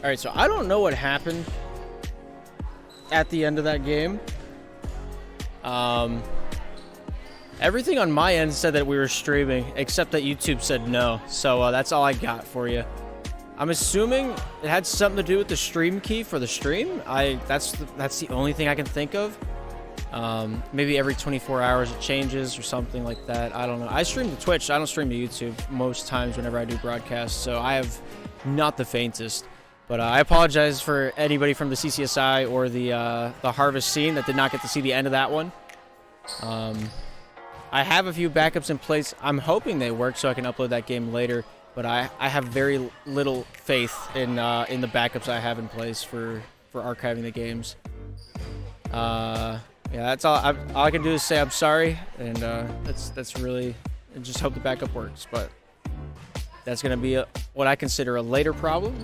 All right, so I don't know what happened at the end of that game. Everything on my end said that we were streaming, except that YouTube said no. So that's all I got for you. I'm assuming it had something to do with the stream key for the stream. That's the only thing I can think of. Maybe every 24 hours it changes or something like that. I don't know. I stream to Twitch. I don't stream to YouTube most times whenever I do broadcasts. So I have not the faintest. But I apologize for anybody from the CCSI or the Harvest scene that did not get to see the end of that one. I have a few backups in place. I'm hoping they work so I can upload that game later. But I have very little faith in the backups I have in place for archiving the games. Yeah, that's all. All I can do is say I'm sorry, and that's really. I just hope the backup works. But that's gonna be what I consider a later problem.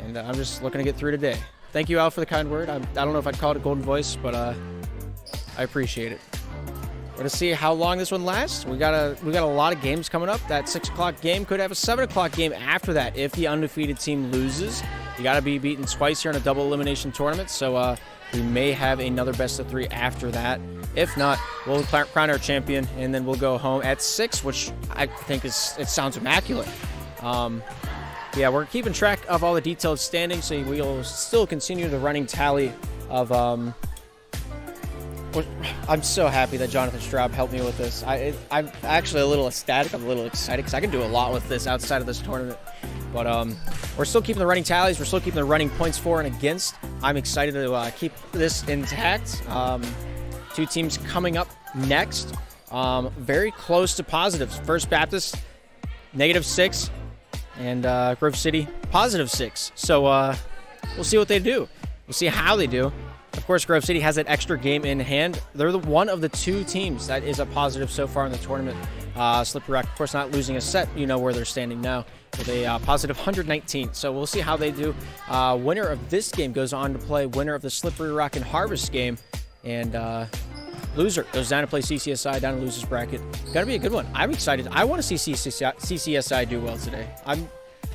And I'm just looking to get through today. Thank you, Al, for the kind word. I don't know if I'd call it a golden voice, but I appreciate it. We're gonna see how long this one lasts. We got a lot of games coming up. That 6 o'clock game could have a 7 o'clock game after that if the undefeated team loses. You got to be beaten twice here in a double elimination tournament, so we may have another best of 3 after that. If not, we'll crown our champion, and then we'll go home at 6, which I think it sounds immaculate. Yeah, we're keeping track of all the detailed standings, so we'll still continue the running tally of. I'm so happy that Jonathan Straub helped me with this. I'm actually a little ecstatic. I'm a little excited because I can do a lot with this outside of this tournament. But we're still keeping the running tallies. We're still keeping the running points for and against. I'm excited to keep this intact. 2 teams coming up next. Very close to positives. First Baptist, -6. And Grove City, +6. So we'll see what they do. We'll see how they do. Of course, Grove City has that extra game in hand. They're one of the 2 teams that is a positive so far in the tournament. Slippery Rock, of course, not losing a set. You know where they're standing now with a positive 119. So we'll see how they do. Winner of this game goes on to play winner of the Slippery Rock and Harvest game. And loser goes down to play CCSI down in loser's bracket. Got to be a good one. I'm excited. I want to see CCSI do well today.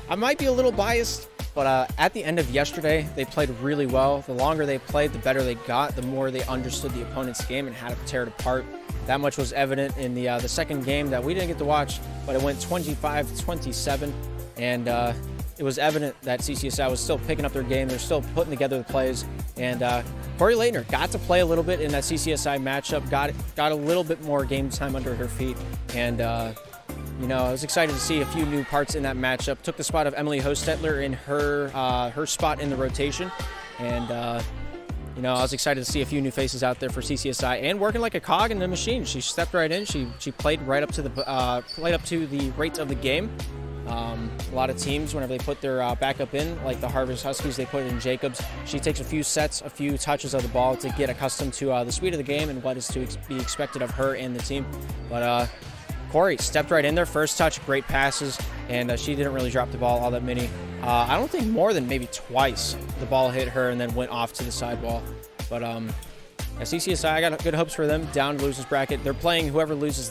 I might be a little biased, but at the end of yesterday, they played really well. The longer they played, the better they got, the more they understood the opponent's game and how to tear it apart. That much was evident in the second game that we didn't get to watch, but it went 25-27, and it was evident that CCSI was still picking up their game. They're still putting together the plays, and Corey Leitner got to play a little bit in that CCSI matchup, got a little bit more game time under her feet, and you know, I was excited to see a few new parts in that matchup. Took the spot of Emily Hostetler in her spot in the rotation, and you know, I was excited to see a few new faces out there for CCSI and working like a cog in the machine. She stepped right in. She played right up to the rate of the game. A lot of teams, whenever they put their backup in, like the Harvest Huskies, they put it in Jacobs. She takes a few sets, a few touches of the ball to get accustomed to the speed of the game and what is to be expected of her and the team. But Corey stepped right in there. First touch, great passes, and she didn't really drop the ball all that many. I don't think more than maybe twice the ball hit her and then went off to the sidewall. But at CCSI, I got good hopes for them down losers bracket. They're playing whoever loses.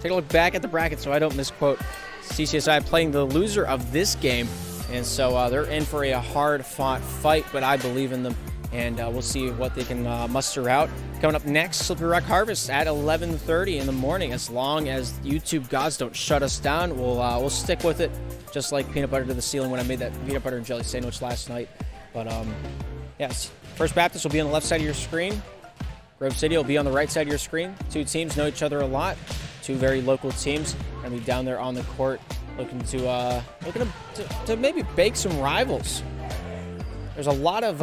Take a look back at the bracket so I don't misquote. CCSI playing the loser of this game, and so they're in for a hard-fought fight, but I believe in them, and we'll see what they can muster out. Coming up next, Slippery Rock Harvest at 11:30 in the morning. As long as YouTube gods don't shut us down, we'll stick with it, just like peanut butter to the ceiling when I made that peanut butter and jelly sandwich last night. But yes, First Baptist will be on the left side of your screen. Grove City will be on the right side of your screen. 2 teams know each other a lot. 2 very local teams going to be down there on the court, looking to maybe bake some rivals. There's a lot of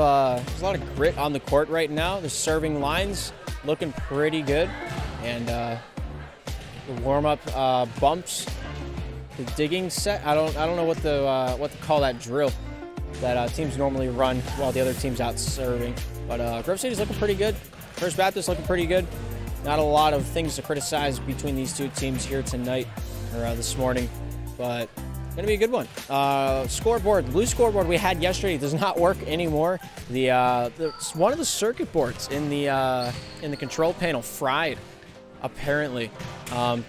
grit on the court right now. The serving lines looking pretty good, and the warm-up bumps, the digging set. I don't know what to call that drill that teams normally run while the other team's out serving. But Grove City's looking pretty good. First Baptist looking pretty good. Not a lot of things to criticize between these 2 teams here tonight or this morning, but going to be a good one. Scoreboard, the blue scoreboard we had yesterday does not work anymore. One of the circuit boards in the control panel fried. apparently.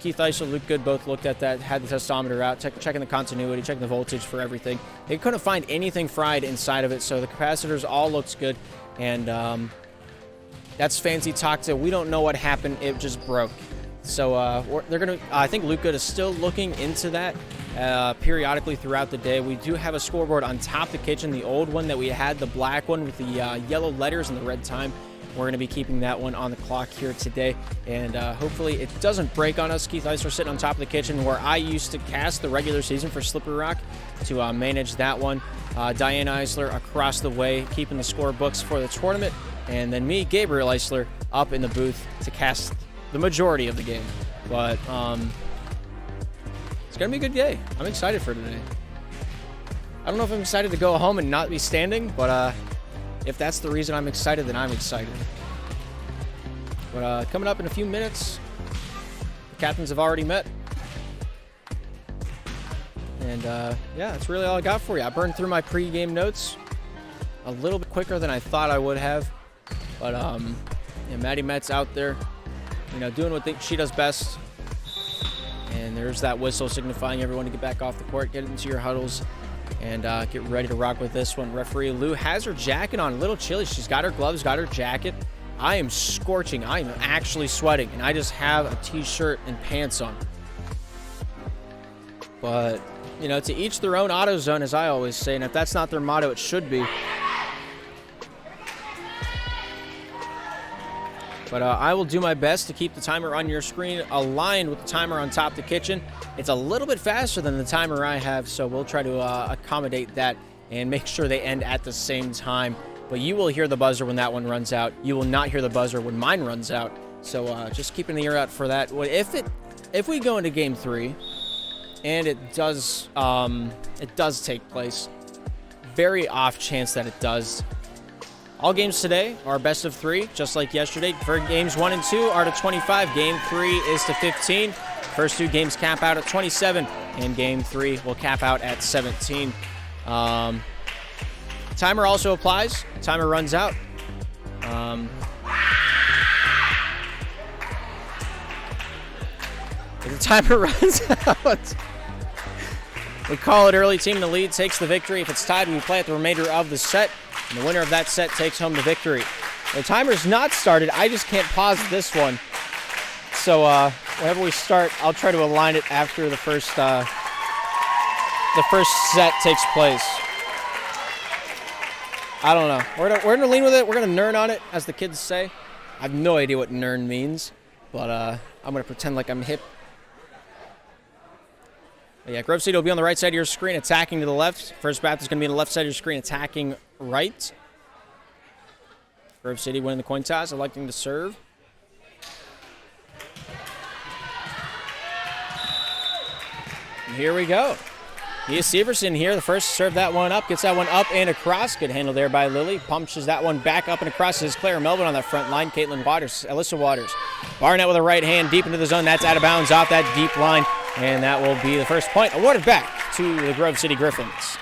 Keith Eisler, Luke Good both looked at that, had the testometer out, checking the continuity, checking the voltage for everything. They couldn't find anything fried inside of it, so the capacitors all looked good. And that's fancy talk to, we don't know what happened, it just broke. So they're going to, I think Luke Good is still looking into that periodically throughout the day. We do have a scoreboard on top of the kitchen, the old one that we had, the black one with the yellow letters and the red time. We're going to be keeping that one on the clock here today, and hopefully it doesn't break on us. Keith Eisler sitting on top of the kitchen where I used to cast the regular season for Slippery Rock to manage that one. Diane Eisler across the way keeping the scorebooks for the tournament, and then me, Gabriel Eisler, up in the booth to cast the majority of the game. But it's going to be a good day. I'm excited for today. I don't know if I'm excited to go home and not be standing, but if that's the reason I'm excited, then I'm excited. But coming up in a few minutes, the captains have already met. And yeah, that's really all I got for you. I burned through my pre-game notes a little bit quicker than I thought I would have. But yeah, Maddie Metz out there, doing what she does best. And there's that whistle signifying everyone to get back off the court, get into your huddles, and get ready to rock with this one. Referee Lou has her jacket on, a little chilly. She's got her gloves, got her jacket. I am scorching. I am actually sweating, and I just have a t-shirt and pants on. But, to each their own AutoZone, as I always say, and if that's not their motto, it should be. But I will do my best to keep the timer on your screen aligned with the timer on top of the kitchen. It's a little bit faster than the timer I have, so we'll try to accommodate that and make sure they end at the same time. But you will hear the buzzer when that one runs out. You will not hear the buzzer when mine runs out. So just keeping the ear out for that. If we go into Game 3, and it does take place, very off chance that it does. All games today are best of 3, just like yesterday. For games 1 and 2 are to 25. Game 3 is to 15. First 2 games cap out at 27, and Game 3 will cap out at 17. Timer also applies. Timer runs out. If the timer runs out, we call it early. Team in the lead takes the victory. If it's tied, we play it the remainder of the set. And the winner of that set takes home the victory. The timer's not started. I just can't pause this one. So whenever we start, I'll try to align it after the first set takes place. I don't know. We're gonna lean with it. We're gonna nerd on it, as the kids say. I have no idea what nerd means, but I'm gonna pretend like I'm hip. But yeah, Grove City will be on the right side of your screen, attacking to the left. First Baptist is going to be on the left side of your screen, attacking right. Grove City winning the coin toss, electing to serve. And here we go. Mia Severson here, the first to serve that one up, gets that one up and across. Good handle there by Lily. Punches that one back up and across. Is Claire Melvin on that front line. Caitlin Waters, Alyssa Waters. Barnett with a right hand deep into the zone. That's out of bounds off that deep line. And that will be the first point awarded back to the Grove City Griffins.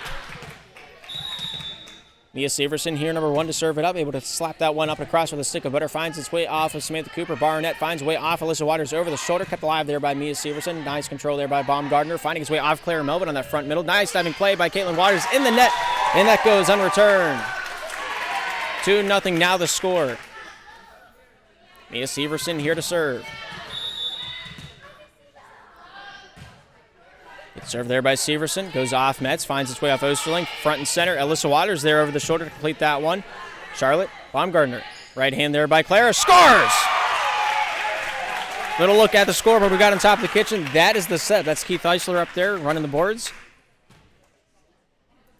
Mia Severson here, number 1 to serve it up, able to slap that one up and across with a stick of butter, finds its way off of Samantha Cooper. Barnett finds a way off Alyssa Waters over the shoulder, kept alive there by Mia Severson. Nice control there by Baumgartner, finding his way off Claire Melvin on that front middle. Nice diving play by Caitlin Waters in the net, and that goes unreturned. 2-0 now the score. Mia Severson here to serve. Good serve there by Severson. Goes off Metz. Finds its way off Osterling. Front and center. Alyssa Waters there over the shoulder to complete that one. Charlotte Baumgartner. Right hand there by Clara. Scores! Little look at the scoreboard we got on top of the kitchen. That is the set. That's Keith Eisler up there running the boards.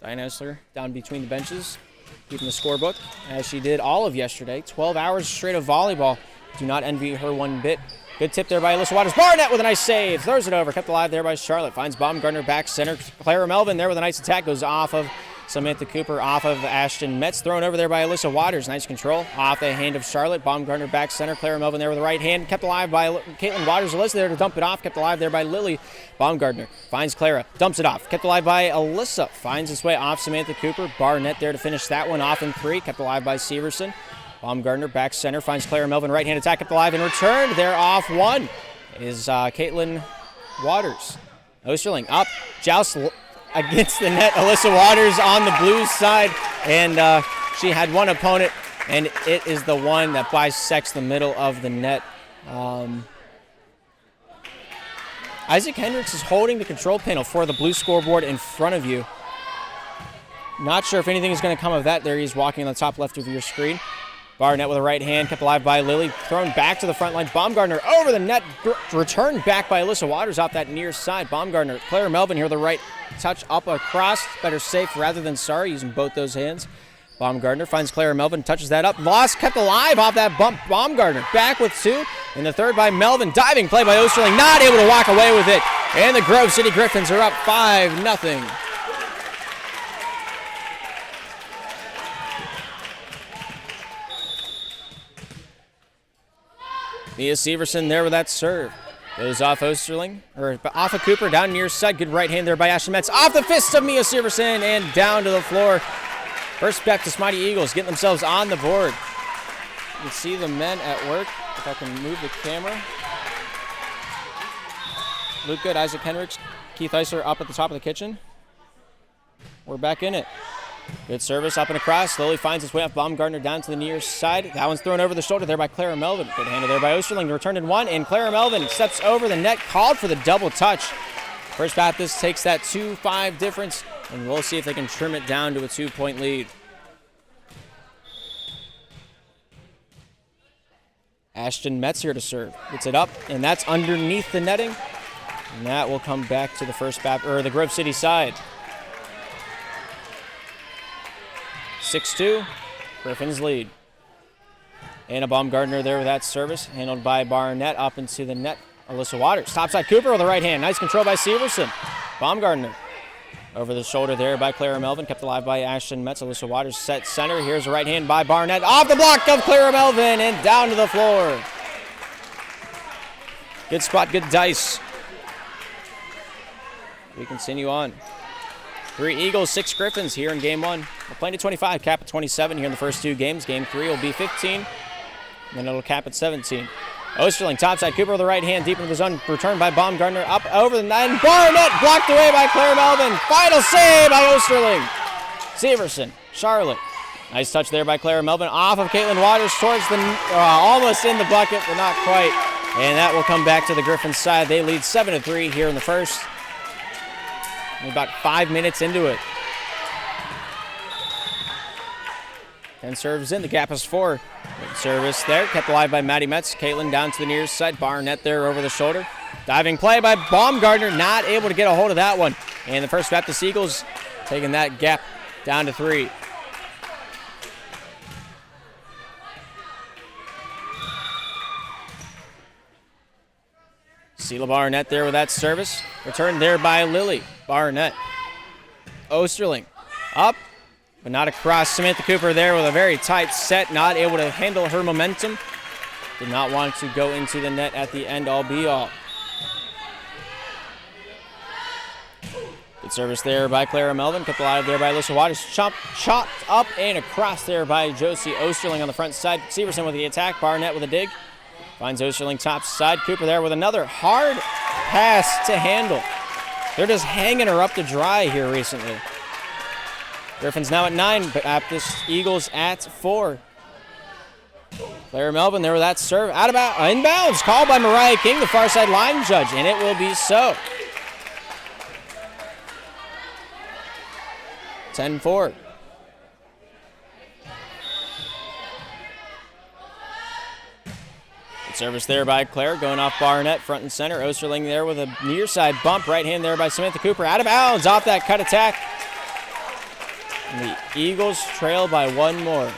Diane Eisler down between the benches, keeping the scorebook, as she did all of yesterday. 12 hours straight of volleyball. Do not envy her one bit. Good tip there by Alyssa Waters. Barnett with a nice save. Throws it over. Kept alive there by Charlotte. Finds Baumgartner back center. Clara Melvin there with a nice attack. Goes off of Samantha Cooper, off of Ashton Metz. Thrown over there by Alyssa Waters. Nice control. Off the hand of Charlotte. Baumgartner back center. Clara Melvin there with the right hand. Kept alive by Caitlin Waters. Alyssa there to dump it off. Kept alive there by Lily. Baumgartner finds Clara. Dumps it off. Kept alive by Alyssa. Finds its way off Samantha Cooper. Barnett there to finish that one off in 3. Kept alive by Severson. Baumgartner back center, finds Clara Melvin, right-hand attack kept alive and returned. They're off one is Caitlin Waters. Osterling up, joust against the net. Alyssa Waters on the Blues side, and she had one opponent, and it is the one that bisects the middle of the net. Isaac Hendricks is holding the control panel for the blue scoreboard in front of you. Not sure if anything is going to come of that. There he is walking on the top left of your screen. Barnett with a right hand, kept alive by Lily, thrown back to the front line. Baumgartner over the net, returned back by Alyssa Waters off that near side. Baumgartner, Clara Melvin here with the right touch up across. Better safe rather than sorry, using both those hands. Baumgartner finds Clara Melvin, touches that up. Lost, kept alive off that bump. Baumgartner back with two. And the third by Melvin. Diving play by Osterling, not able to walk away with it. And the Grove City Griffins are up 5-0. Mia Severson there with that serve. Goes off Osterling, or off of Cooper, down near side. Good right hand there by Ashton Metz. Off the fist of Mia Severson and down to the floor. First back to Smitey Eagles, getting themselves on the board. You can see the men at work. If I can move the camera. Luke Good, Isaac Hendricks, Keith Eisler up at the top of the kitchen. We're back in it. Good service up and across. Slowly finds its way up. Baumgartner down to the near side. That one's thrown over the shoulder there by Clara Melvin. Good handle there by Osterling. Returned in one, and Clara Melvin steps over the net, called for the double touch. First Baptist takes that 2-5 difference, and we'll see if they can trim it down to a 2-point lead. Ashton Metz here to serve. Gets it up, and that's underneath the netting. And that will come back to the the Grove City side. 6-2, Griffins lead. Anna Baumgartner there with that service, handled by Barnett up into the net. Alyssa Waters, topside Cooper with the right hand. Nice control by Severson. Baumgartner over the shoulder there by Clara Melvin, kept alive by Ashton Metz. Alyssa Waters set center. Here's a right hand by Barnett. Off the block of Clara Melvin and down to the floor. Good spot, good dice. We continue on. 3 Eagles, 6 Griffins here in game 1. We're playing to 25, cap at 27 here in the first 2 games. Game 3 will be 15, and then it'll cap at 17. Osterling, topside, Cooper with the right hand, deep into the zone, returned by Baumgartner, up over the net, and Barnett blocked away by Clara Melvin. Final save by Osterling. Severson, Charlotte. Nice touch there by Clara Melvin, off of Caitlin Waters, towards the, almost in the bucket, but not quite. And that will come back to the Griffins side. They lead 7-3 here in the first. We're about 5 minutes into it. 10 serves in, the gap is 4. Good service there, kept alive by Maddie Metz. Caitlin down to the near side, Barnett there over the shoulder. Diving play by Baumgartner, not able to get a hold of that one. And the First Baptist Eagles taking that gap down to 3. Sheila Barnett there with that service. Returned there by Lily. Barnett. Osterling. Up, but not across. Samantha Cooper there with a very tight set. Not able to handle her momentum. Did not want to go into the net at the end all be all. Good service there by Clara Melvin. Kept alive there by Alyssa Waters. Chopped up and across there by Josie Osterling on the front side. Severson with the attack. Barnett with a dig. Finds Osterling top side. Cooper there with another hard pass to handle. They're just hanging her up to dry here recently. Griffins now at 9, Baptist Eagles at 4. Clara Melvin there with that serve. Inbounds. Called by Mariah King, the far side line judge, and it will be so. 10-4. Service there by Claire, going off Barnett, front and center. Osterling there with a near side bump. Right hand there by Samantha Cooper. Out of bounds off that cut attack. And the Eagles trail by 1 more.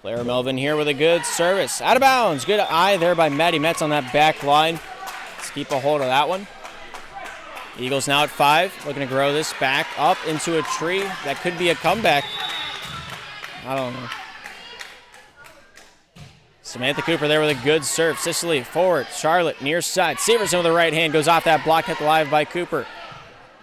Clara Melvin here with a good service. Out of bounds. Good eye there by Maddie Metz on that back line. Let's keep a hold of that one. Eagles now at 5, looking to grow this back up into a tree. That could be a comeback. I don't know. Samantha Cooper there with a good serve. Sicily forward. Charlotte near side. Severson with the right hand goes off that block, hit alive by Cooper.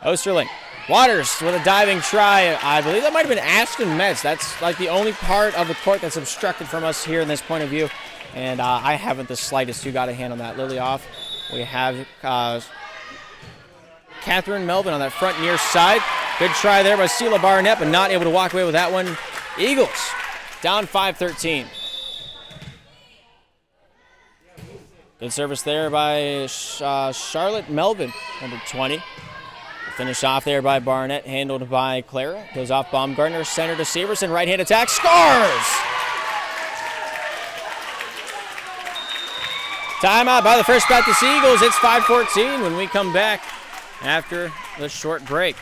Osterling Waters with a diving try. I believe that might have been Ashton Metz. That's like the only part of the court that's obstructed from us here in this point of view. And I haven't the slightest who got a hand on that. Lily off. We have Catherine Melvin on that front near side. Good try there by Sheila Barnett, but not able to walk away with that one. Eagles down 5-13. Good service there by Charlotte Melvin, number 20. Finish off there by Barnett, handled by Clara. Goes off Baumgartner, center to Severson, right-hand attack, scores! Timeout by the First Baptist Eagles. It's 5-14 when we come back after the short break.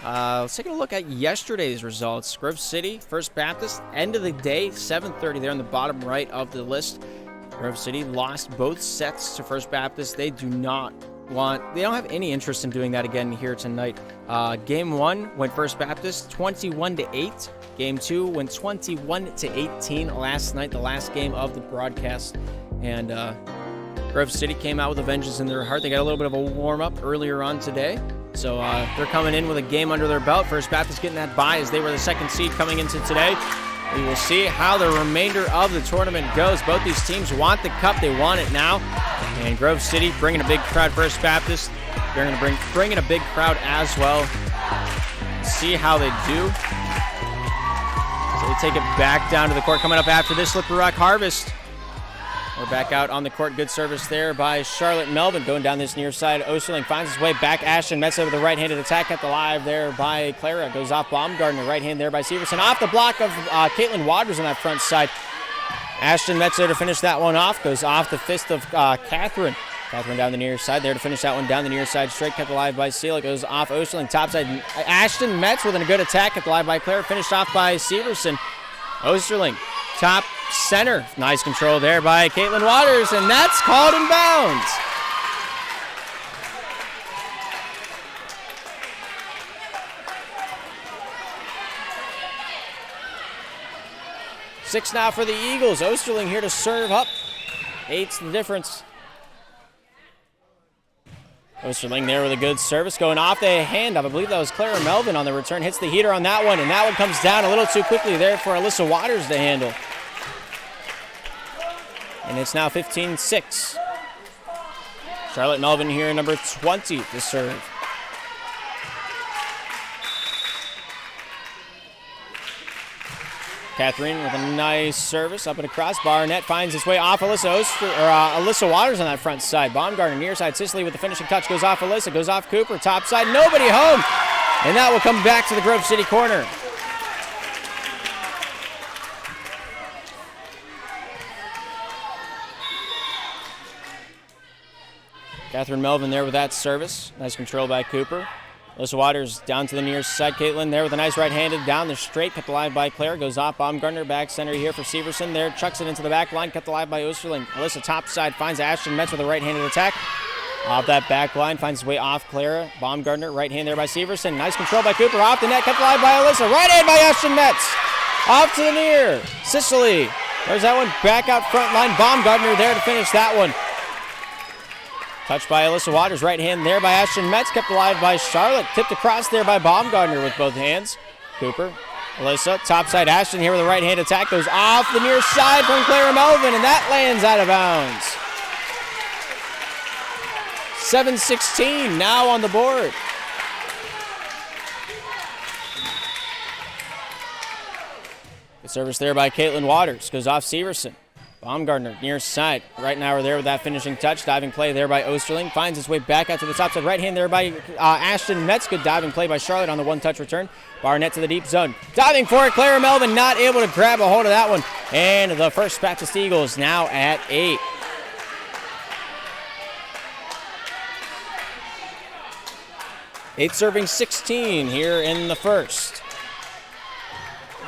Let's take a look at yesterday's results. Grove City, First Baptist, end of the day, 7:30 there on the bottom right of the list. Grove City lost both sets to First Baptist. They don't have any interest in doing that again here tonight. Game 1 went First Baptist 21-8. Game 2 went 21-18 last night, the last game of the broadcast. And Grove City came out with a vengeance in their heart. They got a little bit of a warm-up earlier on today. So they're coming in with a game under their belt. First Baptist getting that bye as they were the second seed coming into today. We will see how the remainder of the tournament goes. Both these teams want the cup. They want it now. And Grove City bringing a big crowd. First Baptist, they're going to bring in a big crowd as well. See how they do. So they take it back down to the court. Coming up after this, Slippery Rock Harvest. We're back out on the court. Good service there by Charlotte Melvin. Going down this near side. Osterling finds his way back. Ashton Metz with a right-handed attack. Kept alive there by Clara. Goes off Baumgartner. Right hand there by Severson. Off the block of Caitlin Waters on that front side. Ashton Metz there to finish that one off. Goes off the fist of Catherine. Catherine down the near side there to finish that one down the near side. Straight kept alive by Seal. It goes off Osterling. Top side. Ashton Metz with a good attack. Kept alive by Clara. Finished off by Severson. Osterling. Top center. Nice control there by Caitlin Waters, and that's called in bounds. Six now for the Eagles. Osterling here to serve up. 8's the difference. Osterling there with a good service going off the hand. I believe that was Clara Melvin on the return. Hits the heater on that one, and that one comes down a little too quickly there for Alyssa Waters to handle. And it's now 15-6. Charlotte Melvin here, number 20 to serve. Catherine with a nice service up and across. Barnett finds his way off Alyssa Waters on that front side. Baumgartner near side. Sicily with the finishing touch. Goes off Alyssa. Goes off Cooper. Top side. Nobody home. And that will come back to the Grove City corner. Catherine Melvin there with that service. Nice control by Cooper. Alyssa Waters down to the near side. Caitlin there with a nice right-handed down the straight. Kept alive by Claire. Goes off Baumgartner. Back center here for Severson. There chucks it into the back line. Kept alive by Osterling. Alyssa top side finds Ashton Metz with a right-handed attack. Off that back line. Finds his way off Clara. Baumgartner. Right hand there by Severson. Nice control by Cooper. Off the net. Kept alive by Alyssa. Right hand by Ashton Metz. Off to the near. Sicily. There's that one. Back out front line. Baumgartner there to finish that one. Touched by Alyssa Waters. Right hand there by Ashton Metz. Kept alive by Charlotte. Tipped across there by Baumgartner with both hands. Cooper. Alyssa. Topside Ashton here with a right hand attack. Goes off the near side from Clara Melvin. And that lands out of bounds. 7-16 now on the board. Good service there by Caitlin Waters. Goes off Severson. Baumgartner near side. Right now we're there with that finishing touch. Diving play there by Osterling. Finds his way back out to the top side. Right hand there by Ashton Metz. Good diving play by Charlotte on the one-touch return. Barnett to the deep zone. Diving for it. Clara Melvin not able to grab a hold of that one. And the First Baptist Eagles now at 8. Eight serving 16 here in the first.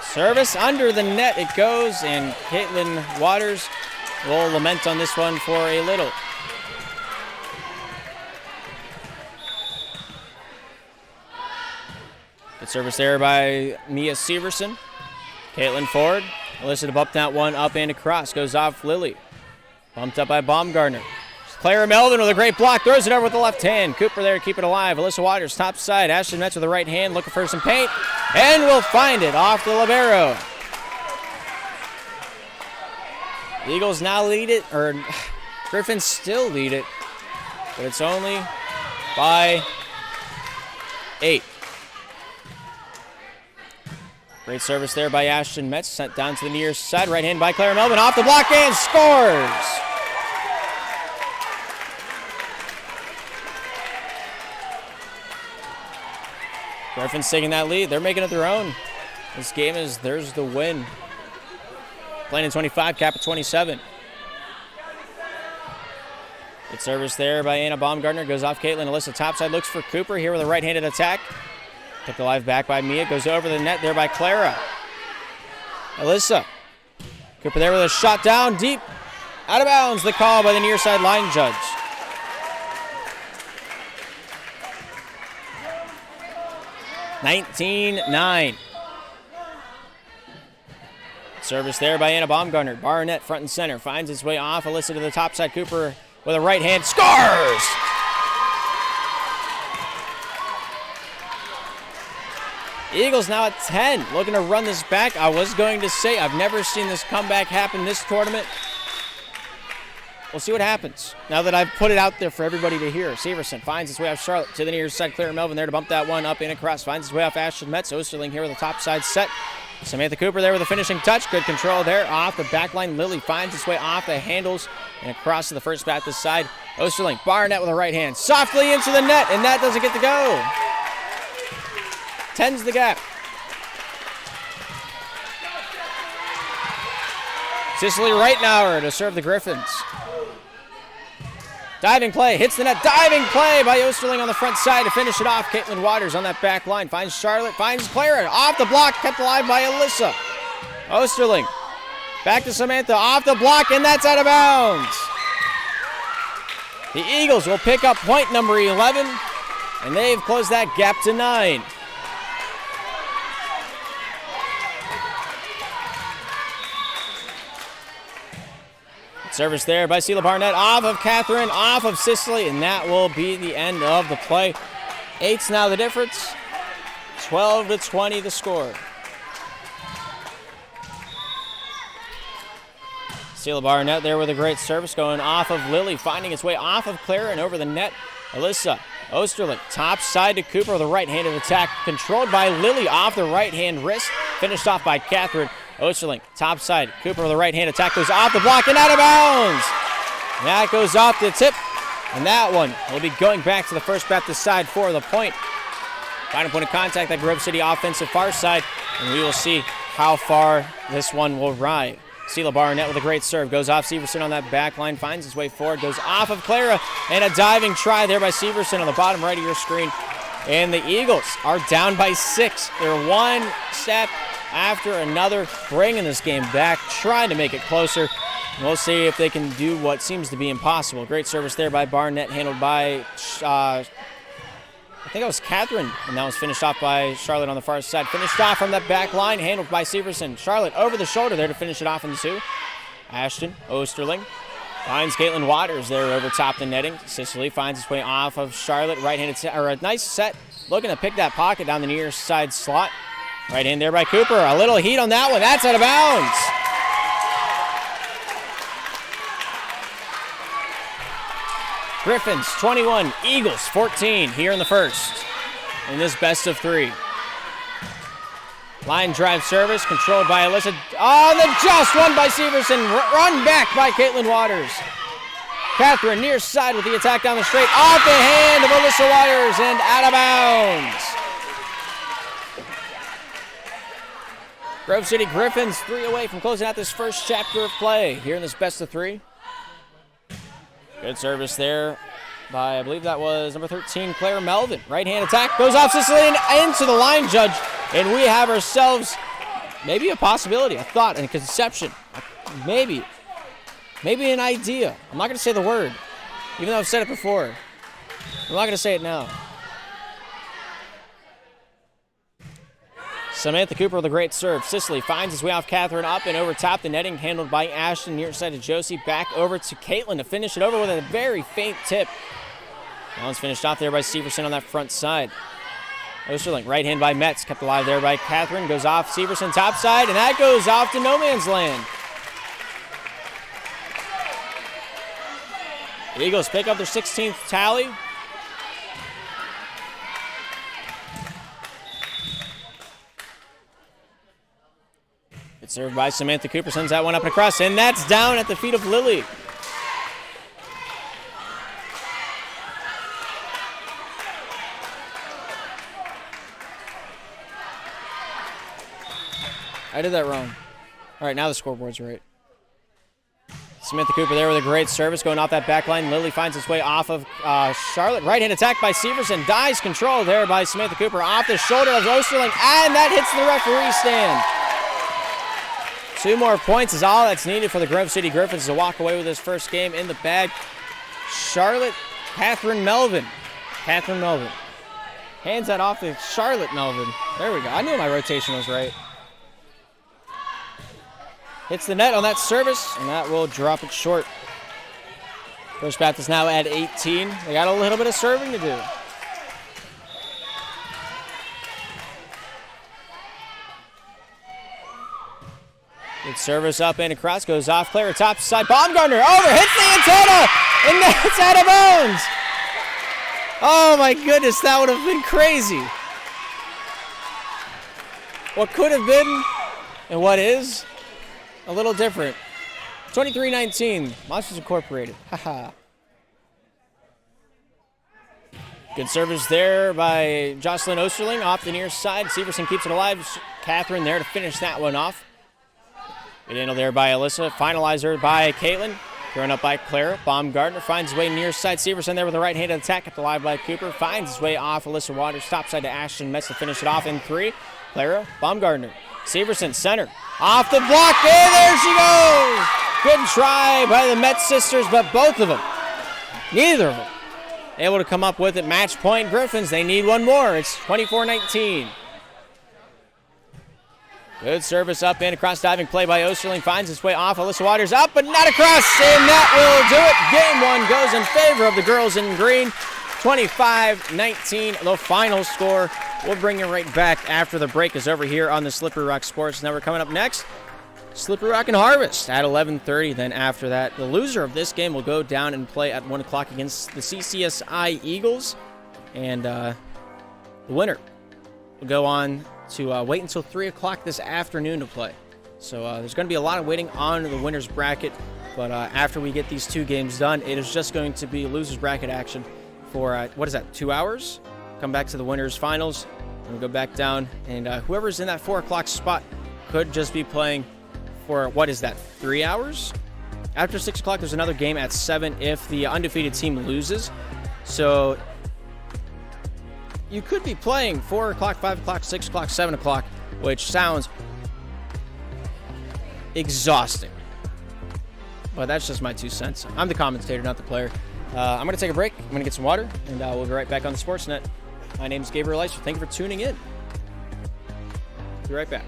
Service under the net it goes, and Caitlin Waters will lament on this one for a little. Good service there by Mia Severson. Caitlin forward. Alyssa to bump that one up and across. Goes off Lily. Bumped up by Baumgartner. Clara Melvin with a great block. Throws it over with the left hand. Cooper there to keep it alive. Alyssa Waters, top side. Ashton Metz with the right hand, looking for some paint. And will find it off the libero. The Eagles now lead it, or Griffins still lead it, but it's only by 8. Great service there by Ashton Metz, sent down to the near side. Right hand by Clara Melvin, off the block and scores! Griffins taking that lead. They're making it their own. This game is theirs to win. Playing in 25, cap at 27. Good service there by Anna Baumgartner. Goes off Caitlin. Alyssa topside looks for Cooper here with a right-handed attack. Kept alive back by Mia. Goes over the net there by Clara. Alyssa. Cooper there with a shot down deep. Out of bounds. The call by the near side line judge. (19-9). Service there by Anna Baumgartner. Barnett front and center. Finds its way off. Alyssa to the top side. Cooper with a right hand. Scores! Eagles now at 10. Looking to run this back. I was going to say I've never seen this comeback happen this tournament. We'll see what happens now that I've put it out there for everybody to hear. Severson finds its way off Charlotte to the near side. Clara Melvin there to bump that one up and across. Finds its way off Ashton Metz. Osterling here with a top side set. Samantha Cooper there with a finishing touch. Good control there off the back line. Lily finds its way off the handles and across to the first Baptist side. Osterling, Barnett with a right hand. Softly into the net, and that doesn't get to go. 10's the gap. Cicely Reitnauer to serve the Griffins. Diving play, hits the net. Diving play by Osterling on the front side to finish it off. Caitlin Waters on that back line. Finds Charlotte, finds Clara. Off the block, kept alive by Alyssa. Osterling, back to Samantha. Off the block, and that's out of bounds. The Eagles will pick up point number 11, and they've closed that gap to 9. Service there by Sheila Barnett, off of Catherine, off of Cicely, and that will be the end of the play. 8's now the difference. 12-20 the score. Sheila Barnett there with a great service going off of Lily, finding its way off of Clara and over the net. Alyssa Osterling, top side to Cooper with a right-handed attack, controlled by Lily off the right-hand wrist, finished off by Catherine. Osterling, top side. Cooper with a right-hand attack goes off the block and out of bounds. And that goes off the tip. And that one will be going back to the First Baptist side for the point. Final point of contact, that Grove City offensive far side. And we will see how far this one will ride. Sheila Barnett with a great serve. Goes off Severson on that back line. Finds his way forward. Goes off of Clara. And a diving try there by Severson on the bottom right of your screen. And the Eagles are down by 6. They're one step after another, bringing this game back, trying to make it closer. And we'll see if they can do what seems to be impossible. Great service there by Barnett, handled by, I think it was Catherine, and that was finished off by Charlotte on the far side. Finished off from that back line, handled by Severson. Charlotte over the shoulder there to finish it off in 2. Ashton Osterling finds Caitlin Waters there over top the netting. Cicely finds its way off of Charlotte, right-handed set, or a nice set, looking to pick that pocket down the near side slot. Right in there by Cooper. A little heat on that one. That's out of bounds. Griffins 21, Eagles 14 here in the first. In this best of 3. Line drive service controlled by Alyssa. Oh, the just one by Severson. Run back by Caitlin Waters. Catherine near side with the attack down the straight. Off the hand of Alyssa Waters and out of bounds. Grove City Griffins 3 away from closing out this first chapter of play here in this best of 3. Good service there by, I believe that was number 13, Clara Melvin. Right-hand attack goes off Cicely into the line judge, and we have ourselves maybe a possibility, a thought, and a conception. Maybe an idea. I'm not going to say the word, even though I've said it before. I'm not going to say it now. Samantha Cooper with a great serve. Sicily finds his way off Catherine, up and over top the netting, handled by Ashton, near side to Josie. Back over to Caitlin to finish it over with a very faint tip. That one's finished off there by Severson on that front side. Osterling, right hand by Metz, kept alive there by Catherine. Goes off Severson top side, and that goes off to no man's land. The Eagles pick up their 16th tally. It's served by Samantha Cooper, sends that one up and across, and that's down at the feet of Lily. I did that wrong. All right, now the scoreboard's right. Samantha Cooper there with a great service going off that back line. Lily finds its way off of Charlotte. Right-hand attack by Severson. Dies control there by Samantha Cooper off the shoulder of Osterling, and that hits the referee stand. 2 more points is all that's needed for the Grove City Griffins to walk away with this first game in the bag. Charlotte, Catherine Melvin. Catherine Melvin. Hands that off to Charlotte Melvin. There we go. I knew my rotation was right. Hits the net on that service, and that will drop it short. First Baptist now at 18. They got a little bit of serving to do. Good service up and across, goes off Clara, top side. Baumgartner over, hits the antenna, and that's out of bounds. Oh my goodness, that would have been crazy. What could have been and what is a little different. 23-19, Monsters Incorporated. Haha. Good service there by Jocelyn Osterling off the near side. Severson keeps it alive. Catherine there to finish that one off. Good handle there by Alyssa. Finalizer by Caitlin. Thrown up by Clara. Baumgartner finds his way near side. Severson there with a right-handed attack. Kept alive by Cooper. Finds his way off Alyssa Waters. Top side to Ashton Metz to finish it off in 3. Clara, Baumgartner. Severson, center. Off the block. And there she goes. Good try by the Metz sisters, but both of them, neither of them, able to come up with it. Match point Griffins. They need one more. It's 24-19. Good service up and across, diving play by Osterling. Finds his way off. Alyssa Waters up, but not across. And that will do it. Game 1 goes in favor of the girls in green. 25-19, the final score. We'll bring you right back after the break is over here on the Slippery Rock Sports Network. Coming up next, Slippery Rock and Harvest at 11:30. Then after that, the loser of this game will go down and play at 1 o'clock against the CCSI Eagles. And the winner will go on to wait until 3 o'clock this afternoon to play. So there's going to be a lot of waiting on the winner's bracket. But after we get these 2 games done, it is just going to be loser's bracket action for, 2 hours? Come back to the winners finals, and we'll go back down. And whoever's in that 4 o'clock spot could just be playing for, 3 hours? After 6 o'clock, there's another game at 7 if the undefeated team loses. So you could be playing 4 o'clock, 5 o'clock, 6 o'clock, 7 o'clock, which sounds exhausting. But that's just my 2 cents. I'm the commentator, not the player. I'm going to take a break. I'm going to get some water, and we'll be right back on the Sportsnet. My name is Gabriel Eisler. Thank you for tuning in. Be right back.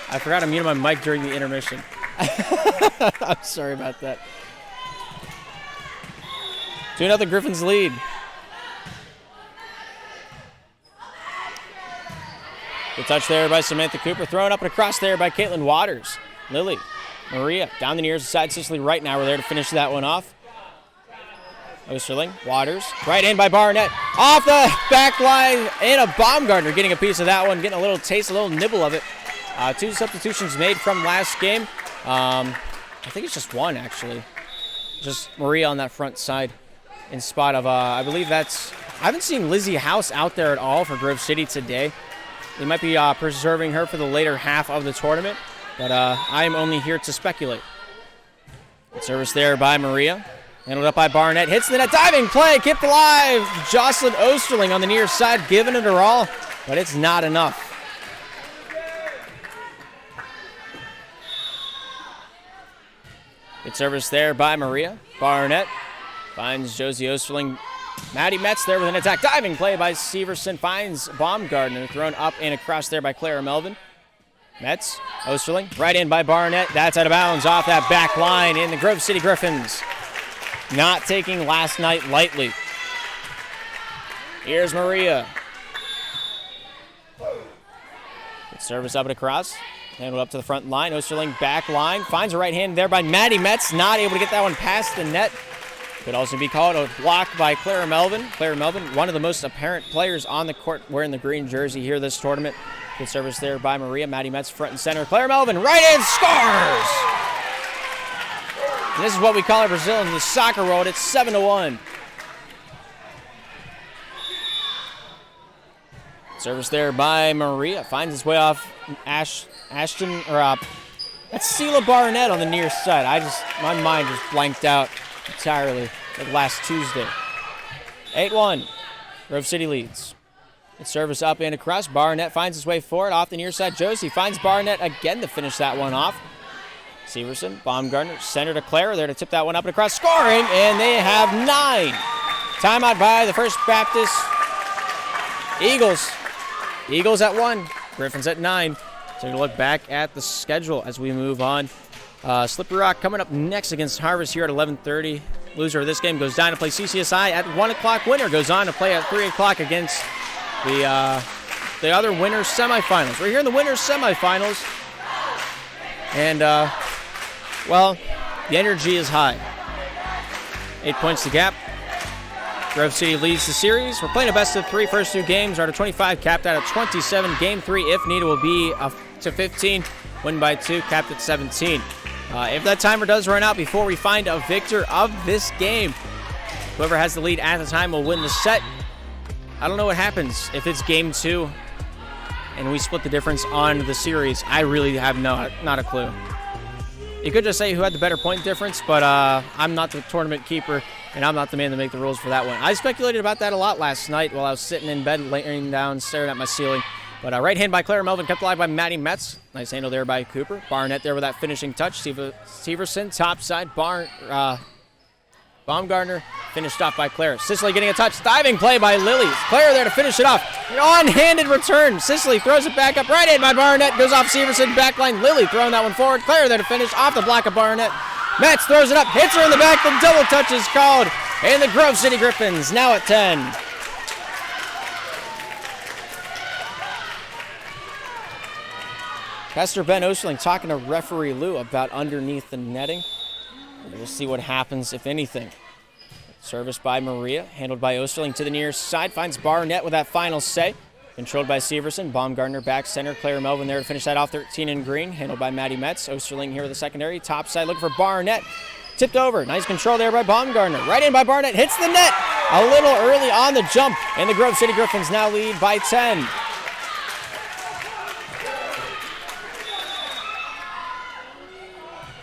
I forgot to mute my mic during the intermission. I'm sorry about that. 2-0 Griffins lead. Good touch there by Samantha Cooper. Thrown up and across there by Caitlin Waters. Lily, Maria, down the near side. Cicely right now. We're there to finish that one off. Osterling, Waters, right in by Barnett. Off the back line, and a Baumgartner getting a piece of that one, getting a little taste, a little nibble of it. 2 substitutions made from last game. I think it's just one, actually. Just Maria on that front side in spot of, I believe that's, I haven't seen Lizzie House out there at all for Grove City today. They might be preserving her for the later half of the tournament, but I am only here to speculate. Good service there by Maria. Handled up by Barnett. Hits the net. Diving play. Kept alive. Jocelyn Osterling on the near side, giving it her all, but it's not enough. Good service there by Maria. Barnett finds Josie Osterling. Maddie Metz there with an attack. Diving play by Severson. Finds Baumgartner. Thrown up and across there by Clara Melvin. Metz, Osterling, right in by Barnett. That's out of bounds off that back line in the Grove City Griffins. Not taking last night lightly. Here's Maria. Good service up and across. Handled up to the front line. Osterling back line. Finds a right hand there by Maddie Metz. Not able to get that one past the net. Could also be called a block by Clara Melvin. Clara Melvin, one of the most apparent players on the court wearing the green jersey here this tournament. Good service there by Maria. Maddie Metz front and center. Clara Melvin right in, scores! And this is what we call it Brazil in the soccer world. It's 7-1. Service there by Maria. Finds its way off Ashton, or that's Sheila Barnett on the near side. My mind just blanked out entirely like last Tuesday. 8-1. Grove City leads. Good service up and across. Barnett finds his way forward off the near side. Josie finds Barnett again to finish that one off. Severson, Baumgartner, center to Clara there to tip that one up and across. Scoring, and they have 9. Timeout by the First Baptist Eagles. Eagles at 1, Griffins at 9. Take a look back at the schedule as we move on. Slippery Rock coming up next against Harvest here at 11:30. Loser of this game goes down to play CCSI at 1 o'clock. Winner goes on to play at 3 o'clock against the other winners semifinals. We're here in the winners semifinals, and well, the energy is high. 8 points to gap. Grove City leads the series. We're playing a best of 3. First 2 games are at 25, capped out at 27. Game 3, if needed, will be to 15. Win by 2, capped at 17. If that timer does run out before we find a victor of this game, whoever has the lead at the time will win the set. I don't know what happens if it's game 2 and we split the difference on the series. I really have not a clue. You could just say who had the better point difference, but I'm not the tournament keeper, and I'm not the man to make the rules for that one. I speculated about that a lot last night while I was sitting in bed, laying down, staring at my ceiling. But right hand by Clara Melvin, kept alive by Maddie Metz. Nice handle there by Cooper. Barnett there with that finishing touch. Severson, top side. Baumgartner finished off by Clara. Cicely getting a touch. Diving play by Lily. Clara there to finish it off. An on-handed return. Cicely throws it back up. Right in by Barnett. Goes off Severson. Backline. Lily throwing that one forward. Clara there to finish off the block of Barnett. Metz throws it up. Hits her in the back. The double touch is called. And the Grove City Griffins now at 10. Pastor Ben Osterling talking to referee Lou about underneath the netting. We'll see what happens, if anything. Service by Maria, handled by Osterling to the near side. Finds Barnett with that final say. Controlled by Severson. Baumgartner back center. Clara Melvin there to finish that off. 13 in green. Handled by Maddie Metz. Osterling here with the secondary. Top side looking for Barnett. Tipped over. Nice control there by Baumgartner. Right in by Barnett. Hits the net. A little early on the jump. And the Grove City Griffins now lead by 10.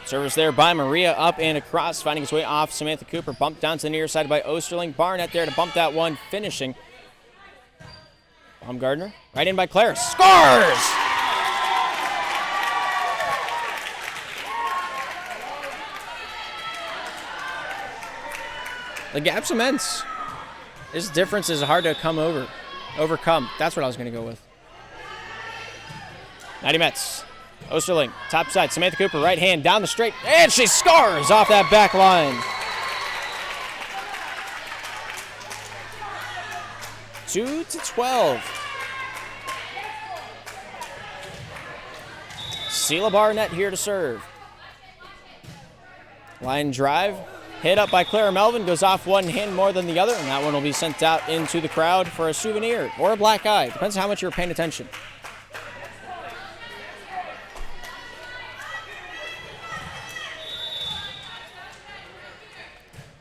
Service there by Maria, up and across, finding his way off Samantha Cooper. Bumped down to the near side by Osterling. Barnett there to bump that one, finishing. Baumgartner, right in by Claire. Scores! The gap's immense. This difference is hard to overcome. That's what I was going to go with. Maddie Metz. Osterling, top side, Samantha Cooper, right hand down the straight, and she scores off that back line. 2-12. Sheila Barnett here to serve. Line drive, hit up by Clara Melvin, goes off one hand more than the other, and that one will be sent out into the crowd for a souvenir or a black eye. Depends on how much you're paying attention.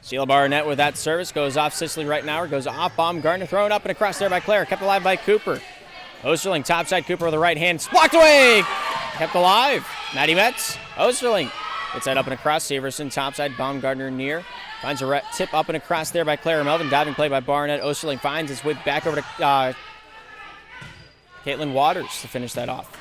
Sheila Barnett with that service, goes off Cicely Reitenauer, goes off Baumgartner, thrown up and across there by Claire, kept alive by Cooper. Osterling, topside, Cooper with the right hand, blocked away, kept alive. Maddie Metz, Osterling, gets that up and across, Severson, topside, Baumgartner near, finds a tip up and across there by Claire Melvin, diving play by Barnett. Osterling finds his way back over to Caitlin Waters to finish that off.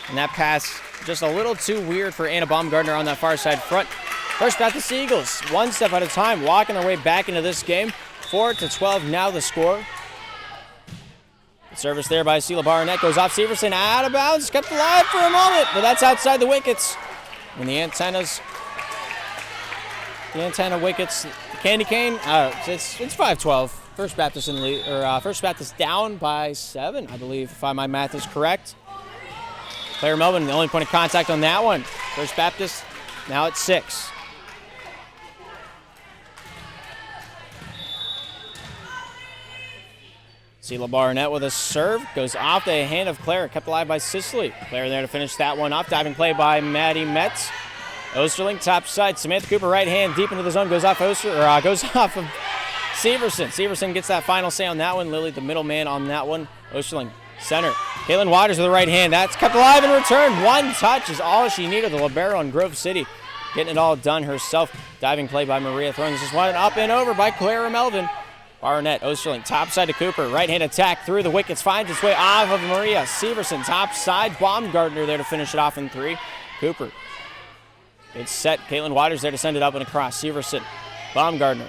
And that pass, just a little too weird for Anna Baumgartner on that far side front. First Baptist Eagles, one step at a time, walking their way back into this game. 4-12 now the score. Service there by Sheila Barnett, goes off Severson, out of bounds, kept alive for a moment, but that's outside the wickets. And the antenna wickets, candy cane, it's 5-12. First Baptist in the lead, or First Baptist down by 7, I believe, if my math is correct. Claire Melvin, the only point of contact on that one. First Baptist now at 6. Sheila Barnett with a serve, goes off the hand of Claire, kept alive by Cicely. Claire there to finish that one off, diving play by Maddie Metz. Osterling, top side, Samantha Cooper, right hand, deep into the zone, goes off goes off of Severson. Severson gets that final say on that one. Lily, the middleman on that one. Osterling, center. Caitlin Waters with the right hand, that's kept alive in return. One touch is all she needed, the libero in Grove City. Getting it all done herself. Diving play by Maria, throwing this one up and over by Clara Melvin. Barnett, Osterling, top side to Cooper. Right hand attack through the wickets, finds its way off of Maria. Severson, top side. Baumgartner there to finish it off in 3. Cooper. It's set. Caitlin Waters there to send it up and across. Severson, Baumgartner.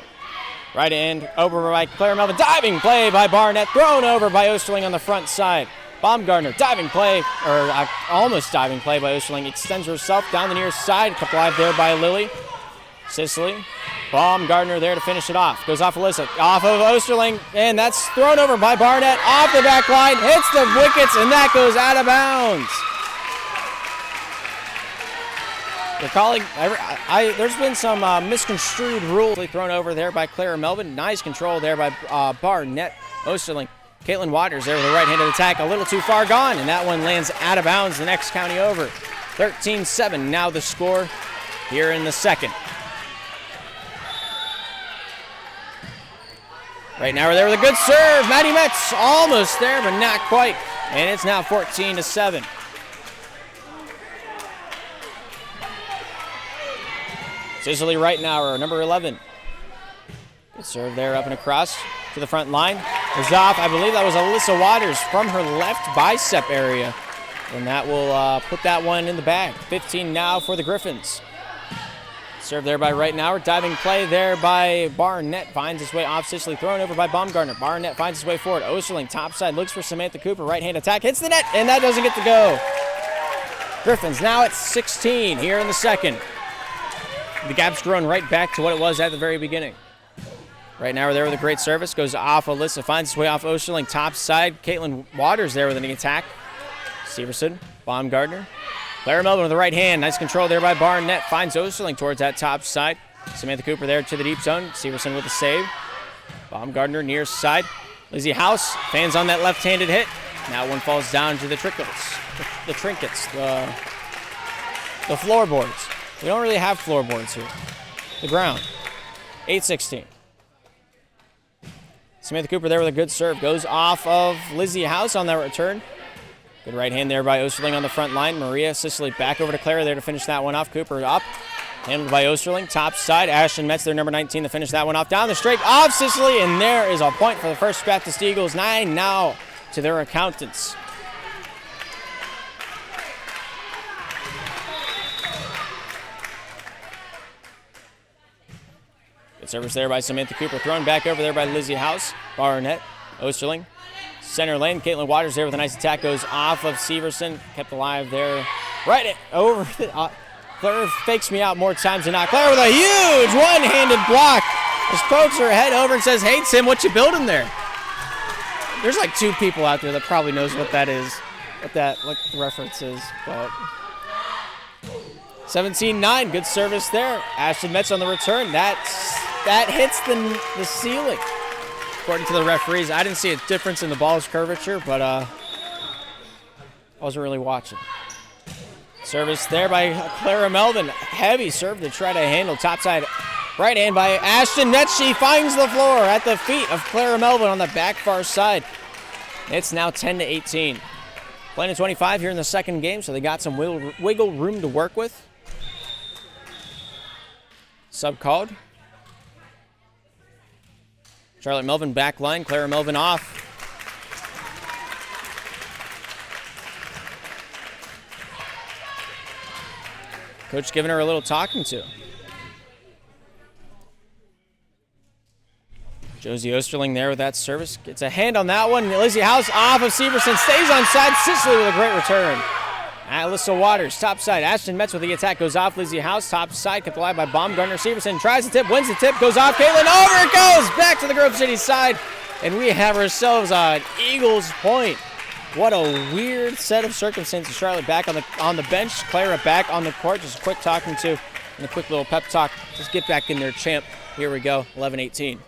Right hand over by Clara Melvin. Diving play by Barnett. Thrown over by Osterling on the front side. Baumgartner, diving play, or almost diving play by Osterling. Extends herself down the near side. Kept alive there by Lily. Cicely. Baumgartner there to finish it off. Goes off Alyssa, off of Osterling, and that's thrown over by Barnett, off the back line, hits the wickets, and that goes out of bounds. They're calling, there's been some misconstrued rules thrown over there by Clara Melvin. Nice control there by Barnett. Osterling, Caitlin Waters there with a right-handed attack, a little too far gone, and that one lands out of bounds the next county over. 13-7 now the score here in the second. Right now we're there with a good serve. Maddie Metz almost there, but not quite. And it's now 14-7. Cicely Reitenauer, number 11. Good serve there up and across to the front line. Is off, I believe that was Alyssa Waters from her left bicep area. And that will put that one in the bag. 15 now for the Griffins. Serve there by Reitenauer. Diving play there by Barnett. Finds his way off Cicely. Thrown over by Baumgartner. Barnett finds his way forward. Osterling, topside, looks for Samantha Cooper. Right-hand attack. Hits the net, and that doesn't get to go. Griffins now at 16 here in the second. The gap's grown right back to what it was at the very beginning. Right now we're there with a great service. Goes off Alyssa. Finds his way off Osterling. Topside. Caitlin Waters there with an attack. Severson. Baumgartner. Clara Melvin with the right hand. Nice control there by Barnett. Finds Osterling towards that top side. Samantha Cooper there to the deep zone. Severson with the save. Baumgartner near side. Lizzie House. Fans on that left-handed hit. Now one falls down to the trinkets. The floorboards. We don't really have floorboards here. The ground. 8-16. Samantha Cooper there with a good serve. Goes off of Lizzie House on that return. Good right hand there by Osterling on the front line. Maria Cicely back over to Clara there to finish that one off. Cooper up. Handled by Osterling. Top side. Ashton Metz there, number 19, to finish that one off. Down the straight off Cicely. And there is a point for the First Baptist Eagles. 9 now to their accountants. Good service there by Samantha Cooper. Thrown back over there by Lizzie House. Barnett. Osterling. Center lane. Caitlin Waters there with a nice attack. Goes off of Severson. Kept alive there Right over. Claire fakes me out more times than not. Claire with a huge one-handed block. Just pokes her head over and says, "Hey, Tim, what you building there?" There's like 2 people out there that probably knows what that is, what the reference is, but 17-9, good service there. Ashton Metz on the return. That hits the ceiling. According to the referees, I didn't see a difference in the ball's curvature, but I wasn't really watching. Service there by Clara Melvin. Heavy serve to try to handle topside right hand by Ashton Metz. She finds the floor at the feet of Clara Melvin on the back far side. It's now 10-18. Playing to 25 here in the second game, so they got some wiggle room to work with. Sub called. Charlotte Melvin back line, Clara Melvin off. Coach giving her a little talking to. Josie Osterling there with that service. Gets a hand on that one. Lizzie House off of Severson. Stays on side. Sicily with a great return. Alyssa Waters, top side. Ashton Metz with the attack. Goes off. Lizzie House, top side. Kept alive by Baumgartner. Severson tries the tip. Wins the tip. Goes off. Caitlin over it goes. Back to the Grove City side. And we have ourselves an Eagles point. What a weird set of circumstances. Charlotte back on the bench. Clara back on the court. Just a quick talking to and a quick little pep talk. Just get back in there, champ. Here we go. 11-18.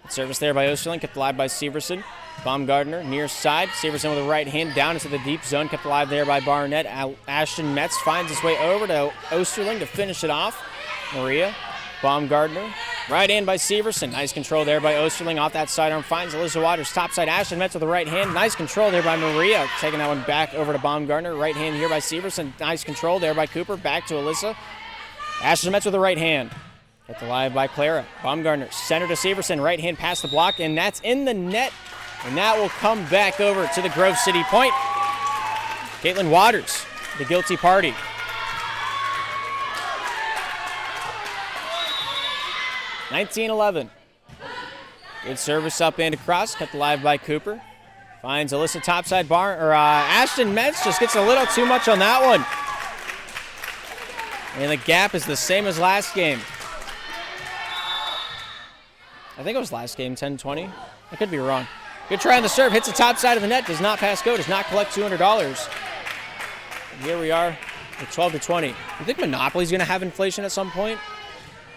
Service there by Osterling, kept alive by Severson. Baumgartner, near side. Severson with a right hand down into the deep zone, kept alive there by Barnett. Ashton Metz finds his way over to Osterling to finish it off. Maria, Baumgartner, right hand by Severson. Nice control there by Osterling. Off that sidearm finds Alyssa Waters. Top side, Ashton Metz with the right hand. Nice control there by Maria. Taking that one back over to Baumgartner. Right hand here by Severson. Nice control there by Cooper. Back to Alyssa. Ashton Metz with the right hand. Kept alive by Clara. Baumgartner, center to Severson. Right hand past the block, and that's in the net. And that will come back over to the Grove City point. Caitlin Waters, the guilty party. (19-11). Good service up and across. Kept alive by Cooper. Finds Alyssa topside Ashton Metz just gets a little too much on that one. And the gap is the same as last game. I think it was last game, 10-20. I could be wrong. Good try on the serve. Hits the top side of the net. Does not pass go. Does not collect $200. And here we are at 12-20. You think Monopoly's going to have inflation at some point?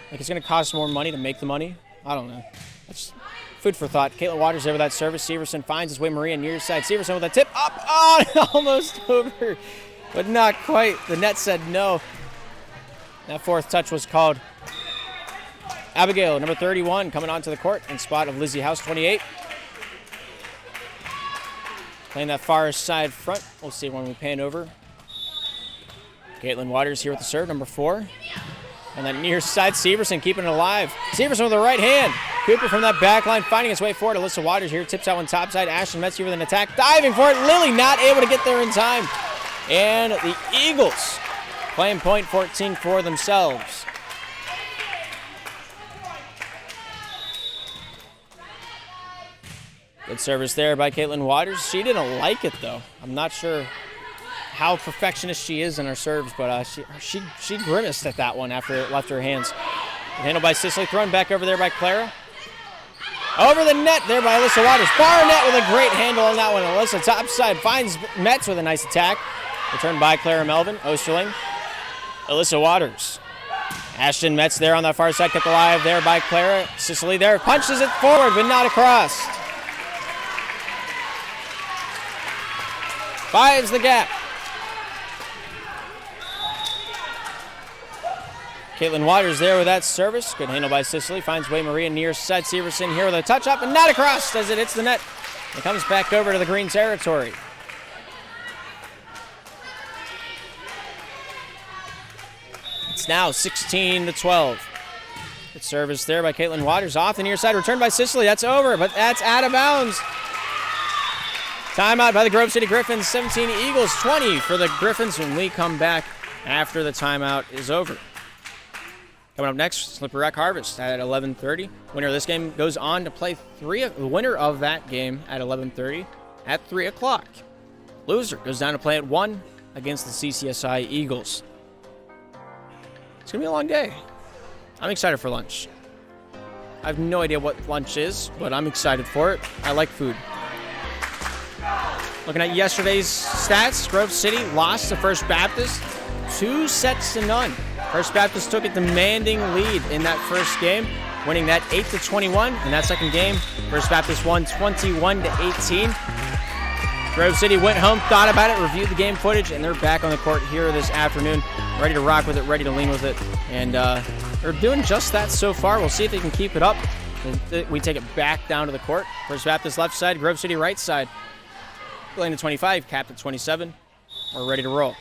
Like it's going to cost more money to make the money? I don't know. That's food for thought. Caitlin Waters there with that service. Severson finds his way. Maria near side. Severson with a tip. Up. Oh, almost over. But not quite. The net said no. That fourth touch was called. Abigail, number 31, coming onto the court in spot of Lizzie House, 28. Playing that far side front. We'll see when we pan over. Caitlin Waters here with the serve, number 4. And that near side, Severson keeping it alive. Severson with the right hand. Cooper from that back line finding his way forward. Alyssa Waters here, tips out one top side. Ashton Metz here with an attack, diving for it. Lily not able to get there in time. And the Eagles playing point 14 for themselves. Good service there by Caitlin Waters. She didn't like it, though. I'm not sure how perfectionist she is in her serves, but she grimaced at that one after it left her hands. Handled by Sicily, thrown back over there by Clara. Over the net there by Alyssa Waters. Barnett with a great handle on that one. Alyssa topside finds Metz with a nice attack. Returned by Clara Melvin. Osterling. Alyssa Waters. Ashton Metz there on that far side, kept alive there by Clara. Sicily there, punches it forward, but not across. 5's the gap. Caitlin Waters there with that service. Good handle by Sicily. Finds way Maria near side. Severson here with a touch up and not across as it hits the net. It comes back over to the green territory. It's now 16-12. Good service there by Caitlin Waters. Off the near side. Returned by Sicily. That's over, but that's out of bounds. Timeout by the Grove City Griffins. 17 Eagles, 20 for the Griffins when we come back after the timeout is over. Coming up next, Slippery Rock Harvest at 11:30. Winner of this game goes on to play the winner of that game at 11:30 at 3 o'clock. Loser goes down to play at 1 against the CCSI Eagles. It's going to be a long day. I'm excited for lunch. I have no idea what lunch is, but I'm excited for it. I like food. Looking at yesterday's stats, Grove City lost to First Baptist 2-0. First Baptist took a demanding lead in that first game, winning that 8-21. In that second game, First Baptist won 21-18. Grove City went home, thought about it, reviewed the game footage, and they're back on the court here this afternoon, ready to rock with it, ready to lean with it. And they're doing just that so far. We'll see if they can keep it up. We take it back down to the court. First Baptist left side, Grove City right side. Playing to 25, capped at 27. We're ready to roll.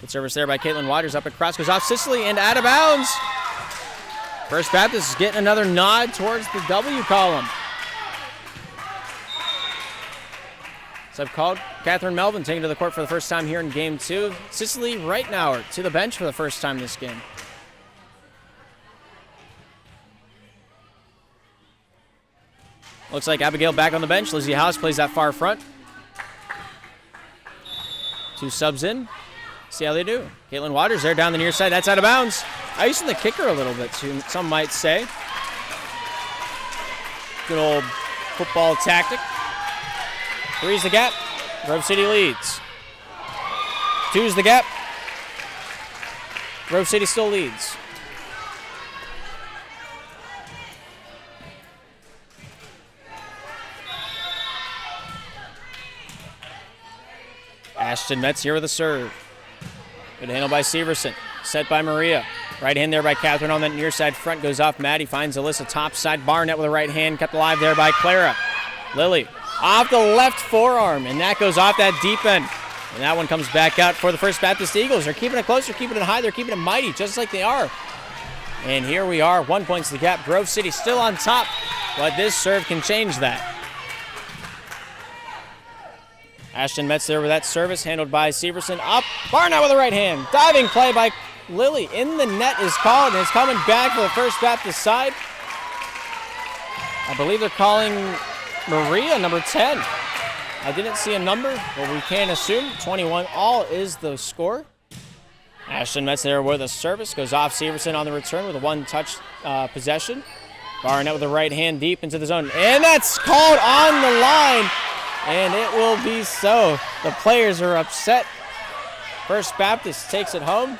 Good service there by Caitlin Waters. Up across, goes off Sicily and out of bounds. First Baptist is getting another nod towards the W column. So I've called Catherine Melvin, taken to the court for the first time here in Game 2. Sicily Reitnauer to the bench for the first time this game. Looks like Abigail back on the bench. Lizzie House plays that far front. 2 subs in. See how they do. Caitlin Waters there down the near side. That's out of bounds. Icing the kicker a little bit, too, some might say. Good old football tactic. 3's the gap. Grove City leads. 2's the gap. Grove City still leads. Ashton Metz here with a serve. Good handle by Severson. Set by Maria. Right hand there by Catherine on that near side front. Goes off Maddie. Finds Alyssa top side. Barnett with a right hand. Kept alive there by Clara. Lily off the left forearm. And that goes off that deep end. And that one comes back out for the First Baptist Eagles. They're keeping it close. They're keeping it high. They're keeping it mighty, just like they are. And here we are. 1 point to the gap. Grove City still on top. But this serve can change that. Ashton Metz there with that service, handled by Severson. Up, Barnett with the right hand. Diving play by Lily. In the net is called, and it's coming back for the First Baptist side. I believe they're calling Maria, number 10. I didn't see a number, but we can assume 21 all is the score. Ashton Metz there with a service. Goes off Severson on the return with a one-touch possession. Barnett with the right hand deep into the zone. And that's called on the line. And it will be so. The players are upset. First Baptist takes it home.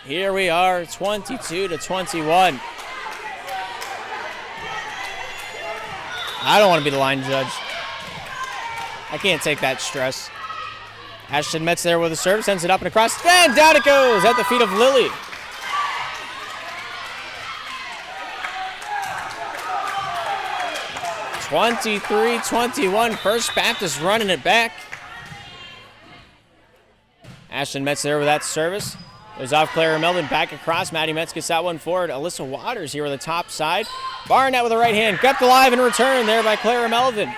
Here we are, 22-21. I don't want to be the line judge. I can't take that stress. Ashton Metz there with a serve, sends it up and across, and down it goes at the feet of Lily. (23-21). First Baptist running it back. Ashton Metz there with that service. Goes off Clara Melvin, back across. Maddie Metz gets that one forward. Alyssa Waters here with the top side. Barnett with the right hand. Kept alive in return there by Clara Melvin.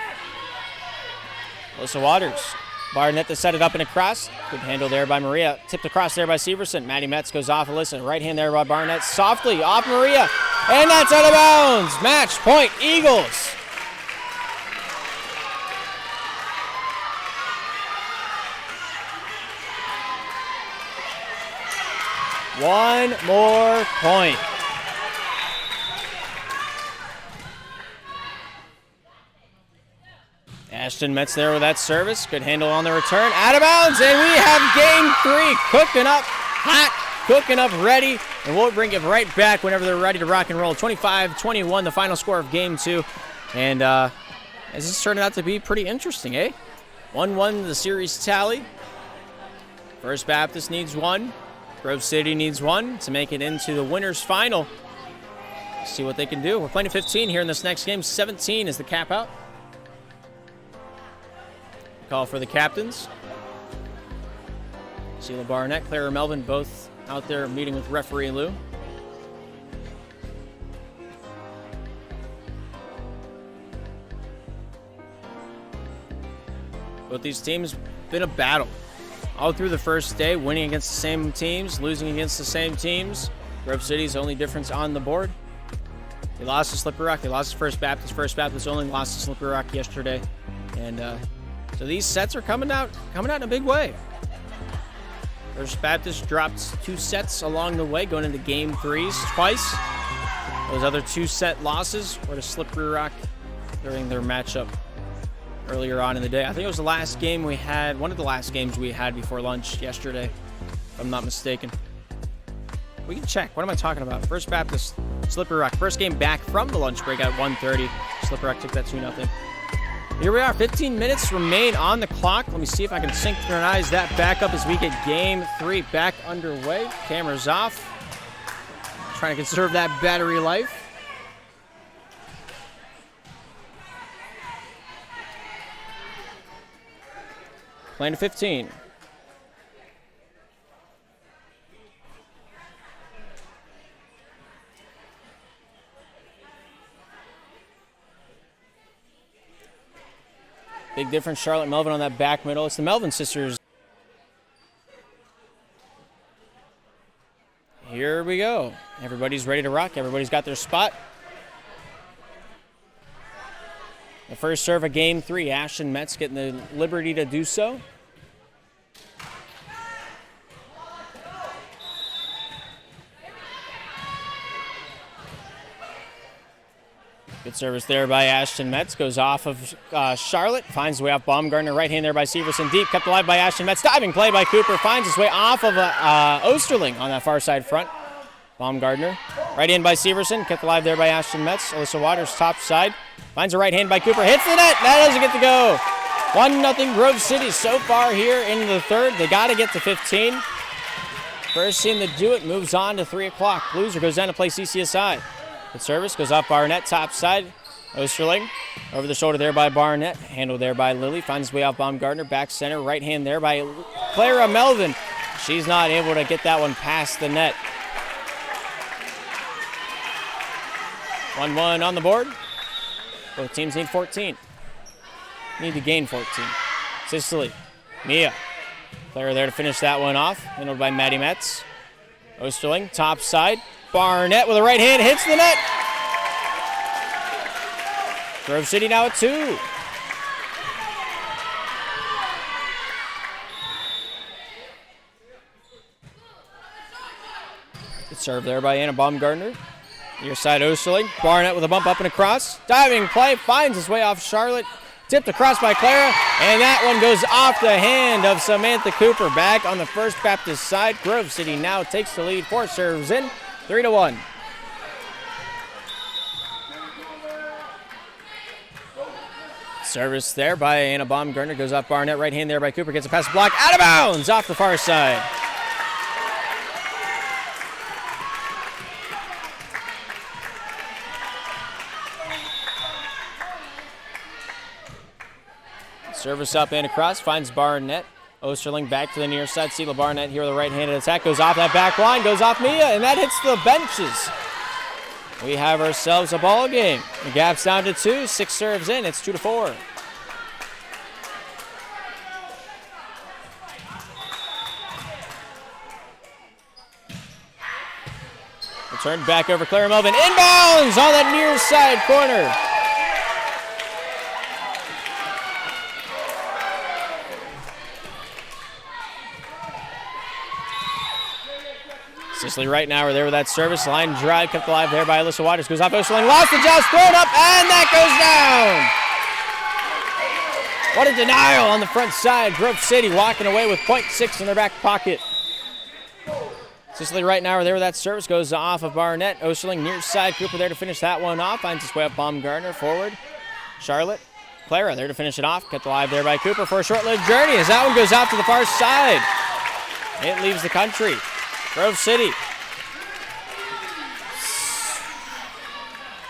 Alyssa Waters. Barnett to set it up and across. Good handle there by Maria. Tipped across there by Severson. Maddie Metz goes off Alyssa. Right hand there by Barnett. Softly off Maria. And that's out of bounds. Match point, Eagles. One more point. Ashton Metz there with that service. Good handle on the return. Out of bounds, and we have game 3 cooking up hot, cooking up ready, and we'll bring it right back whenever they're ready to rock and roll. 25-21, the final score of game 2. And this is turning out to be pretty interesting, eh? 1-1 the series tally. First Baptist needs 1. Grove City needs 1 to make it into the winners final. See what they can do. We're playing 15 here in this next game. 17 is the cap out. Call for the captains. Sheila Barnett, Clara Melvin, both out there meeting with referee Lou. Both these teams been a battle. All through the first day, winning against the same teams, losing against the same teams. Grove City's only difference on the board They lost to Slippery Rock. They lost to First Baptist. First Baptist only lost to Slippery Rock yesterday. And so these sets are coming out in a big way. First Baptist dropped 2 sets along the way, going into game 3s twice. Those other 2-set losses were to Slippery Rock during their matchup earlier on in the day. I think it was the last game we had, one of the last games we had before lunch yesterday, if I'm not mistaken. We can check. What am I talking about? First Baptist, Slippery Rock. First game back from the lunch break at 1:30. Slippery Rock took that 2-0. Here we are. 15 minutes remain on the clock. Let me see if I can synchronize that back up as we get game 3 back underway. Camera's off. Trying to conserve that battery life. Playing to 15. Big difference, Charlotte Melvin on that back middle. It's the Melvin sisters. Here we go. Everybody's ready to rock. Everybody's got their spot. The first serve of game 3. Ashton Metz getting the liberty to do so. Good service there by Ashton Metz. Goes off of Charlotte. Finds his way off Baumgartner. Right hand there by Severson. Deep. Kept alive by Ashton Metz. Diving play by Cooper. Finds his way off of Osterling on that far side front. Baumgartner. Right hand by Severson. Kept alive there by Ashton Metz. Alyssa Waters top side. Finds a right hand by Cooper. Hits the net. That doesn't get to go. 1-0 Grove City so far here in the third. They got to get to 15. First team to do it moves on to 3 o'clock. Loser goes down to play CCSI. Good service, goes off Barnett, top side. Osterling, over the shoulder there by Barnett. Handled there by Lilly. Finds his way off Baumgartner, back center. Right hand there by Clara Melvin. She's not able to get that one past the net. 1-1 on the board. Both teams need 14. Need to gain 14. Sicily, Mia. Clara there to finish that one off. Handled by Maddie Metz. Osterling, top side. Barnett with a right hand, hits the net. Grove City now at 2. Good serve there by Anna Baumgartner. Near side Osterling. Barnett with a bump up and across. Diving play, finds his way off Charlotte. Tipped across by Clara, and that one goes off the hand of Samantha Cooper. Back on the First Baptist side. Grove City now takes the lead. 4 serves in. 3-1. Service there by Anna Baumgartner. Goes off Barnett. Right hand there by Cooper. Gets a pass block. Out of bounds. Off the far side. Service up and across. Finds Barnett. Osterling back to the near side. Sheila Barnett here with a right-handed attack. Goes off that back line. Goes off Mia, and that hits the benches. We have ourselves a ball game. The gap's down to 2. 6 serves in. It's 2-4. Returned back over Clara Melvin. Inbounds on that near side corner. Sicily right now are there with that service. Line drive kept alive there by Alyssa Waters. Goes off Osterling. Lost the joust. Thrown up. And that goes down. What a denial on the front side. Grove City walking away with .6 in their back pocket. Sicily right now are there with that service. Goes off of Barnett. Osterling near side. Cooper there to finish that one off. Finds his way up Baumgartner. Forward. Charlotte. Clara there to finish it off. Kept alive there by Cooper for a short-lived journey as that one goes out to the far side. It leaves the country. Grove City.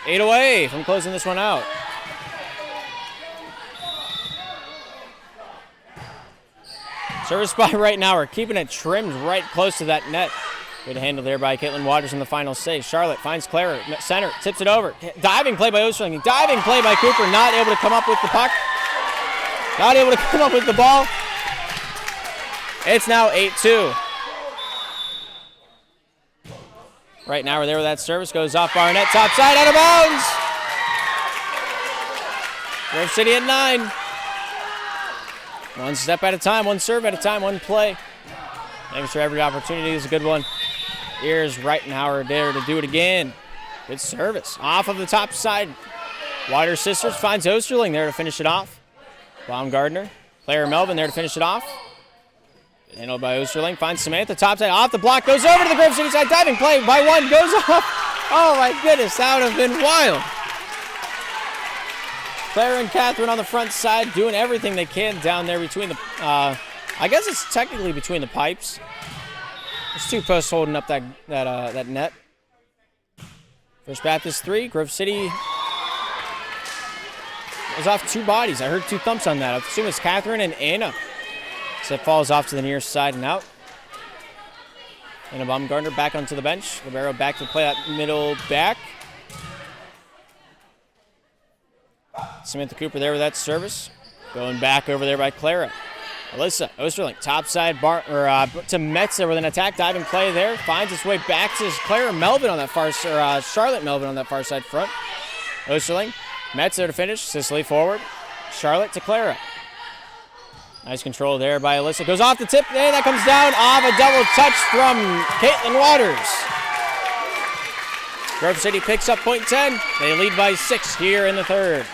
8 away from closing this one out. Service by right now. We're keeping it trimmed right close to that net. Good handle there by Caitlin Waters in the final save. Charlotte finds Clara. Center. Tips it over. Diving play by Osterling. Diving play by Cooper. Not able to come up with the puck. Not able to come up with the ball. It's now 8-2. Right now we're there with that service. Goes off Barnett. Top side, out of bounds. Grove City at 9. One step at a time, one serve at a time, one play. Thanks for every opportunity. Is a good one. Here's Reitenhauer there to do it again. Good service. Off of the top side. Water Sisters finds Osterling there to finish it off. Baumgartner. Claire Melvin there to finish it off. Handled by Osterling. Finds Samantha. Top side off the block. Goes over to the Grove City side. Diving play by one. Goes off. Oh my goodness. That would have been wild. Claire and Catherine on the front side doing everything they can down there between the, I guess it's technically between the pipes. There's two posts holding up that net. First Baptist 3, Grove City was off 2 bodies. I heard 2 thumps on that. I assume it's Catherine and Anna. So it falls off to the near side and out. Anna Baumgartner back onto the bench. Gabriel back to play that middle back. Samantha Cooper there with that service. Going back over there by Clara. Alyssa Osterling, top side to Metzer with an attack diving play there. Finds its way back to Clara Melvin on that Charlotte Melvin on that far side front. Osterling, Metzer to finish. Cicely forward. Charlotte to Clara. Nice control there by Alyssa. Goes off the tip, and that comes down off a double touch from Caitlin Waters. Grove City picks up point 10. They lead by 6 here in the third.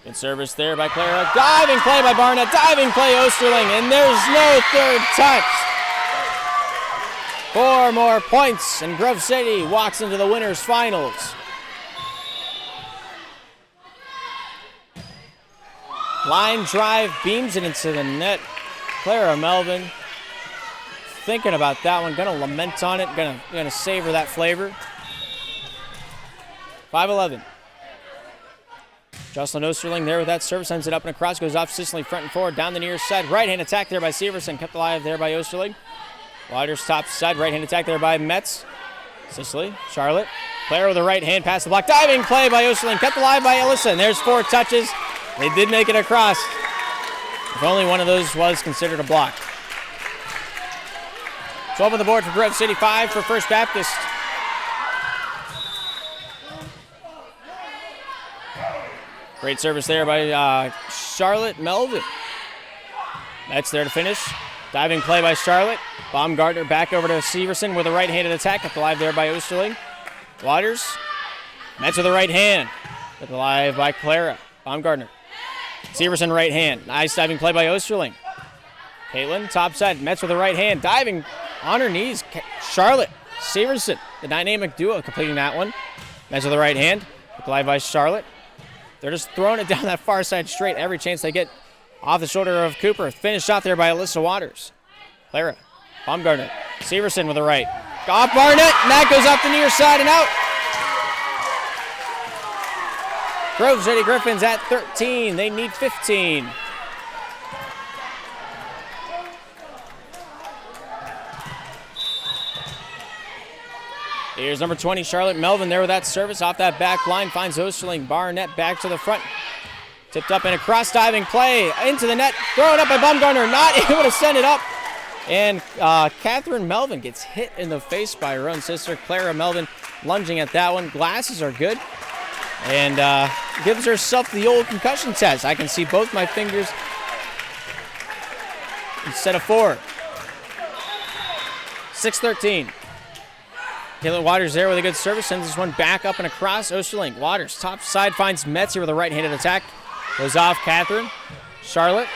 Good service there by Clara. Diving play by Barnett. Diving play Osterling. And there's no third touch. 4 more points. And Grove City walks into the winners finals. Line drive beams it into the net. Clara Melvin thinking about that one. Gonna lament on it. Gonna savor that flavor. 5-11. Jocelyn Osterling there with that service, sends it up and across, goes off Cicely front and forward, down the near side. Right-hand attack there by Severson, kept alive there by Osterling. Waters top side, right-hand attack there by Metz. Cicely, Charlotte. Claire with a right hand past the block. Diving play by Osterling, kept alive by Ellison. And there's 4 touches. They did make it across. If only one of those was considered a block. 12 on the board for Grove City, 5 for First Baptist. Great service there by Charlotte Melvin. That's there to finish. Diving play by Charlotte. Baumgartner back over to Severson with a right-handed attack. Kept alive there by Osterling. Waters. Metz with a right hand. Kept alive by Clara. Baumgartner. Severson right hand. Nice diving play by Osterling. Caitlin, top side. Metz with a right hand. Diving on her knees. Charlotte. Severson. The dynamic duo completing that one. Metz with a right hand. Kept alive by Charlotte. They're just throwing it down that far side straight every chance they get off the shoulder of Cooper. Finished off there by Alyssa Waters. Clara. Baumgartner. Severson with a right. Off Barnett, and that goes up the near side and out. Grove City Griffins at 13. They need 15. Here's number 20, Charlotte Melvin there with that service off that back line. Finds Osterling. Barnett back to the front. Tipped up in a cross-diving play into the net. Thrown up by Baumgartner. Not able to send it up. And Catherine Melvin gets hit in the face by her own sister, Clara Melvin, lunging at that one. Glasses are good. And gives herself the old concussion test. I can see both my fingers instead of 4. 6-13. Caitlin Waters there with a good service. Sends this one back up and across. Osterling. Waters top side finds Metzer with a right-handed attack. Goes off Catherine. Charlotte.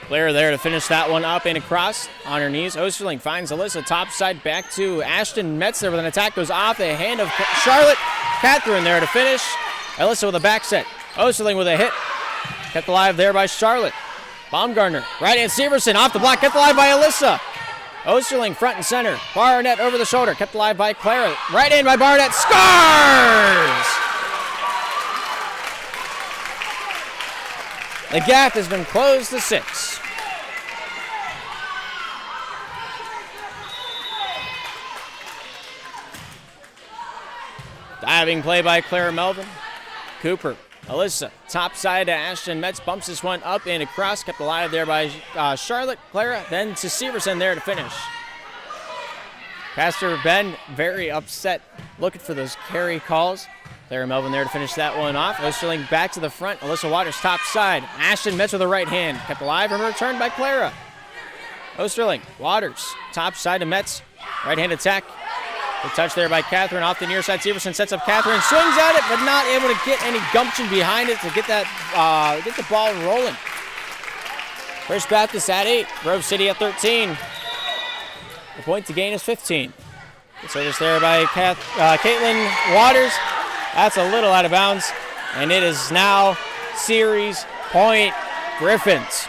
Blair there to finish that one up and across on her knees. Osterling finds Alyssa top side back to Ashton Metzer with an attack. Goes off the hand of Charlotte. Catherine there to finish. Alyssa with a back set. Osterling with a hit. Kept alive there by Charlotte. Baumgartner. Right hand Severson off the block. Kept alive by Alyssa. Osterling front and center. Barnett over the shoulder. Kept alive by Clara. Right hand by Barnett. Scores! The gap has been closed to 6. Diving play by Clara Melvin. Cooper Alyssa, top side to Ashton Metz, bumps this one up and across, kept alive there by Charlotte, Clara, then to Severson there to finish. Pastor Ben, very upset, looking for those carry calls. Clara Melvin there to finish that one off. Osterling back to the front. Alyssa Waters, top side. Ashton Metz with the right hand. Kept alive and returned by Clara. Osterling, Waters, top side to Metz. Right hand attack. The touch there by Catherine off the near side. Severson sets up Catherine, swings at it, but not able to get any gumption behind it to get that get the ball rolling. First Baptist at 8, Grove City at 13. The point to gain is 15. Good service there by Caitlin Waters. That's a little out of bounds, and it is now series point Griffins.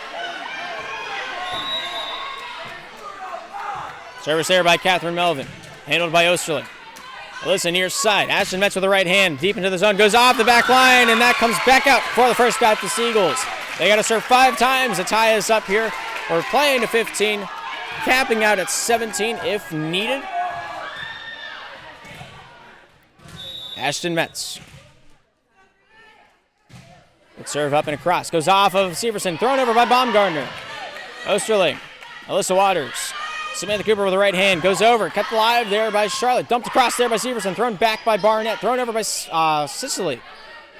Service there by Catherine Melvin, handled by Osterling. Alyssa near side. Ashton Metz with the right hand, deep into the zone, goes off the back line, and that comes back out for the First Baptist Eagles. They got to serve 5 times to tie us up here. We're playing to 15, capping out at 17 if needed. Ashton Metz. Good serve up and across. Goes off of Severson. Thrown over by Baumgartner. Osterling. Alyssa Waters. Samantha Cooper with the right hand. Goes over. Kept alive there by Charlotte. Dumped across there by Severson. Thrown back by Barnett. Thrown over by Sicily.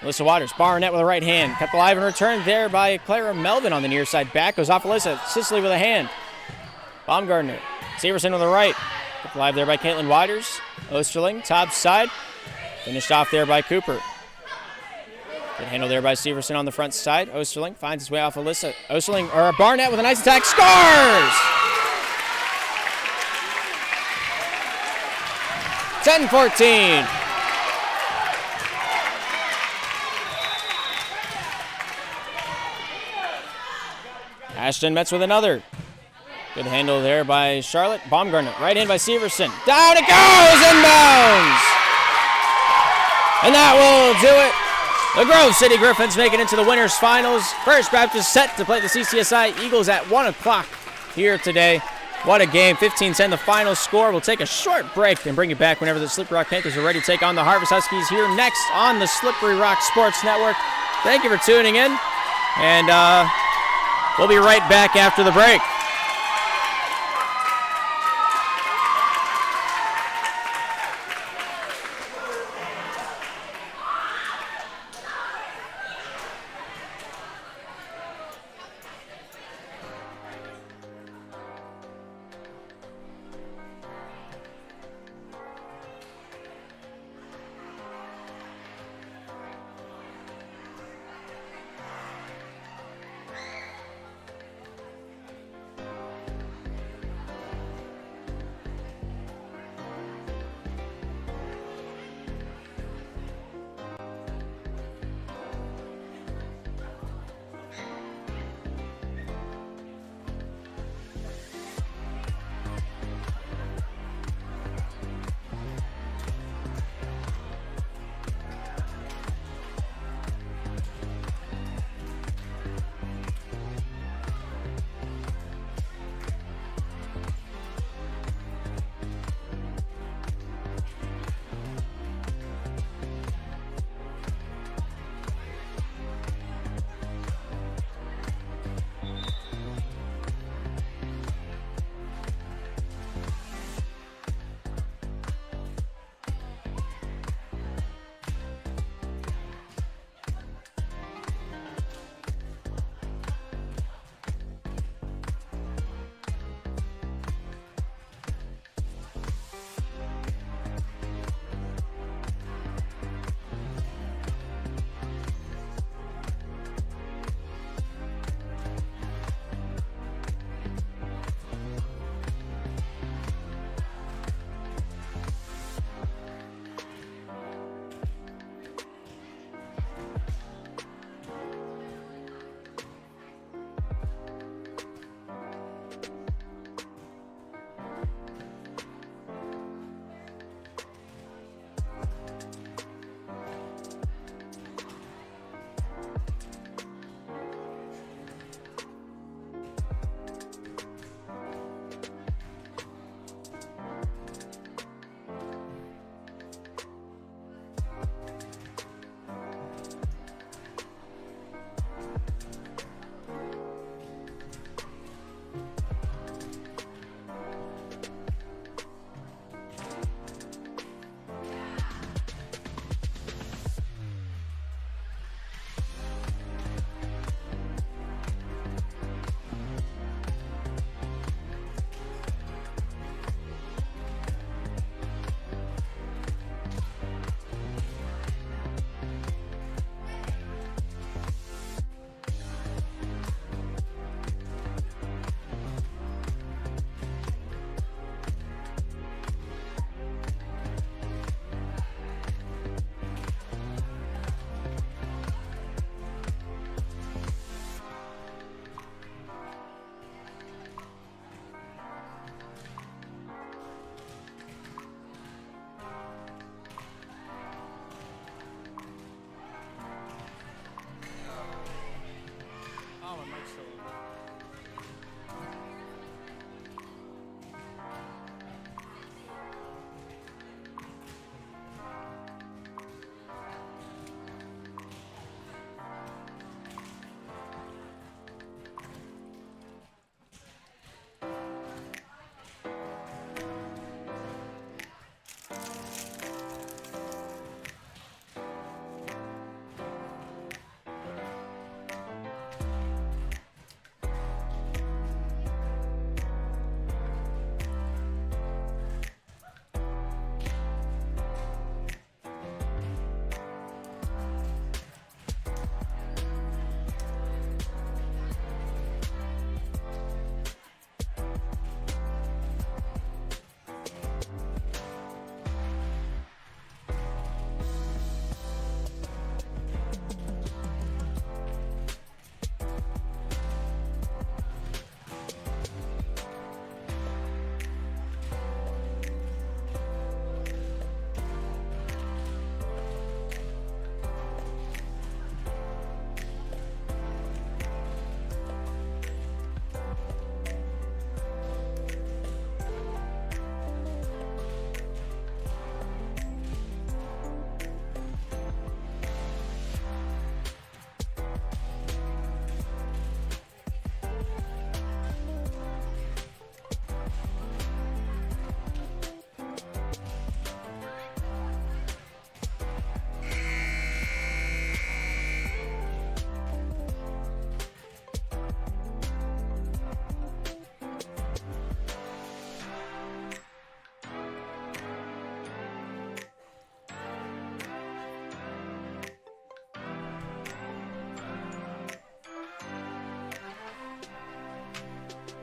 Alyssa Waters. Barnett with the right hand. Kept alive and returned there by Clara Melvin on the near side back. Goes off Alyssa. Sicily with a hand. Baumgartner. Severson with the right. Kept alive there by Caitlin Waters. Osterling. Top side. Finished off there by Cooper. Good handle there by Severson on the front side. Osterling finds his way off Alyssa. Barnett with a nice attack. Scores! 10-14. Ashton Metz with another. Good handle there by Charlotte. Baumgartner. Right hand by Severson. Down it goes! Inbounds! And that will do it. The Grove City Griffins make it into the winners finals. First Baptist set to play the CCSI Eagles at 1 o'clock here today. What a game. 15-10 the final score. We'll take a short break and bring you back whenever the Slippery Rock Panthers are ready to take on the Harvest Huskies here next on the Slippery Rock Sports Network. Thank you for tuning in, and we'll be right back after the break.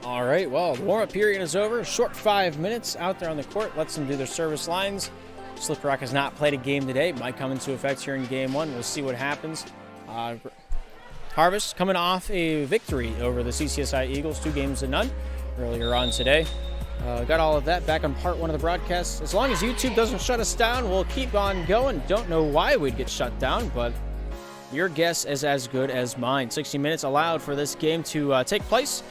All right, well, the warm-up period is over. Short 5 minutes out there on the court. Lets them do their service lines. Slippery Rock has not played a game today. Might come into effect here in game one. We'll see what happens. Harvest coming off a victory over the CCSI Eagles, 2-0 earlier on today. Got all of that back on part one of the broadcast. As long as YouTube doesn't shut us down, we'll keep on going. Don't know why we'd get shut down, but your guess is as good as mine. 60 minutes allowed for this game to take place.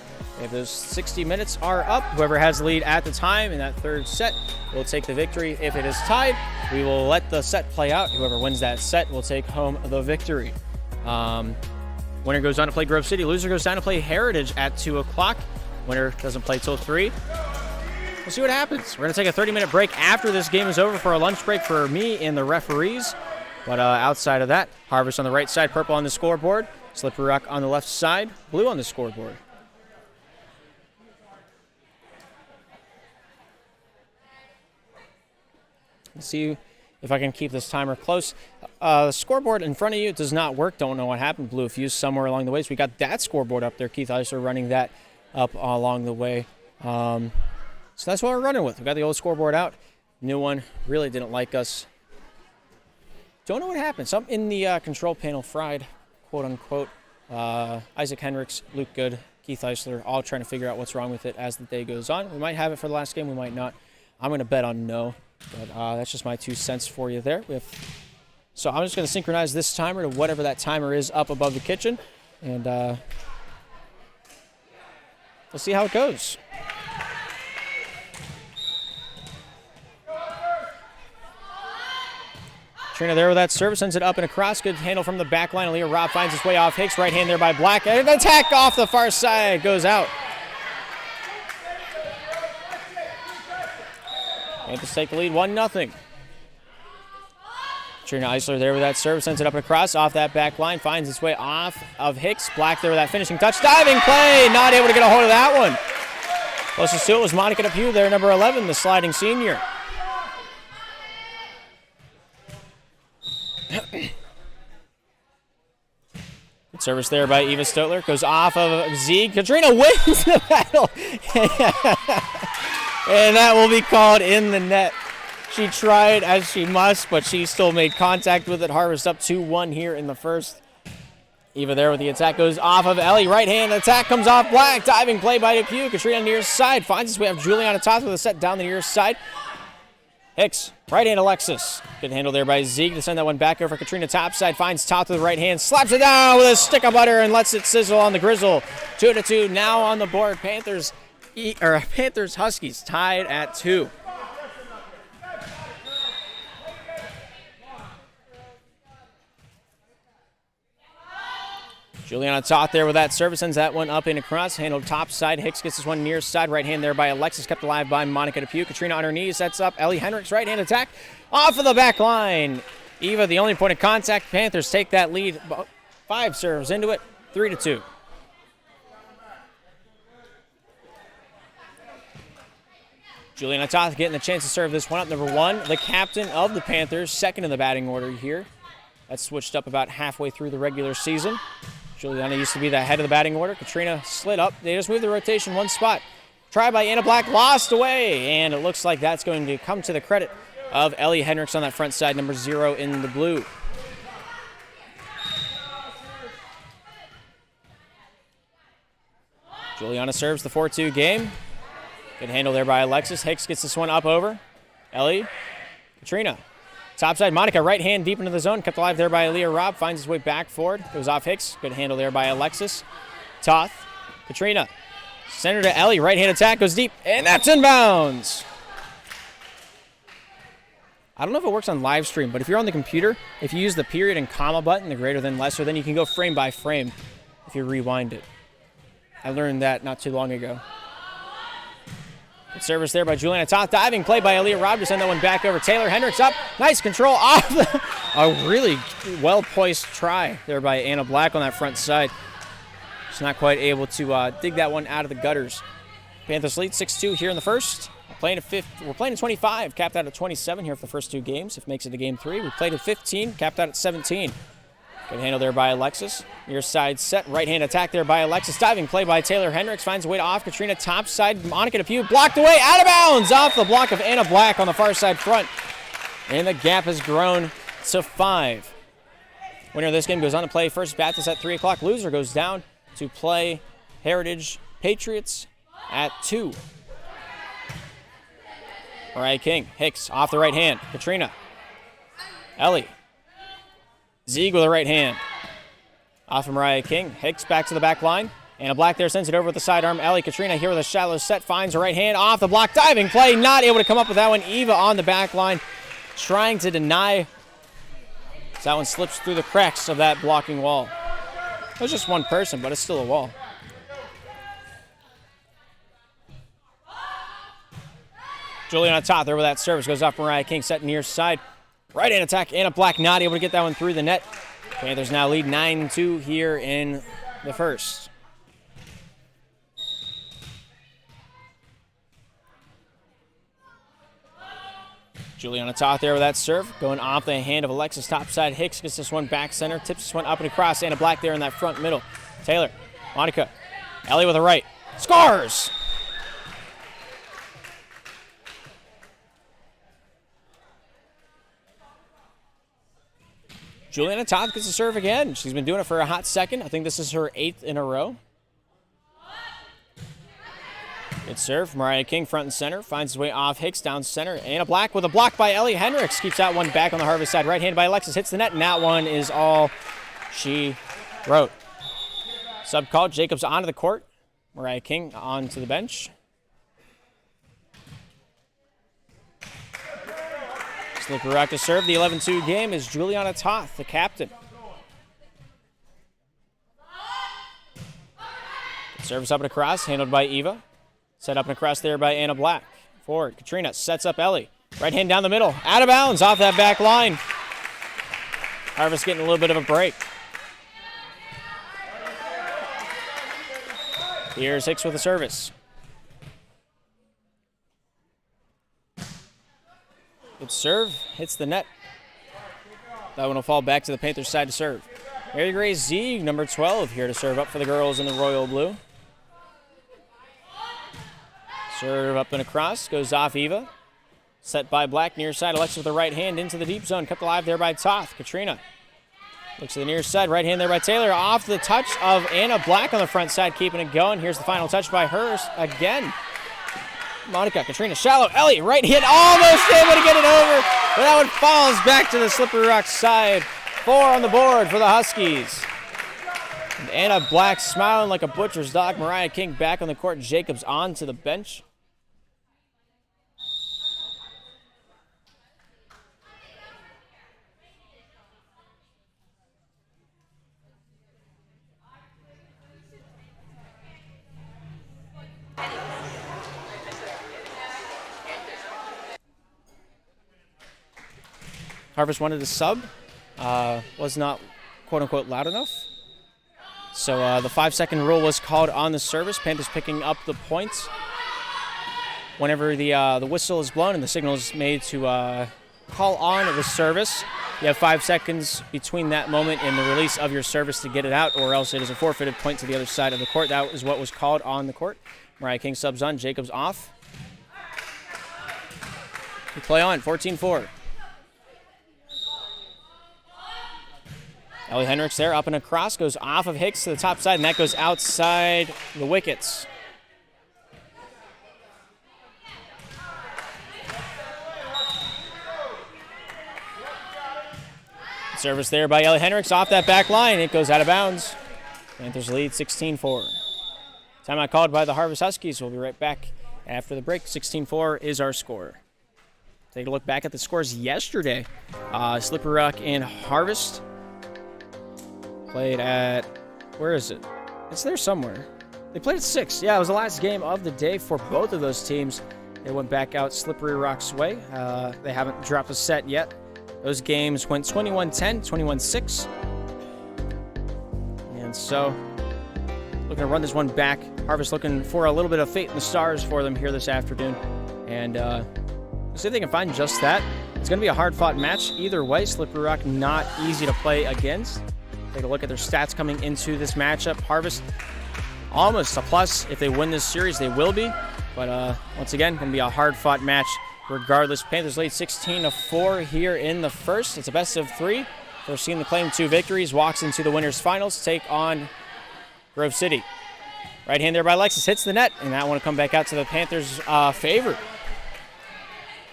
If those 60 minutes are up, whoever has the lead at the time in that third set will take the victory. If it is tied, we will let the set play out. Whoever wins that set will take home the victory. Winner goes on to play Grove City. Loser goes down to play Heritage at 2 o'clock. Winner doesn't play till 3. We'll see what happens. We're going to take a 30-minute break after this game is over for a lunch break for me and the referees. But outside of that, Harvest on the right side, purple on the scoreboard. Slippery Rock on the left side, blue on the scoreboard. Let's see if I can keep this timer close. The scoreboard in front of you does not work. Don't know what happened. Blew a fuse somewhere along the way. So we got that scoreboard up there. Keith Eisler running that up along the way. So that's what we're running with. We got the old scoreboard out. New one really didn't like us. Don't know what happened. Something in the control panel fried, quote unquote. Isaac Hendricks, Luke Good, Keith Eisler, all trying to figure out what's wrong with it as the day goes on. We might have it for the last game. We might not. I'm going to bet on no. But that's just my 2 cents for you there. So I'm just going to synchronize this timer to whatever that timer is up above the kitchen. And we'll see how it goes. Trina there with that service, sends it up and across. Good handle from the back line. Aaliyah Robb finds his way off Hicks. Right hand there by Black. And an attack off the far side. Goes out. Panthers take the lead 1-0. Trina Eisler there with that serve, sends it up and across off that back line, finds its way off of Hicks. Black there with that finishing touch. Diving play, not able to get a hold of that one. Closest to it was Monica Depew there, number 11, the sliding senior. Good service there by Eva Stotler. Goes off of Zieg. Katrina wins the battle. And that will be called in the net. She tried as she must, but she still made contact with it. Harvest up 2-1 here in the first. Eva there with the attack. Goes off of Ellie. Right hand attack comes off Black. Diving play by Depew. Katrina on the near side. Finds us. We have Juliana Toth with a set down the near side. Hicks. Right hand Alexis. Good handle there by Zieg to send that one back over. Katrina topside. Finds Toth with the right hand. Slaps it down with a stick of butter and lets it sizzle on the grizzle. 2-2 now on the board. Panthers Huskies tied at 2. Juliana Toth there with that service, sends that one up and across, handled top side. Hicks gets this one near side, right hand there by Alexis, kept alive by Monica Depew. Katrina on her knees, sets up Ellie Hendricks, right hand attack, off of the back line. Eva, the only point of contact. Panthers take that lead. 5 serves into it, 3-2. Juliana Toth getting the chance to serve this one up. Number 1, the captain of the Panthers, second in the batting order here. That's switched up about halfway through the regular season. Juliana used to be the head of the batting order. Katrina slid up. They just moved the rotation one spot. Try by Anna Black, lost away. And it looks like that's going to come to the credit of Ellie Hendricks on that front side, number 0 in the blue. Juliana serves the 4-2 game. Good handle there by Alexis. Hicks gets this one up over Ellie. Katrina. Topside, Monica, right hand deep into the zone. Kept alive there by Aaliyah Robb. Finds his way back forward. Goes off Hicks. Good handle there by Alexis. Toth. Katrina. Center to Ellie. Right hand attack. Goes deep. And that's in bounds. I don't know if it works on live stream, but if you're on the computer, if you use the period and comma button, the greater than lesser, then you can go frame by frame if you rewind it. I learned that not too long ago. Good service there by Juliana Toth. Diving play by Aaliyah Robb to send that one back over. Taylor Hendricks up. Nice control off. A really well-poised try there by Anna Black on that front side. She's not quite able to dig that one out of the gutters. Panthers lead 6-2 here in the first. We're playing at 25, capped out at 27 here for the first 2 games. If it makes it to game 3, we played at 15, capped out at 17. Good handle there by Alexis. Near side set, right hand attack there by Alexis. Diving play by Taylor Hendricks. Finds a way to off Katrina. Top side, Monica DePew blocked away, out of bounds. Off the block of Anna Black on the far side front. And the gap has grown to 5. Winner of this game goes on to play First Baptist at 3 o'clock. Loser goes down to play Heritage Patriots at 2. Mariah King, Hicks off the right hand. Katrina, Ellie, Zieg with the right hand. Off of Mariah King, Hicks back to the back line. Anna Black there sends it over with the sidearm. Ellie, Katrina here with a shallow set, finds her right hand off the block. Diving play, not able to come up with that one. Eva on the back line trying to deny. That one slips through the cracks of that blocking wall. It was just one person, but it's still a wall. Juliana Toth over that service. Goes off Mariah King, set near side. Right hand attack. Anna Black not able to get that one through the net. Panthers now lead 9-2 here in the first. Juliana Toth there with that serve. Going off the hand of Alexis. Topside Hicks gets this one back center. Tips this one up and across. Anna Black there in that front middle. Taylor, Monica, Ellie with a right. Scores! Juliana Toth gets the serve again. She's been doing it for a hot second. I think this is her 8th in a row. Good serve. Mariah King front and center. Finds his way off Hicks down center. Anna Black with a block by Ellie Hendricks. Keeps that one back on the Harvest side. Right hand by Alexis. Hits the net, and that one is all she wrote. Sub called. Jacobs onto the court. Mariah King onto the bench. Slippery Rock to serve. The 11-2 game is Juliana Toth, the captain. Service up and across, handled by Eva. Set up and across there by Anna Black. Forward, Katrina sets up Ellie. Right hand down the middle, out of bounds, off that back line. Harvest getting a little bit of a break. Here's Hicks with the service. Good serve, hits the net. That one will fall back to the Panthers side to serve. Mary Grace Zieg, number 12, here to serve up for the girls in the royal blue. Serve up and across, goes off Eva. Set by Black, near side, Alexis with the right hand into the deep zone. Kept alive there by Toth. Katrina looks to the near side, right hand there by Taylor. Off the touch of Anna Black on the front side, keeping it going. Here's the final touch by hers again. Monica, Katrina, shallow, Ellie, right hit, almost able to get it over, but that one falls back to the Slippery Rock side. 4 on the board for the Huskies. And Anna Black smiling like a butcher's dog. Mariah King back on the court, Jacobs on to the bench. Harvest wanted to sub, was not quote-unquote loud enough. So the 5-second rule was called on the service. Panthers picking up the points. Whenever the whistle is blown and the signal is made to call on the service, you have 5 seconds between that moment and the release of your service to get it out, or else it is a forfeited point to the other side of the court. That is what was called on the court. Mariah King subs on, Jacobs off. We play on, 14-4. Ellie Hendricks there, up and across, goes off of Hicks to the top side, and that goes outside the wickets. Service there by Ellie Hendricks off that back line. It goes out of bounds. Panthers lead 16-4. Timeout called by the Harvest Huskies. We'll be right back after the break. 16-4 is our score. Take a look back at the scores yesterday. Slippery Rock and Harvest played at, where is it? It's there somewhere. They played at 6. Yeah, it was the last game of the day for both of those teams. They went back out Slippery Rock's way. They haven't dropped a set yet. Those games went 21-10, 21-6. And so, looking to run this one back. Harvest looking for a little bit of fate in the stars for them here this afternoon. And see if they can find just that. It's going to be a hard-fought match either way. Slippery Rock not easy to play against. Take a look at their stats coming into this matchup. Harvest almost a plus. If they win this series, they will be. But once again, going to be a hard-fought match regardless. Panthers lead 16-4 here in the first. It's a best of 3. First team to claim 2 victories walks into the winners finals to take on Grove City. Right hand there by Alexis hits the net, and that one will come back out to the Panthers' favor.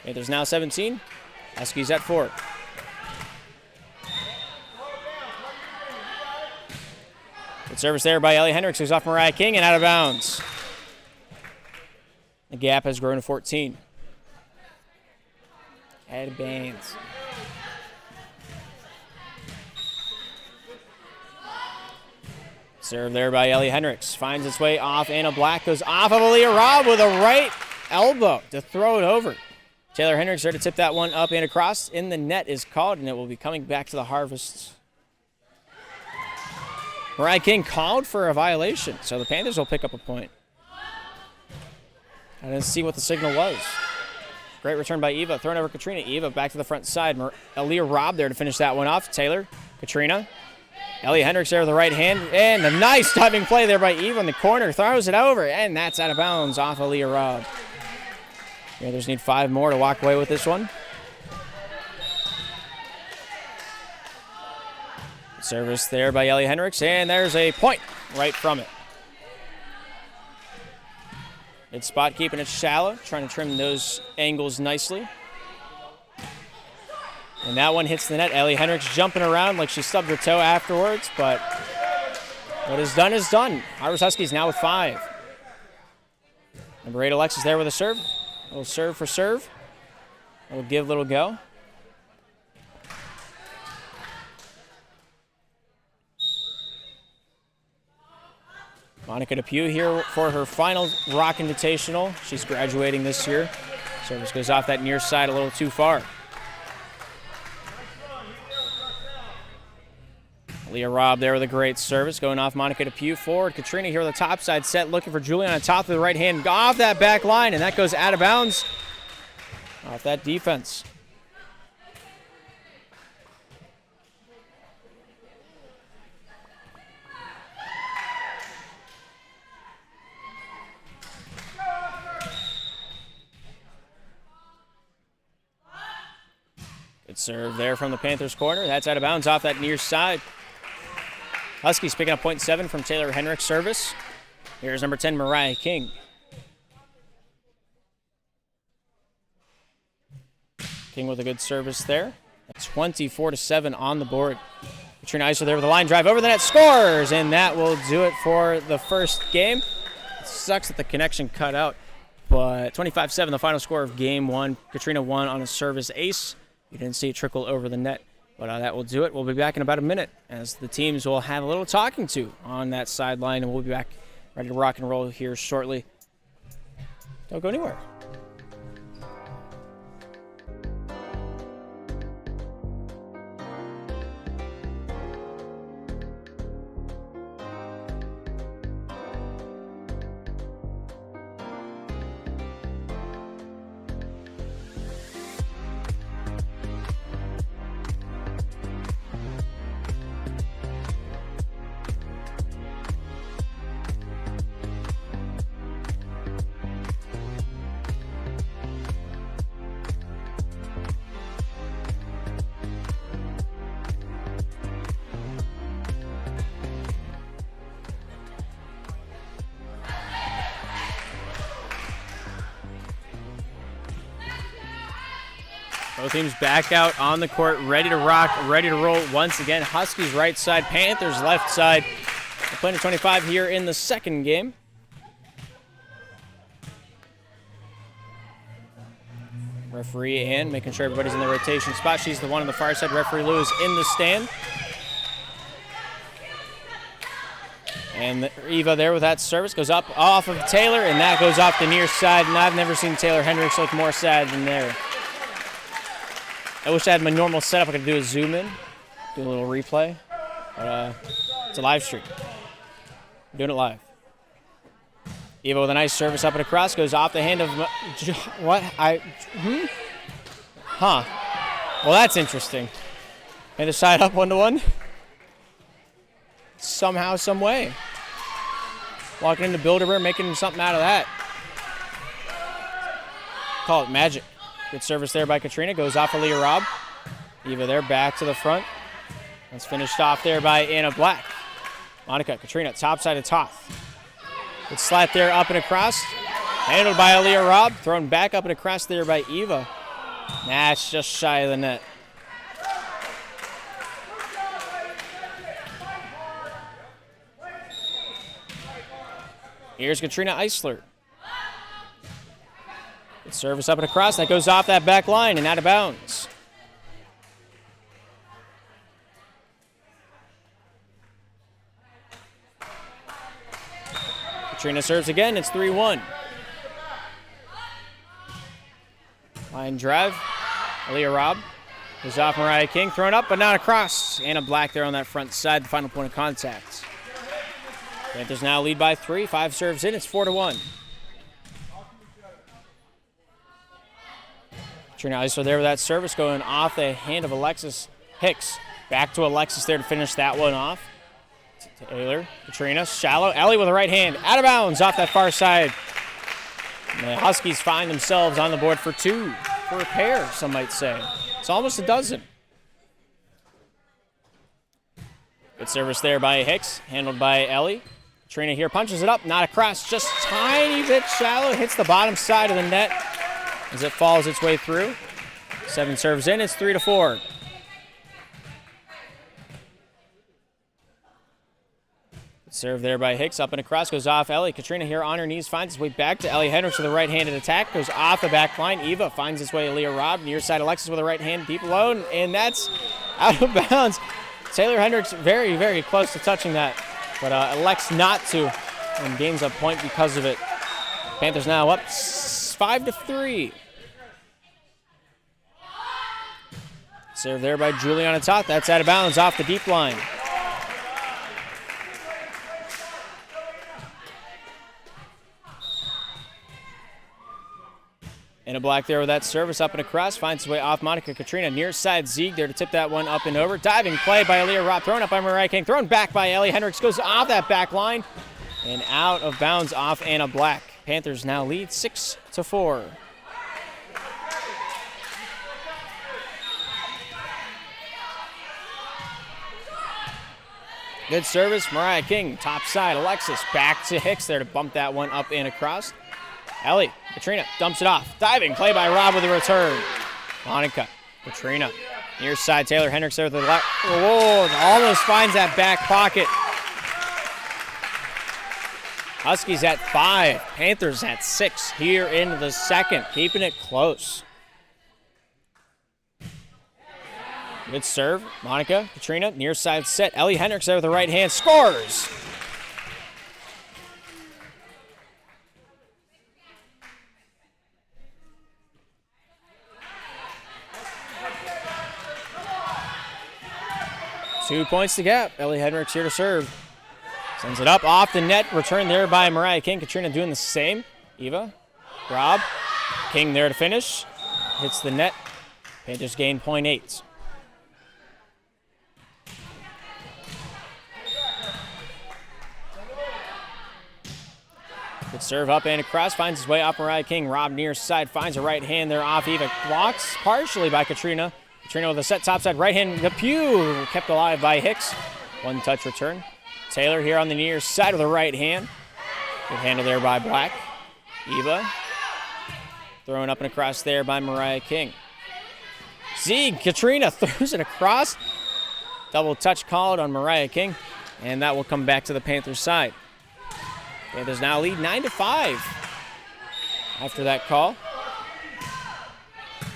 Panthers now 17. Huskies at 4. Good service there by Ellie Hendricks, who's off Mariah King and out of bounds. The gap has grown to 14. Out of bounds. Serve there by Ellie Hendricks. Finds its way off. Anna Black goes off of Aaliyah Robb with a right elbow to throw it over. Taylor Hendricks there to tip that one up and across. In the net is called, and it will be coming back to the Harvests. Mariah King called for a violation, so the Panthers will pick up a point. I didn't see what the signal was. Great return by Eva. Thrown over Katrina. Eva back to the front side. Aaliyah Robb there to finish that one off. Taylor, Katrina. Ellie Hendricks there with the right hand. And a nice diving play there by Eva in the corner. Throws it over, and that's out of bounds off Aaliyah Robb. Panthers need 5 more to walk away with this one. Service there by Ellie Hendricks, and there's a point right from it. Good spot, keeping it shallow, trying to trim those angles nicely. And that one hits the net. Ellie Hendricks jumping around like she stubbed her toe afterwards, but what is done is done. Harvest Huskies now with 5. Number 8, Alexis there with a serve. A little serve for serve. A little give, little go. Monica Depew here for her final Rock Invitational. She's graduating this year. Service goes off that near side a little too far. Leah Robb there with a great service. Going off Monica Depew forward. Katrina here with the top side set. Looking for Julian on top of the right hand. Off that back line, and that goes out of bounds. Off that defense. Good serve there from the Panthers corner. That's out of bounds off that near side. Huskies picking up .7 from Taylor Hendricks' service. Here's number 10, Mariah King. King with a good service there. 24-7 on the board. Katrina Eisler there with a line drive over the net, scores, and that will do it for the first game. It sucks that the connection cut out, but 25-7, the final score of game 1. Katrina won on a service ace. You didn't see it trickle over the net, but that will do it. We'll be back in about a minute as the teams will have a little talking to on that sideline, and we'll be back ready to rock and roll here shortly. Don't go anywhere. Both teams back out on the court, ready to rock, ready to roll once again. Huskies right side, Panthers left side. We're playing to 25 here in the second game. Referee Ann making sure everybody's in the rotation spot. She's the one on the far side. Referee Lou is in the stand. And Eva there with that service goes up off of Taylor, and that goes off the near side. And I've never seen Taylor Hendricks look more sad than there. I wish I had my normal setup. I could do a zoom in, do a little replay. But it's a live stream. I'm doing it live. Eva with a nice service up and across, goes off the hand of what? Huh. Well, that's interesting. Either side up 1-1. somehow, some way. Walking into Bilderberg, making something out of that. Call it magic. Good service there by Katrina. Goes off of Leah Robb. Eva there, back to the front. That's finished off there by Anna Black. Monica, Katrina, top side of Toth. Good slat there, up and across. Handled by Leah Robb. Thrown back up and across there by Eva. That's just shy of the net. Here's Katrina Eisler. Good service up and across. That goes off that back line and out of bounds. Katrina serves again. It's 3-1. Line drive. Aaliyah Robb. Goes off Mariah King. Thrown up, but not across. Anna Black there on that front side. The final point of contact. Panthers now lead by 3. 5 serves in. It's 4-1. Katrina Eisler there with that service going off the hand of Alexis Hicks. Back to Alexis there to finish that one off. Taylor, Katrina, shallow. Ellie with the right hand. Out of bounds off that far side. And the Huskies find themselves on the board for 2. For a pair, some might say. It's almost a dozen. Good service there by Hicks. Handled by Ellie. Katrina here punches it up. Not across. Just tiny bit shallow. Hits the bottom side of the net as it falls its way through. 7 serves in. It's 3-4. Serve there by Hicks, up and across, goes off Ellie. Katrina here on her knees, finds its way back to Ellie Hendricks with a right-handed attack, goes off the back line. Eva finds its way to Leah Robb, near side Alexis with a right hand, deep alone, and that's out of bounds. Taylor Hendricks very, very close to touching that, but elects not to, and gains a point because of it. Panthers now up 5-3. Serve there by Juliana Toth, that's out of bounds off the deep line. Anna Black there with that service up and across. Finds his way off Monica Katrina. Near side Zieg there to tip that one up and over. Diving play by Aaliyah Robb. Thrown up by Mariah King. Thrown back by Ellie Hendricks. Goes off that back line. And out of bounds off Anna Black. Panthers now lead 6-4. Good service. Mariah King. Top side. Alexis back to Hicks there to bump that one up and across. Ellie, Katrina dumps it off. Diving play by Robb with a return. Monica, Katrina. Near side, Taylor Hendricks there with the left. Whoa, almost finds that back pocket. Huskies at 5. Panthers at 6 here in the second. Keeping it close. Good serve. Monica, Katrina, near side set. Ellie Hendricks there with the right hand. Scores! Two points to gap. Ellie Hendricks here to serve. Sends it up off the net. Return there by Mariah King. Katrina doing the same. Eva, Robb, King there to finish. Hits the net. Panthers gain .8. Good serve up and across. Finds his way off Mariah King. Robb near side. Finds a right hand there off Eva. Blocks partially by Katrina. Katrina with a set topside right hand. The pew kept alive by Hicks. One touch return. Taylor here on the near side with a right hand. Good handle there by Black. Eva. Thrown up and across there by Mariah King. Zieg, Katrina throws it across. Double touch called on Mariah King. And that will come back to the Panthers side. Panthers now lead 9-5 after that call.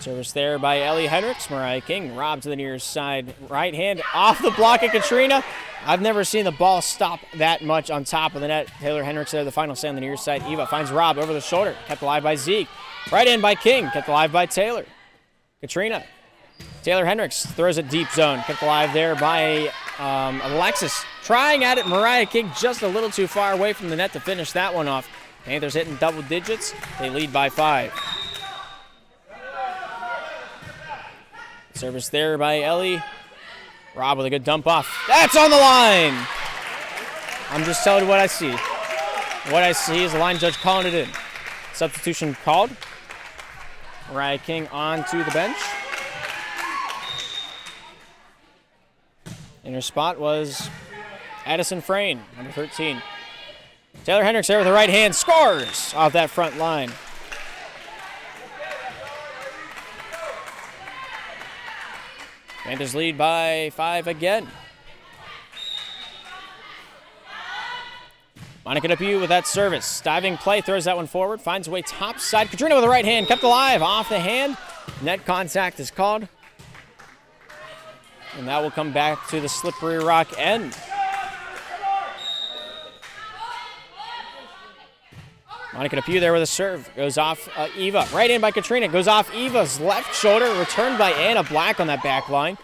Service there by Ellie Hendricks. Mariah King, Robb to the near side. Right hand off the block of Katrina. I've never seen the ball stop that much on top of the net. Taylor Hendricks there, the final say on the near side. Eva finds Robb over the shoulder. Kept alive by Zieg. Right hand by King. Kept alive by Taylor. Katrina. Taylor Hendricks throws it deep zone. Kept alive there by Alexis. Trying at it. Mariah King just a little too far away from the net to finish that one off. Panthers hitting double digits. They lead by 5. Service there by Ellie. Robb with a good dump off. That's on the line. I'm just telling you what I see. What I see is the line judge calling it in. Substitution called. Mariah King on to the bench. In her spot was Addison Frayne, number 13. Taylor Hendricks there with the right hand, scores off that front line. Panthers lead by 5 again. Monica Depew with that service. Diving play, throws that one forward, finds a way top side. Katrina with the right hand, kept alive, off the hand. Net contact is called. And that will come back to the Slippery Rock end. Monica Depew there with a serve. Goes off Eva. Right in by Katrina. Goes off Eva's left shoulder. Returned by Anna Black on that back line.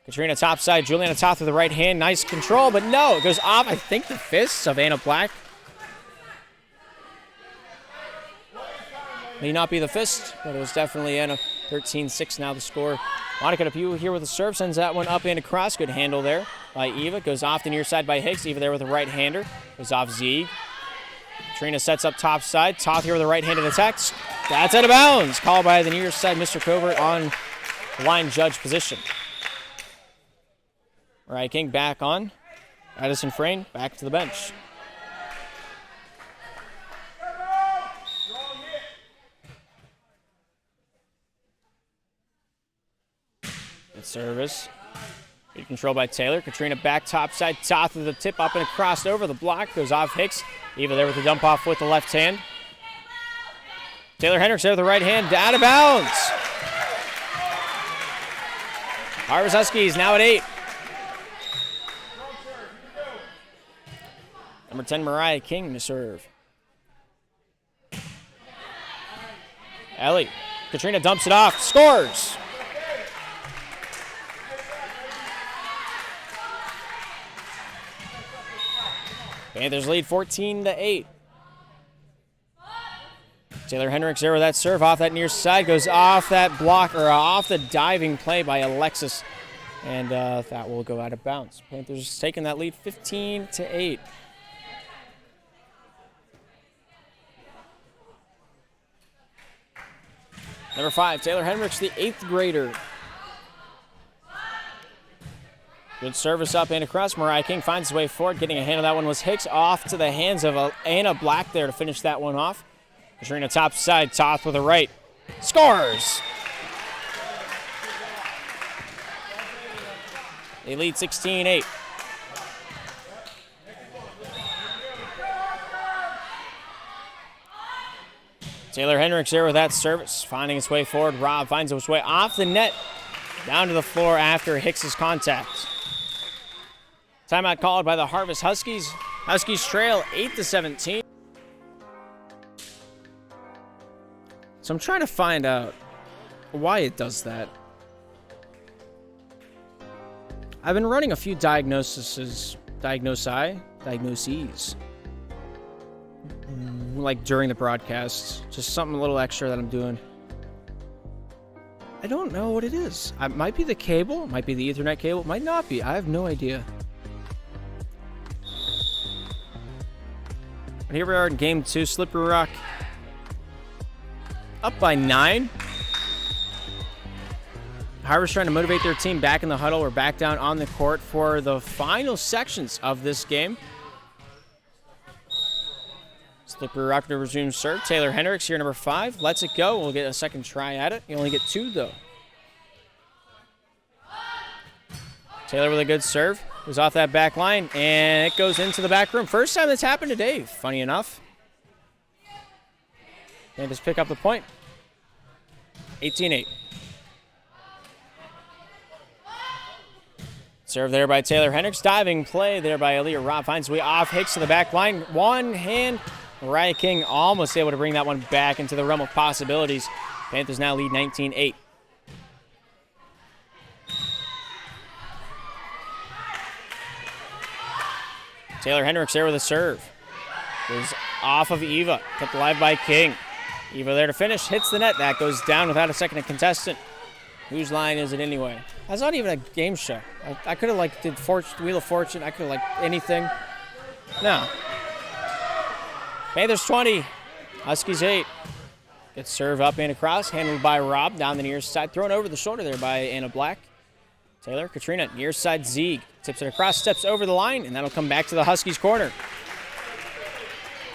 Katrina topside. Juliana Toth with the right hand. Nice control, but no. It goes off, I think, the fists of Anna Black. May not be the fist, but it was definitely Anna. 13-6 now the score. Monica Depew here with the serve. Sends that one up and across. Good handle there by Eva. Goes off the near side by Hicks. Eva there with a right-hander. Goes off Zieg. Katrina sets up top side. Toth here with a right-handed attack. That's out of bounds. Called by the near side, Mr. Covert on line judge position. Mariah King back on. Addison Frayne back to the bench. Good service. Good control by Taylor. Katrina back topside. Toth with the tip up and across over the block. Goes off Hicks. Eva there with the dump off with the left hand. Taylor Hendricks there with the right hand. Out of bounds. Harvest Huskies now at 8. Number 10, Mariah King to serve. Ellie. Katrina dumps it off. Scores. Panthers lead 14-8. Taylor Hendricks there with that serve off that near side. Goes off that block, or off the diving play by Alexis. And that will go out of bounds. Panthers taking that lead 15-8. Number 5, Taylor Hendricks, the 8th grader. Good service up and across. Mariah King finds his way forward. Getting a hand on that one was Hicks, off to the hands of Anna Black there to finish that one off. Katrina top side, Toth with a right. Scores! They lead 16-8. Taylor Hendricks there with that service, finding his way forward. Rob finds his way off the net, down to the floor after Hicks's contact. Timeout called by the Harvest Huskies. Huskies trail 8-17. So I'm trying to find out why it does that. I've been running a few diagnoses, like during the broadcast. Just something a little extra that I'm doing. I don't know what it is. It might be the cable, it might be the Ethernet cable, it might not be. I have no idea. But here we are in game 2, Slippery Rock up by 9. Harvest trying to motivate their team back in the huddle. We're back down on the court for the final sections of this game. Slippery Rock to resume serve. Taylor Hendricks here, number 5. Lets it go. We'll get a second try at it. You only get 2, though. Taylor with a good serve. Goes off that back line, and it goes into the back room. First time that's happened today, funny enough. And just pick up the point. 18-8. Serve there by Taylor Hendricks. Diving play there by Aaliyah Robb. Finds way off Hicks to the back line. One hand. Mariah King almost able to bring that one back into the realm of possibilities. Panthers now lead 19-8. Taylor Hendricks there with a serve. Goes off of Eva. Kept alive by King. Eva there to finish. Hits the net. That goes down without a second contestant. Whose line is it anyway? That's not even a game show. I could have did Wheel of Fortune. I could have anything. No. Panthers 20, Huskies 8. Gets served up and across, handled by Rob down the near side, thrown over the shoulder there by Anna Black. Taylor, Katrina, near side Zieg, tips it across, steps over the line, and that'll come back to the Huskies corner.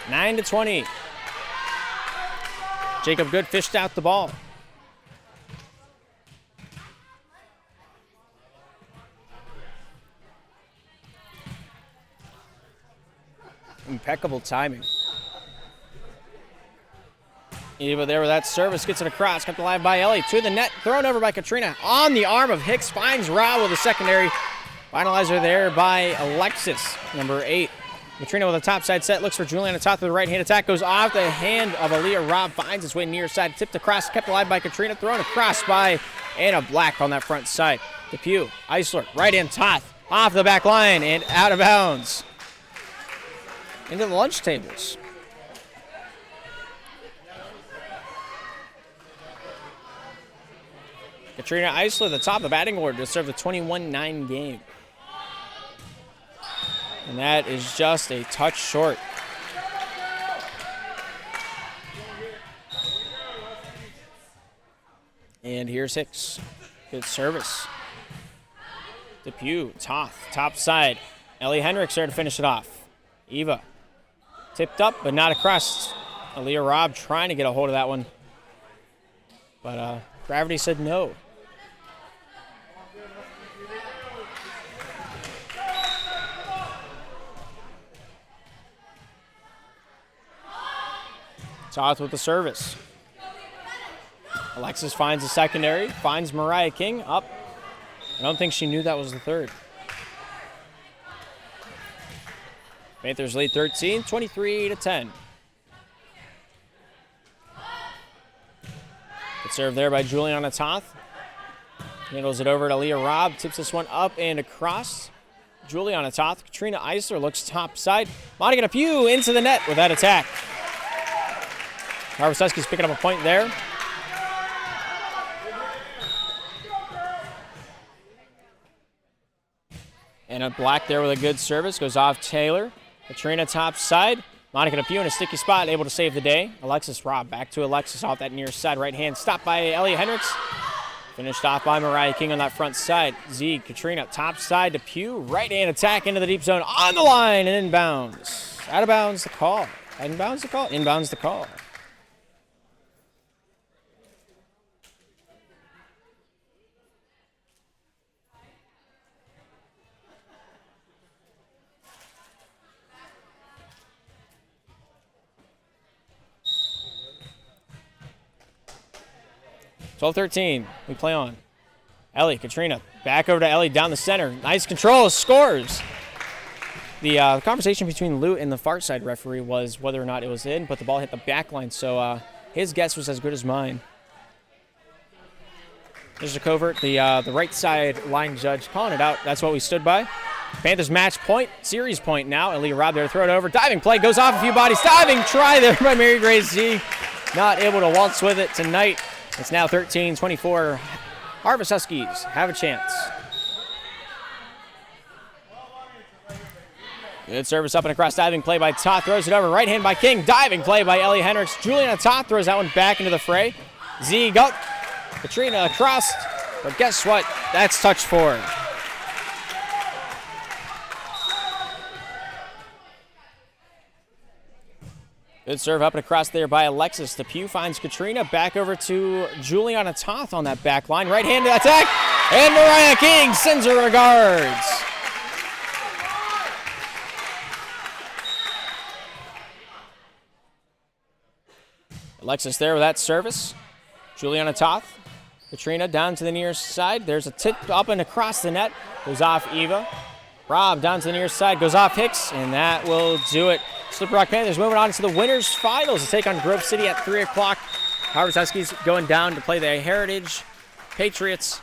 9-20. Jacob Good fished out the ball. Impeccable timing. Eva there with that service, gets it across, kept alive by Ellie, to the net, thrown over by Katrina, on the arm of Hicks, finds Rob with a secondary. Finalizer there by Alexis, number 8. Katrina with a topside set, looks for Juliana Toth with a right-hand attack, goes off the hand of Aaliyah. Rob finds his way near side, tipped across, kept alive by Katrina, thrown across by Anna Black on that front side. Depew, Eisler, right-hand Toth, off the back line and out of bounds. Into the lunch tables. Katrina Eisler, the top of the batting order, to serve the 21-9 game. And that is just a touch short. And here's Hicks. Good service. Depew, Toth, top side. Ellie Hendricks there to finish it off. Eva. Tipped up, but not across. Aaliyah Robb trying to get a hold of that one. But gravity said no. Toth with the service. Alexis finds the secondary, finds Mariah King up. I don't think she knew that was the third. Panthers lead 13, 23-10. Good serve there by Juliana Toth. Handles it over to Leah Robb, tips this one up and across. Juliana Toth, Katrina Eisler looks top side. Monica Depew into the net with that attack. Harvest Huskies picking up a point there. And a Black there with a good service. Goes off Taylor. Katrina top side. Monica Depew in a sticky spot, able to save the day. Alexis Robb back to Alexis off that near side. Right hand stopped by Elliot Hendricks. Finished off by Mariah King on that front side. Z, Katrina top side. Depew right hand attack into the deep zone. On the line and inbounds. Out of bounds the call. Inbounds the call. Inbounds the call. (12-13). We play on. Ellie, Katrina, back over to Ellie, down the center. Nice control, scores. The conversation between Lute and the far side referee was whether or not it was in, but the ball hit the back line, so his guess was as good as mine. There's a covert, the right side line judge calling it out. That's what we stood by. Panthers match point, series point now. Ellie Robb there to throw it over. Diving play, goes off a few bodies. Diving try there by Mary Grace Z. Not able to waltz with it tonight. It's now 13-24. Harvest Huskies have a chance. Good service up and across, diving play by Toth. Throws it over, right hand by King. Diving play by Ellie Hendricks. Juliana Toth throws that one back into the fray. Z go. Katrina across. But guess what? That's touch forward. Good serve up and across there by Alexis. Depew finds Katrina. Back over to Juliana Toth on that back line. Right-handed attack. And Mariah King sends her regards. Alexis there with that service. Juliana Toth. Katrina down to the near side. There's a tip up and across the net. Goes off Eva. Rob down to the near side. Goes off Hicks. And that will do it. Slippery Rock Panthers moving on to the winners finals to take on Grove City at 3 o'clock. Harvest Huskies going down to play the Heritage Patriots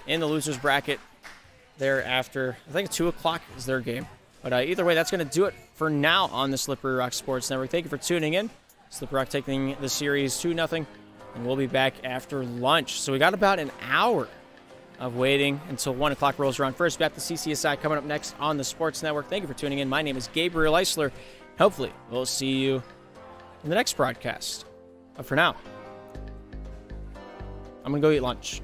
in the losers bracket thereafter. I think 2 o'clock is their game. But either way, that's going to do it for now on the Slippery Rock Sports Network. Thank you for tuning in. Slippery Rock taking the series 2-0, and we'll be back after lunch. So we got about an hour of waiting until 1 o'clock rolls around. First, we got the CCSI coming up next on the Sports Network. Thank you for tuning in. My name is Gabriel Eisler. Hopefully, we'll see you in the next broadcast. But for now, I'm going to go eat lunch.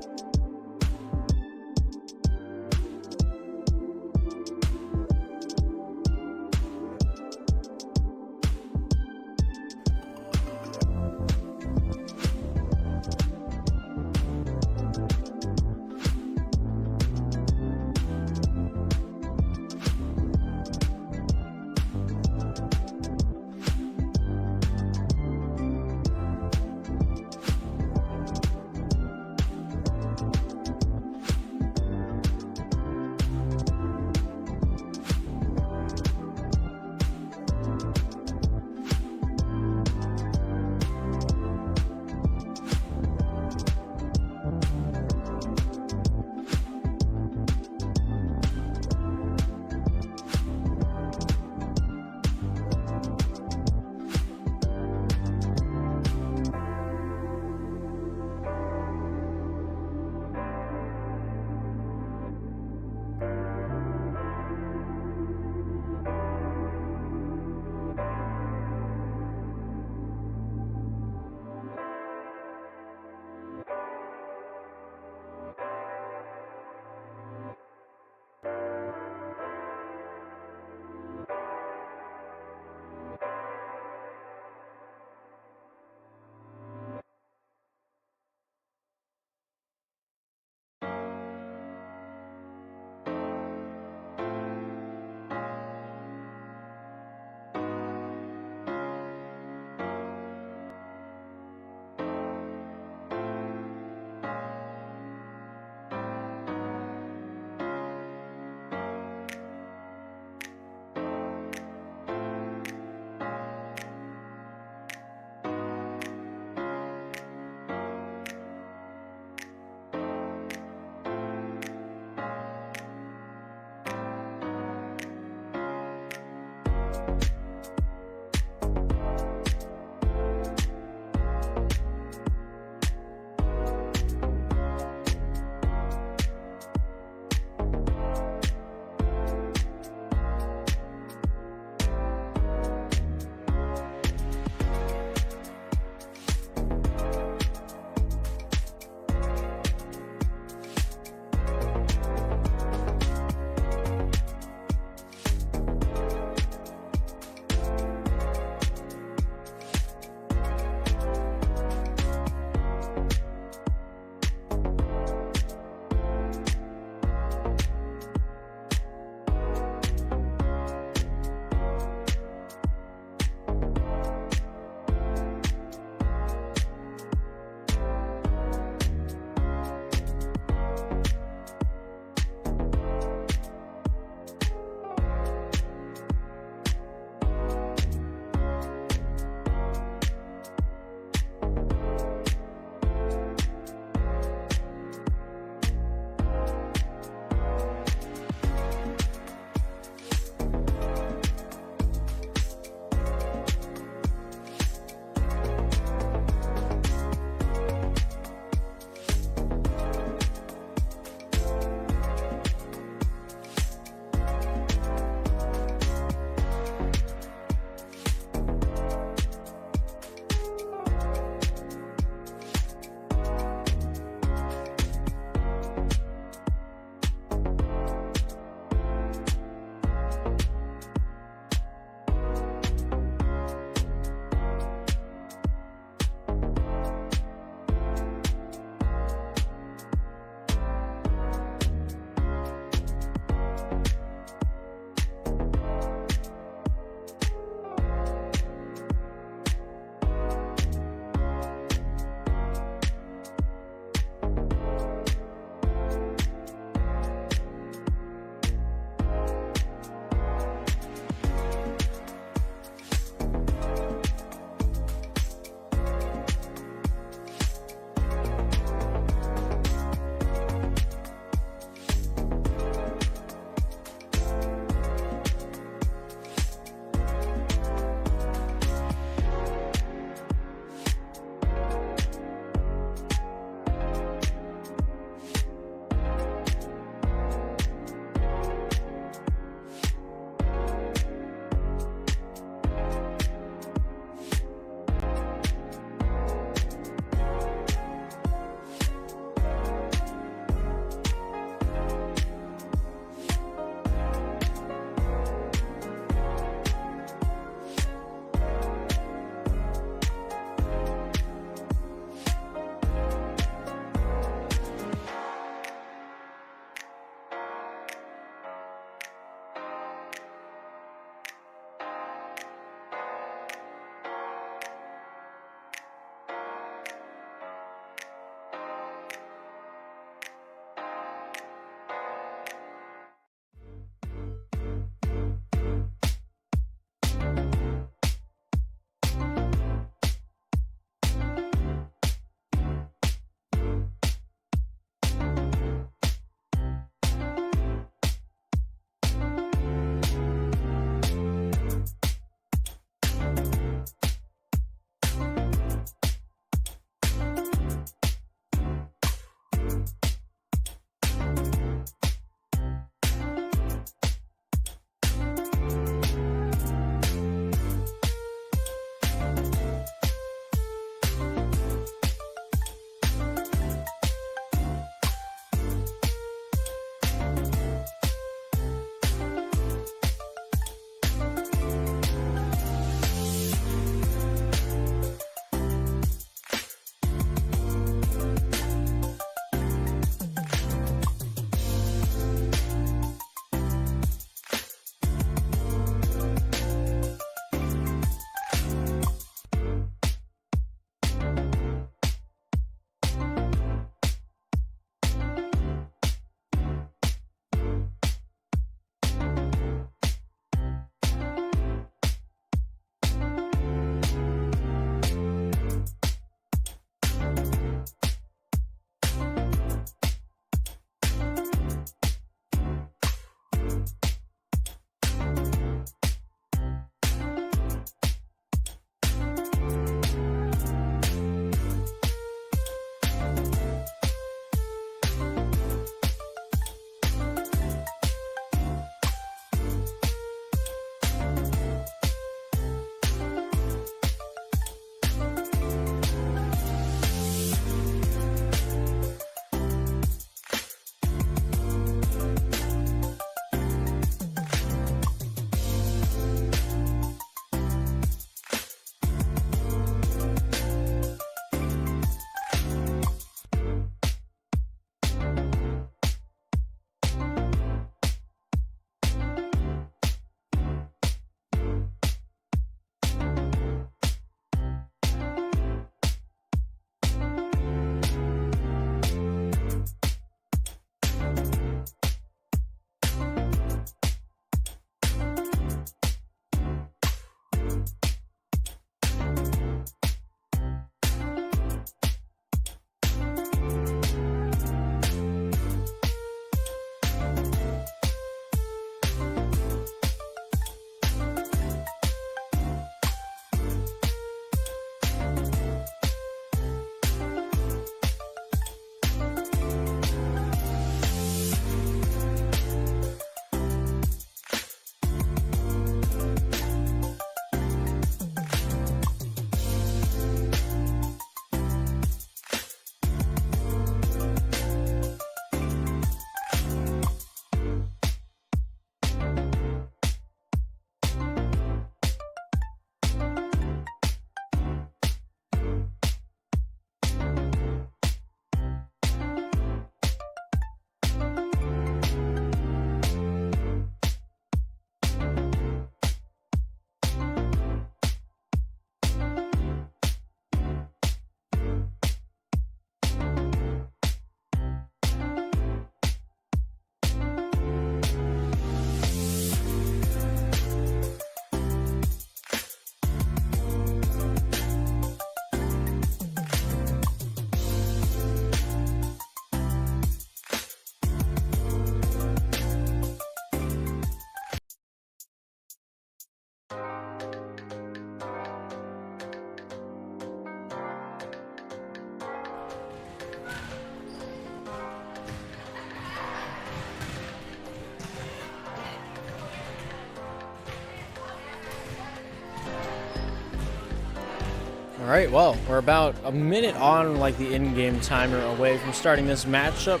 right, well, we're about a minute on like the in-game timer away from starting this matchup.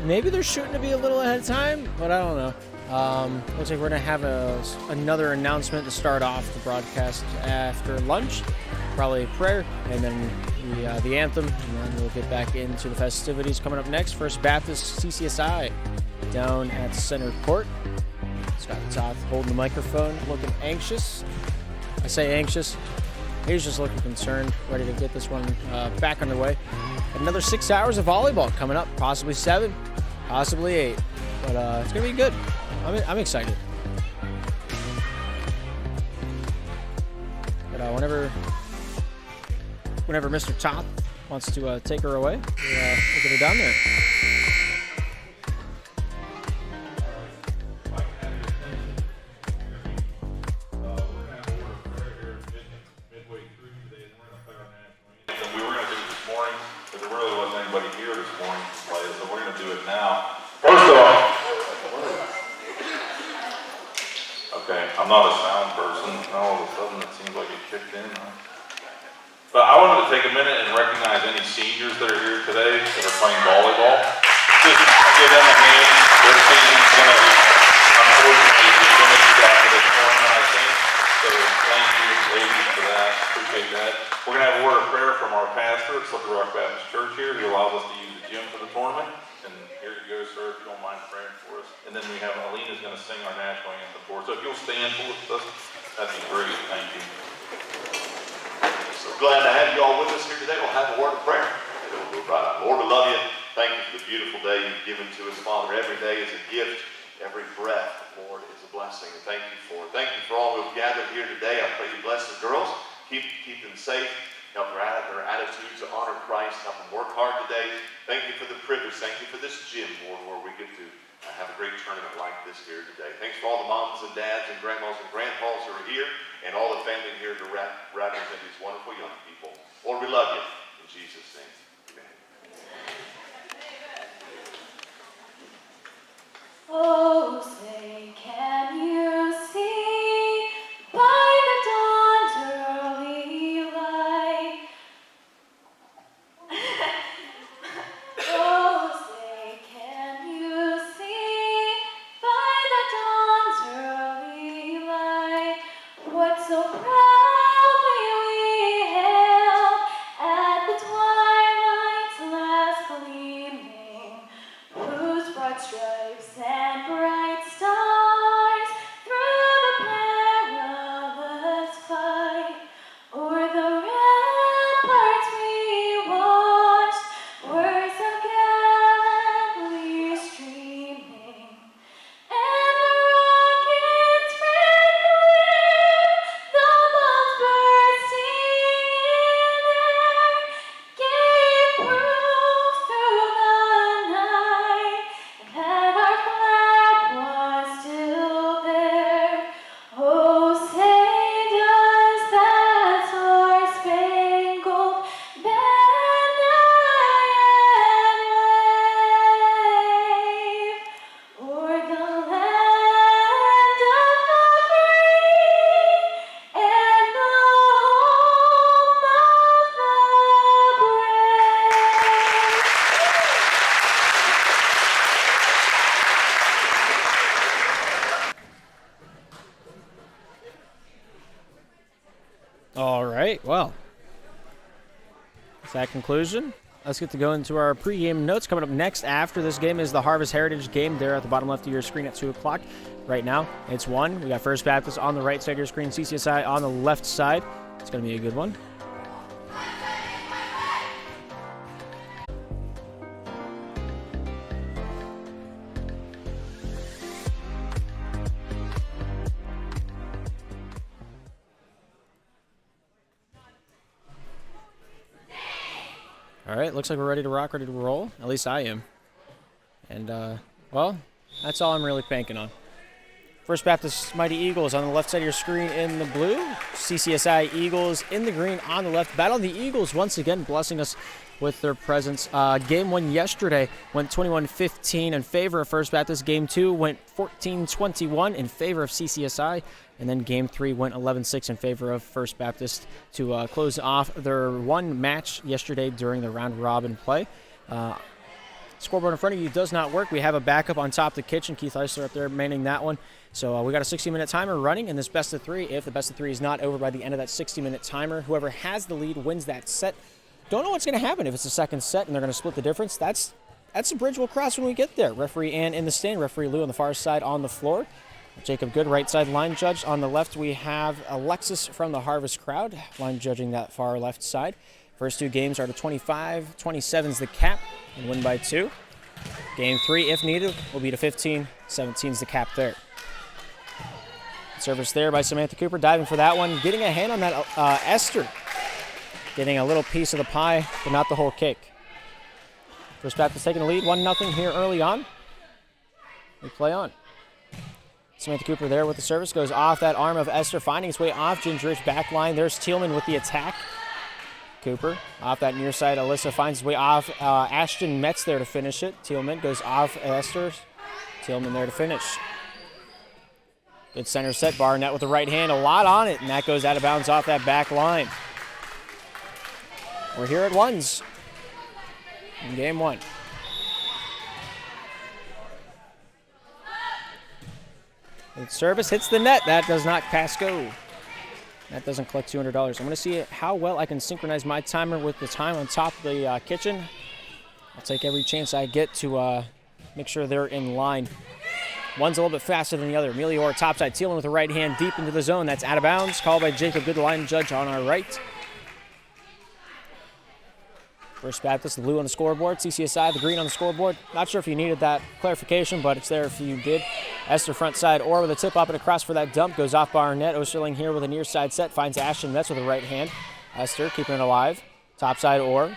Maybe they're shooting to be a little ahead of time, but I don't know. Looks like we're going to have another announcement to start off the broadcast after lunch. Probably prayer, and then the anthem, and then we'll get back into the festivities. Coming up next, First Baptist CCSI down at Center Court. Scott Toth holding the microphone, looking anxious. I say anxious. He's just looking concerned, ready to get this one back underway. Another 6 hours of volleyball coming up, possibly 7, possibly 8. But it's going to be good. I'm excited. But whenever Mr. Top wants to take her away, we'll get her down there. I'm not a sound person. All of a sudden it seems like it kicked in. But I wanted to take a minute and recognize any seniors that are here today that are playing volleyball. Just give them a hand. Their season's going to unfortunately be finished after this tournament, I think. So thank you, ladies, for that. Appreciate that. We're going to have a word of prayer from our pastor at Slippery Rock Baptist Church here. He allows us to use the gym for the tournament. And here you go, sir, if you don't mind praying for us. And then we have Alina's going to sing our national anthem for us. So if you'll stand for us, that'd be great. Thank you. So glad to have you all with us here today. We'll have a word of prayer. We'll right on. Lord, we love you. Thank you for the beautiful day you've given to us, Father. Every day is a gift. Every breath, Lord, is a blessing. And thank you for it. Thank you for all who have gathered here today. I pray you bless the girls. Keep them safe. Help their attitudes to honor Christ. Help them work hard today. Thank you for the privilege. Thank you for this gym, Lord, where we get to have a great tournament like this here today. Thanks for all the moms and dads and grandmas and grandpas who are here and all the family here to represent these wonderful young people. Lord, we love you. In Jesus' name, amen. Oh, say, can you see by the dawn's early light? Oh, say, can you see by the dawn's early light what so proudly we hailed at the twilight's last gleaming, whose broad stripes and bright stars through the perilous fight o'er the ramparts we watched, words of gallantry streaming, and the rockets spread clear, the bombs bursting in air, gave proof through the night that our flag was still there. Oh, say does that star-spangled banner yet wave o'er the land of the free and the home of the brave? All right, well, with that conclusion, let's get to go into our pregame notes. Coming up next after this game is the Harvest Heritage game there at the bottom left of your screen at 2 o'clock. Right now, it's 1. We got First Baptist on the right side of your screen, CCSI on the left side. It's going to be a good one. All right, looks like we're ready to rock, ready to roll. At least I am. And, well, that's all I'm really banking on. First Baptist Mighty Eagles on the left side of your screen in the blue. CCSI Eagles in the green on the left. Battle of the Eagles once again blessing us with their presence. Game 1 yesterday went 21-15 in favor of First Baptist. Game 2 went 14-21 in favor of CCSI. And then Game 3 went 11-6 in favor of First Baptist to close off their one match yesterday during the round robin play. Scoreboard in front of you does not work. We have a backup on top of the kitchen. Keith Eisler up there manning that one. So we got a 60-minute timer running in this best of 3. If the best of 3 is not over by the end of that 60-minute timer, whoever has the lead wins that set. Don't know what's going to happen if it's a second set and they're going to split the difference. That's a bridge we'll cross when we get there. Referee Ann in the stand. Referee Lou on the far side on the floor. Jacob Good, right side line judge. On the left, we have Alexis from the Harvest crowd, line judging that far left side. First 2 games are to 25, 27's the cap, and win by 2. Game 3, if needed, will be to 15, 17's the cap there. Service there by Samantha Cooper, diving for that one, getting a hand on that Esther. Getting a little piece of the pie, but not the whole cake. First Baptist taking the lead, 1-0 here early on. We play on. Samantha Cooper there with the service, goes off that arm of Esther, finding its way off Gingerich back line. There's Thielman with the attack. Cooper off that near side. Alyssa finds his way off. Ashton Metz there to finish it. Thielman goes off Esther. Thielman there to finish. Good center set. Barnett with the right hand. A lot on it, and that goes out of bounds off that back line. We're here at ones in game 1. The service hits the net. That does not pass go. That doesn't collect $200. I'm going to see how well I can synchronize my timer with the time on top of the kitchen. I'll take every chance I get to make sure they're in line. One's a little bit faster than the other. Amelia Orr topside, Thielen with the right hand deep into the zone. That's out of bounds. Called by Jacob Good, the line judge on our right. First Baptist, the blue on the scoreboard. CCSI, the green on the scoreboard. Not sure if you needed that clarification, but it's there if you did. Esther front side, Orr with a tip up and across for that dump. Goes off Barnett. Osterling here with a near side set. Finds Ashton Metz with a right hand. Esther keeping it alive. Top side, Orr.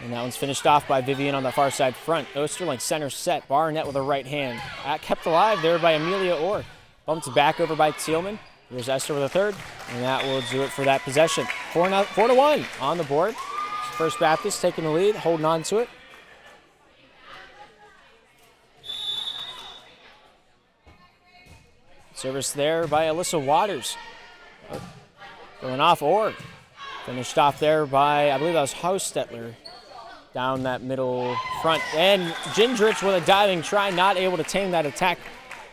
And that one's finished off by Vivian on the far side front. Osterling center set. Barnett with a right hand. Kept alive there by Amelia Orr. Bumped back over by Thielman. Here's Esther with a third. And that will do it for that possession. 4-1 on the board. First Baptist taking the lead, holding on to it. Service there by Alyssa Waters. Going off Orr. Finished off there by, I believe that was Haustetler. Down that middle front. And Gingerich with a diving try, not able to tame that attack.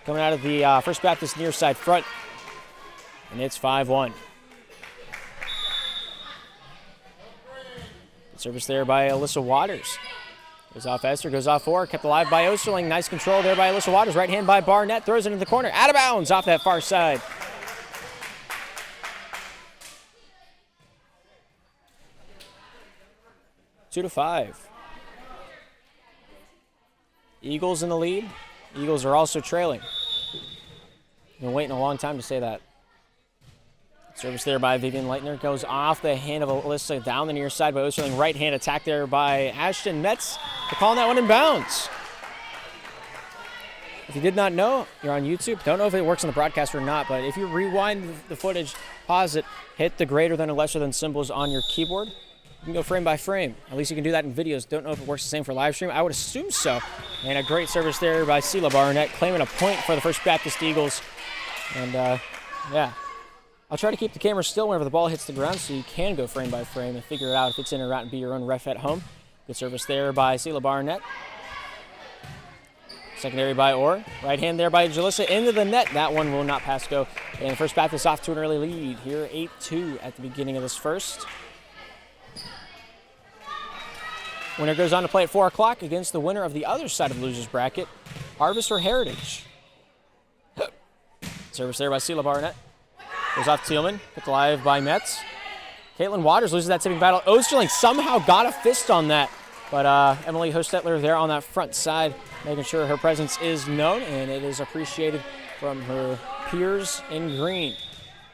Coming out of the First Baptist near side front. And it's 5-1. Service there by Alyssa Waters. Goes off Esther, goes off Orr, kept alive by Osterling. Nice control there by Alyssa Waters. Right hand by Barnett, throws it into the corner. Out of bounds off that far side. Two to 5. Eagles in the lead. Eagles are also trailing. Been waiting a long time to say that. Service there by Vivian Leitner. Goes off the hand of Alyssa down the near side by Osterling. Right hand attack there by Ashton Metz. They're calling that one in bounds. If you did not know, you're on YouTube. Don't know if it works on the broadcast or not, but if you rewind the footage, pause it, hit the greater than or lesser than symbols on your keyboard, you can go frame by frame. At least you can do that in videos. Don't know if it works the same for live stream. I would assume so. And a great service there by Sheila Barnett, claiming a point for the First Baptist Eagles. And, yeah. I'll try to keep the camera still whenever the ball hits the ground so you can go frame by frame and figure it out if it's in or out and be your own ref at home. Good service there by Sheila Barnett. Secondary by Orr. Right hand there by Jalissa into the net. That one will not pass go. And First Baptist off to an early lead here, 8-2 at the beginning of this first. Winner goes on to play at 4 o'clock against the winner of the other side of the loser's bracket, Harvest or Heritage. Service there by Sheila Barnett. Goes off Thielman, picked alive by Metz. Caitlin Waters loses that tipping battle. Osterling somehow got a fist on that, but Emily Hostetler there on that front side, making sure her presence is known, and it is appreciated from her peers in green.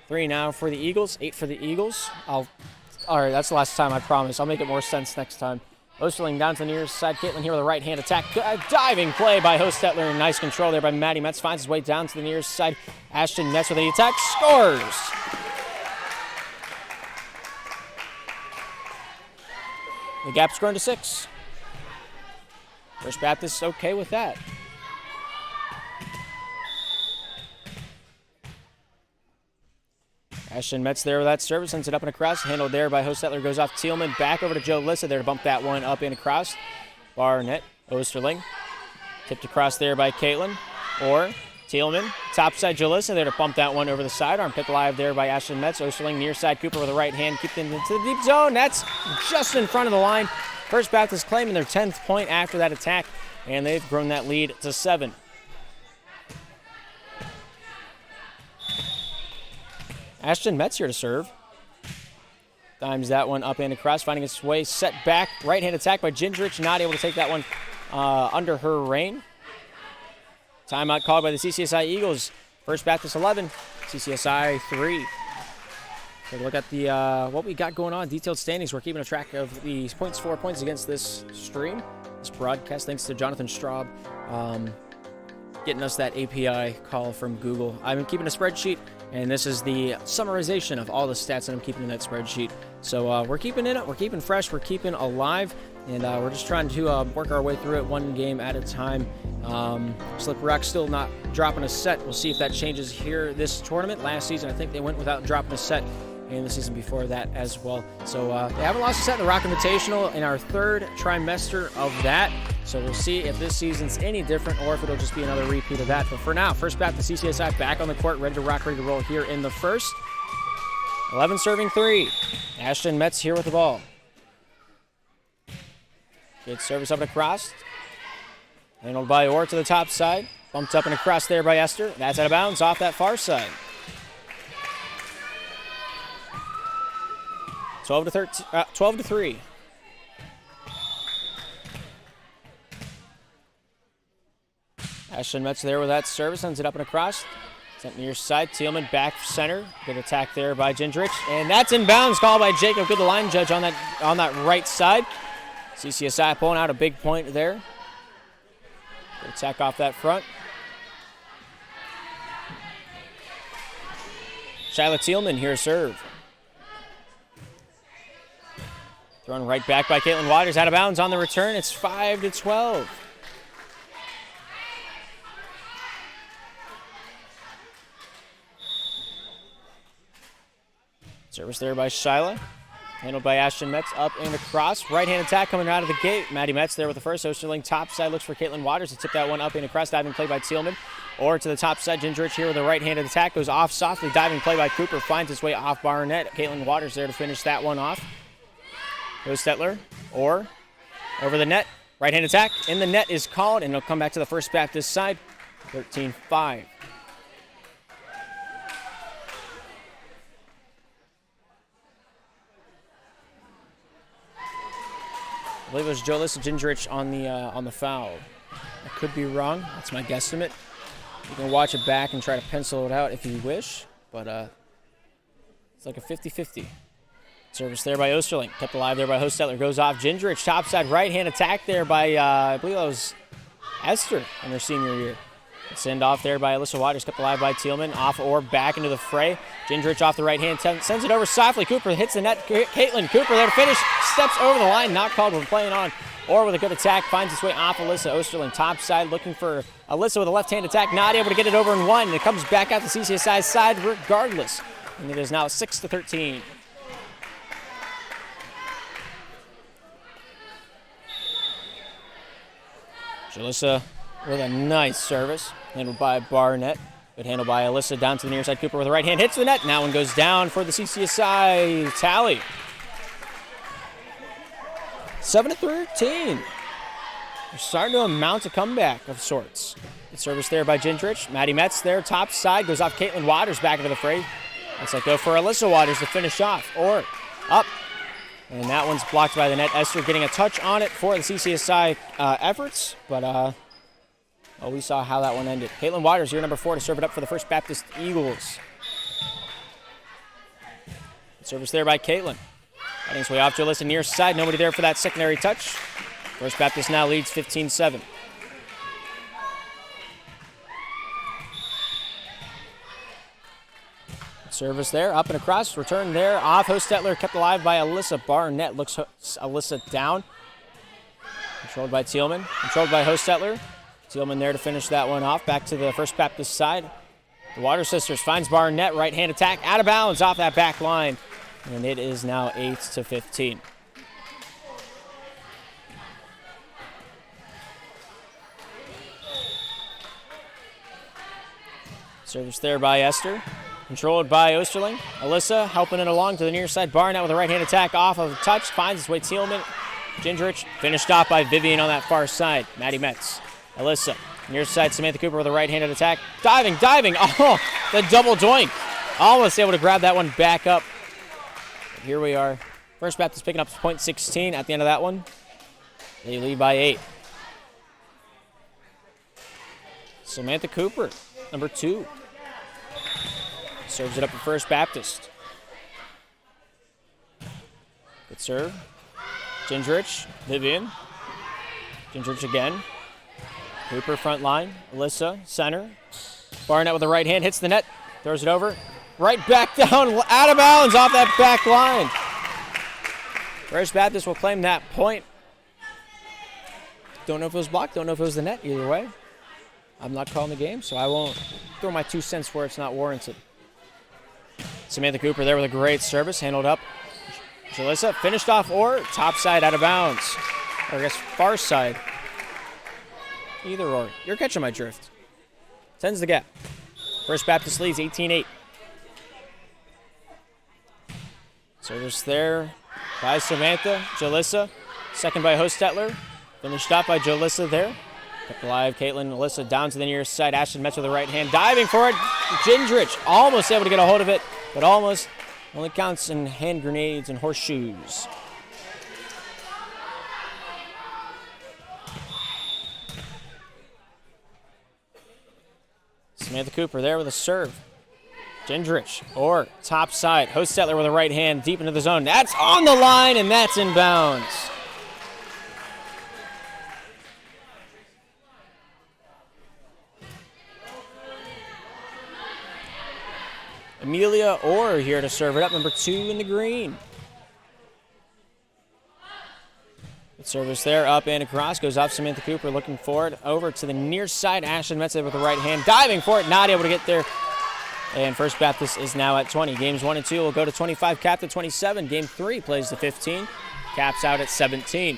3 now for the Eagles, 8 for the Eagles. All right, that's the last time, I promise. I'll make it more sense next time. Osterling down to the near side. Caitlin here with a right-hand attack. Diving play by Hostetler. Nice control there by Maddie Metz. Finds his way down to the near side. Ashton Metz with the attack. Scores! The gap's grown to 6. First Baptist okay with that. Ashton Metz there with that service, sends it up and across. Handled there by Hostetler, goes off Thielman. Back over to Joe Lissa there to bump that one up and across. Barnett, Osterling. Tipped across there by Caitlin. Or Thielman, top side Joe Lissa there to bump that one over the sidearm. Picked alive there by Ashton Metz. Osterling near side Cooper with the right hand. Keep it into the deep zone. That's just in front of the line. First Baptist claiming their 10th point after that attack, and they've grown that lead to 7. Ashton Metz here to serve. Dimes that one up and across, finding its way set back. Right-hand attack by Gingerich, not able to take that one under her reign. Timeout called by the CCSI Eagles. First Baptist 11, CCSI 3. Take a look at the what we got going on. Detailed standings. We're keeping a track of the points, 4 points against this stream, this broadcast. Thanks to Jonathan Straub getting us that API call from Google. I'm keeping a spreadsheet, and this is the summarization of all the stats that I'm keeping in that spreadsheet. So we're keeping it up, we're keeping fresh, we're keeping alive, and we're just trying to work our way through it one game at a time. Slippery Rock still not dropping a set. We'll see if that changes here this tournament. Last season, I think they went without dropping a set, and the season before that as well. So they haven't lost a set in the Rock Invitational in our 3rd trimester of that. So we'll see if this season's any different or if it'll just be another repeat of that. But for now, First Baptist CCSI back on the court, ready to rock, ready to roll here in the first. 11 serving 3. Ashton Metz here with the ball. Good service up and across. Handled by Orr to the top side. Bumped up and across there by Esther. That's out of bounds off that far side. 12 to 3. Ashton Metz there with that service, sends it up and across. Sent near side, Thielman back center. Good attack there by Gingerich. And that's in bounds, called by Jacob. Good, the line judge on that right side. CCSI pulling out a big point there. Good attack off that front. Shyla Thielman here serve. Thrown right back by Caitlin Waters, out of bounds on the return. It's 5 to 12. Service there by Shyla. Handled by Ashton Metz, up and across. Right-hand attack coming out of the gate. Maddie Metz there with the first. Osterling top side looks for Caitlin Waters to tip that one up and across. Diving play by Thielman. Or to the top side, Gingerich here with a right-handed attack. Goes off softly. Diving play by Cooper. Finds his way off Barnett. Caitlin Waters there to finish that one off. Goes Stetler. Or over the net. Right-hand attack. In the net is called, and it'll come back to the First Baptist side. 13-5. I believe it was Jolis Gingerich on the foul. I could be wrong. That's my guesstimate. You can watch it back and try to pencil it out if you wish, but it's like a 50-50. Service there by Osterling. Kept alive there by Hostetler. Goes off Gingerich. Topside right-hand attack there by, I believe that was Esther in their senior year. Send off there by Alyssa Waters. Kept alive by Thielman. Off or back into the fray. Gingerich off the right hand. Sends it over softly. Cooper hits the net. Caitlin Cooper there to finish. Steps over the line. Not called when playing on. Or with a good attack. Finds its way off Alyssa. Osterling top side looking for Alyssa with a left-hand attack. Not able to get it over in one. And it comes back out the CCSI side regardless. And it is now 6-13. Alyssa with a nice service. Handled by Barnett. Good handle by Alyssa down to the near side. Cooper with a right hand. Hits the net. And that one goes down for the CCSI tally. 7-13. We're starting to mount a comeback of sorts. Good service there by Gingerich. Maddie Metz there, top side. Goes off Caitlin Waters back into the fray. Looks like go for Alyssa Waters to finish off. Or up. And that one's blocked by the net. Esther getting a touch on it for the CCSI efforts. But we saw how that one ended. Caitlin Waters here, number 4, to serve it up for the First Baptist Eagles. Service there by Caitlin. Getting his way off Jalissa near side. Nobody there for that secondary touch. First Baptist now leads 15-7. Service there, up and across, return there, off. Hostetler kept alive by Alyssa Barnett. Looks Alyssa down. Controlled by Thielman, controlled by Hostetler. Thielman there to finish that one off. Back to the First Baptist side. The Water Sisters finds Barnett, right hand attack, out of bounds off that back line. And it is now 8-15. Service there by Esther. Controlled by Osterling. Alyssa helping it along to the near side. Barnett with a right hand attack off of the touch. Finds his way Thielman. Gingerich finished off by Vivian on that far side. Maddie Metz. Alyssa. Near side Samantha Cooper with a right handed attack. Diving. Oh, the double doink. Almost able to grab that one back up. But here we are. First Baptist picking up point 16 at the end of that one. They lead by 8. Samantha Cooper, number 2. Serves it up at First Baptist. Good serve. Gingerich, Vivian. Gingerich again. Cooper front line. Alyssa, center. Barnett with the right hand, hits the net. Throws it over. Right back down, out of bounds off that back line. First Baptist will claim that point. Don't know if it was blocked, don't know if it was the net. Either way, I'm not calling the game, so I won't throw my 2 cents where it's not warranted. Samantha Cooper there with a great service, handled up. Jalissa finished off or top side out of bounds. Or I guess far side. Either or. You're catching my drift. 10's the gap. First Baptist leads 18-8. Service there by Samantha. Jalissa. Second by Hostetler. Finished off by Jalissa there. Kept alive. Caitlin, Alyssa down to the near side. Ashton Metz with the right hand. Diving for it. Gingerich almost able to get a hold of it, but almost only counts in hand grenades and horseshoes. Samantha Cooper there with a serve. Gingerich or top side. Hostetler with a right hand deep into the zone. That's on the line and that's in bounds. Amelia Orr here to serve it up, number 2 in the green. Good service there, up and across, goes off Samantha Cooper, looking for it, over to the near side, Ashton Metz with the right hand, diving for it, not able to get there. And First Baptist is now at 20. Games 1 and 2 will go to 25, cap to 27. Game 3 plays to 15, caps out at 17.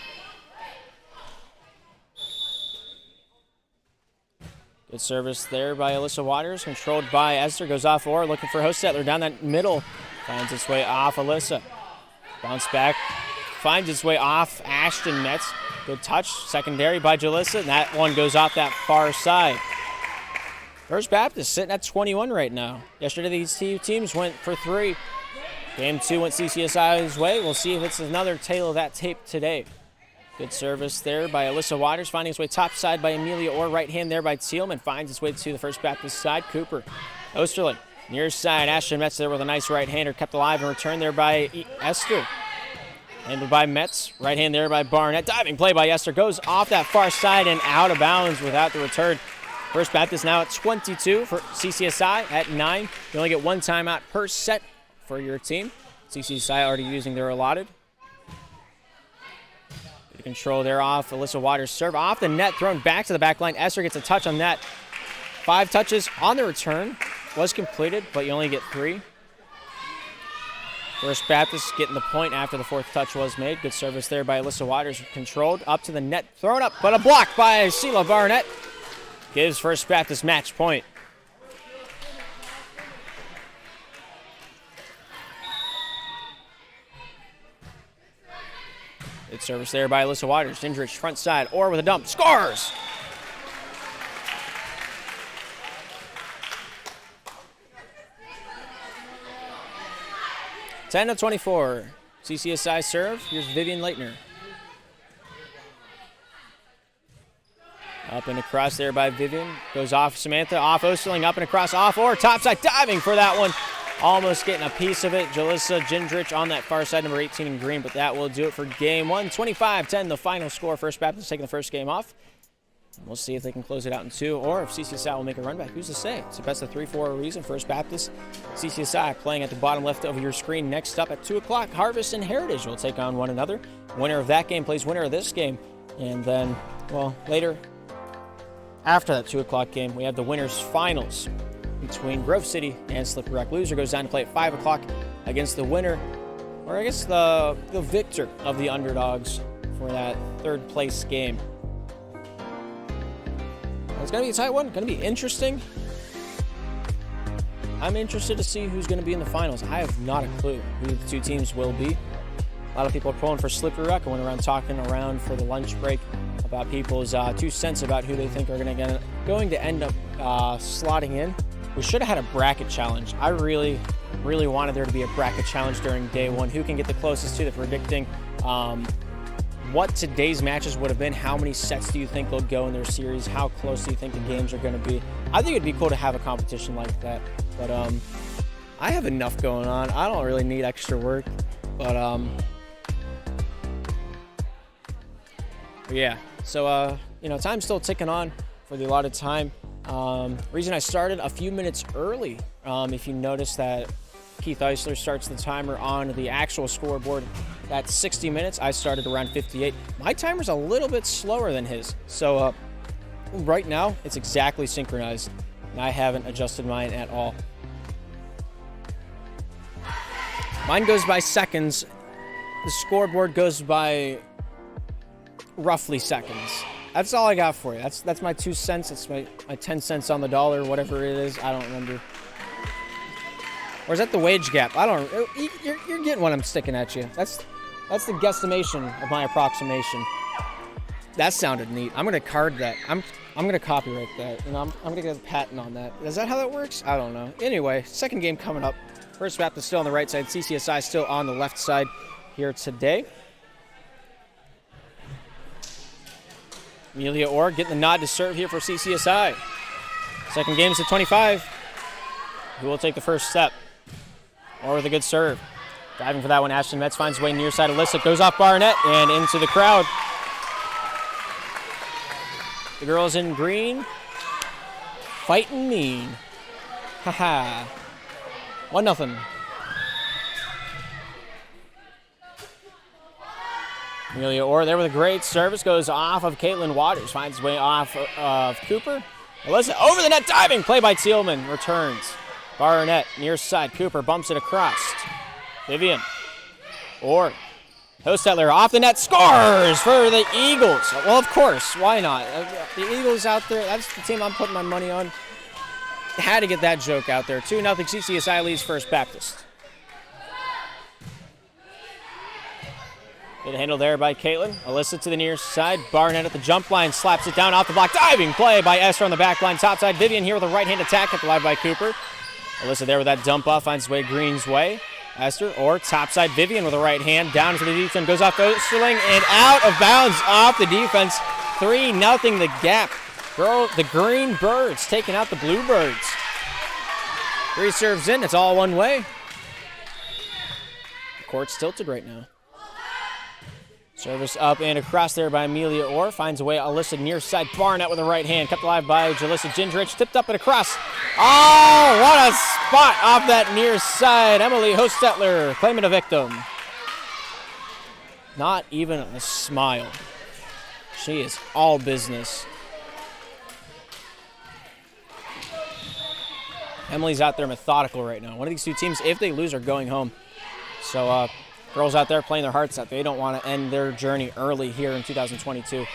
Good service there by Alyssa Waters, controlled by Esther, goes off Orr, looking for Hostetler down that middle, finds its way off Alyssa. Bounce back, finds its way off Ashton Metz. Good touch, secondary by Jalissa, and that one goes off that far side. First Baptist sitting at 21 right now. Yesterday these two teams went for 3. Game 2 went CCSI's way. We'll see if it's another tale of that tape today. Good service there by Alyssa Waters, finding his way top side by Amelia Orr, right hand there by Thielman, finds his way to the First Baptist side. Cooper, Osterling, near side, Ashton Metz there with a nice right hander, kept alive and returned there by Esther. Handled by Metz, right hand there by Barnett, diving play by Esther, goes off that far side and out of bounds without the return. First Baptist now at 22 for CCSI at 9. You only get 1 timeout per set for your team. CCSI already using their allotted. Control there off Alyssa Waters' serve off the net, thrown back to the back line. Esther gets a touch on that. 5 touches on the return. Was completed, but you only get 3. First Baptist getting the point after the 4th touch was made. Good service there by Alyssa Waters. Controlled up to the net, thrown up, but a block by Sheila Barnett. Gives First Baptist match point. Good service there by Alyssa Waters. Gingerich front side, or with a dump, scores! Ten to 24. CCSI serve. Here's Vivian Leitner. Up and across there by Vivian. Goes off Samantha, off Osterling, up and across, off or topside, diving for that one. almost getting a piece of it. Jalissa Gendrich on that far side, number 18 in green, but that will do it for game one. 25-10, the final score. First Baptist taking the first game off. We'll see if they can close it out in 2 or if CCSI will make a run back. Who's to say? It's a best of 3 for a reason. First Baptist, CCSI playing at the bottom left of your screen. Next up at 2 o'clock, Harvest and Heritage will take on one another. Winner of that game plays winner of this game. And then, well, later, after that 2 o'clock game, we have the winners finals between Grove City and Slippery Rock. Loser goes down to play at 5 o'clock against the winner, or I guess the victor of the underdogs for that third place game. It's going to be a tight one. Going to be interesting. I'm interested to see who's going to be in the finals. I have not a clue who the 2 teams will be. A lot of people are pulling for Slippery Rock. I went around talking around for the lunch break about people's 2 cents about who they think are going to end up slotting in. We should have had a bracket challenge. I really wanted there to be a bracket challenge during day 1. Who can get the closest to the predicting what today's matches would have been. How many sets do you think they'll go in their series? How close do you think the games are going to be? I think it'd be cool to have a competition like that. But I have enough going on. I don't really need extra work. But yeah. So time's still ticking on for the allotted time. Reason I started a few minutes early. If you notice that Keith Eisler starts the timer on the actual scoreboard at 60 minutes. I started around 58. My timer's a little bit slower than his. So right now, it's exactly synchronized. And I haven't adjusted mine at all. Mine goes by seconds. The scoreboard goes by roughly seconds. That's all I got for you. That's my 2 cents. It's my 10 cents on the dollar, whatever it is. I don't remember. Or is that the wage gap? I don't. You're getting what I'm sticking at you. That's the guesstimation of my approximation. That sounded neat. I'm gonna card that. I'm gonna copyright that. I'm gonna get a patent on that. Is that how that works? I don't know. Anyway, second game coming up. First Baptist still on the right side. CCSI still on the left side here today. Amelia Orr getting the nod to serve here for CCSI. Second game is at 25. Who will take the first step? Or with a good serve. Diving for that one, Ashton Metz finds way near side. Alyssa goes off Barnett and into the crowd. The girls in green fighting mean. Haha. 1-0. Amelia Orr there with a great service. Goes off of Caitlin Waters. Finds way off of Cooper. Alyssa over the net diving. Play by Thielman. Returns. Barnett near side. Cooper bumps it across. Vivian. Orr. Hostetler off the net. Scores for the Eagles. Well, of course. Why not? The Eagles out there. That's the team I'm putting my money on. Had to get that joke out there. 2-0 CCSI leads First Baptist. Good handle there by Caitlin. Alyssa to the near side. Barnett at the jump line. Slaps it down off the block. Diving play by Esther on the back line. Top side. Vivian here with a right hand attack. Kept alive by Cooper. Alyssa there with that dump off. Finds way Green's way. Esther or topside. Vivian with a right hand. Down to the defense. Goes off Osterling and out of bounds off the defense. 3-0 the gap. The Green Birds taking out the Bluebirds. 3 serves in. It's all one way. The court's tilted right now. Service up and across there by Amelia Orr. Finds a way. Alyssa near side. Barnett with a right hand. Kept alive by Jalissa Gendrich. Tipped up and across. Oh, what a spot off that near side. Emily Hostetler claiming a victim. Not even a smile. She is all business. Emily's out there methodical right now. One of these 2 teams, if they lose, are going home. So, girls out there playing their hearts out. They don't want to end their journey early here in 2022.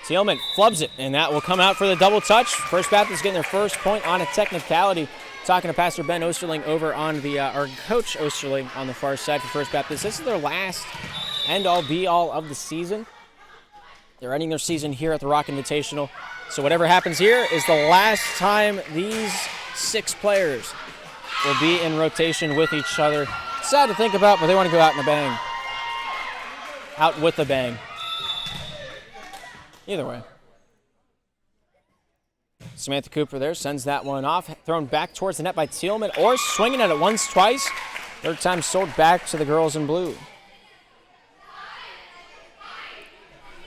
Thielman flubs it, and that will come out for the double touch. First Baptist getting their first point on a technicality. Talking to Pastor Ben Osterling over on the, or Coach Osterling on the far side for First Baptist. This is their last end-all, be-all of the season. They're ending their season here at the Rock Invitational. So whatever happens here is the last time these 6 players will be in rotation with each other. Sad to think about, but they want to go out in a bang. Out with a bang. Either way. Samantha Cooper there sends that one off. Thrown back towards the net by Thielman. Or swinging at it once, twice. Third time sold back to the girls in blue.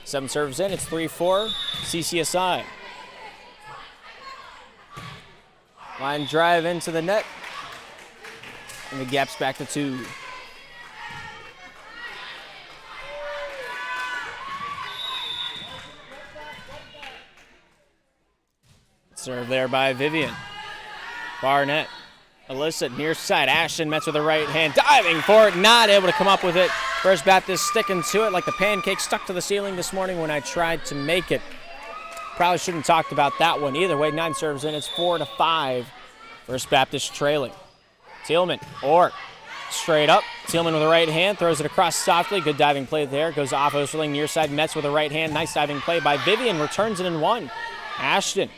7 serves in. It's 3-4. CCSI. Line drive into the net. And the gap's back to 2. Serve there by Vivian. Barnett. Alyssa near side. Ashton Metz with the right hand. Diving for it. Not able to come up with it. First Baptist sticking to it like the pancake stuck to the ceiling this morning when I tried to make it. Probably shouldn't have talked about that one. Either way, 9 serves in. It's 4-5. First Baptist trailing. Thielman. Or straight up. Thielman with the right hand. Throws it across softly. Good diving play there. Goes off Osterling near side. Metz with the right hand. Nice diving play by Vivian. Returns it in 1. Ashton.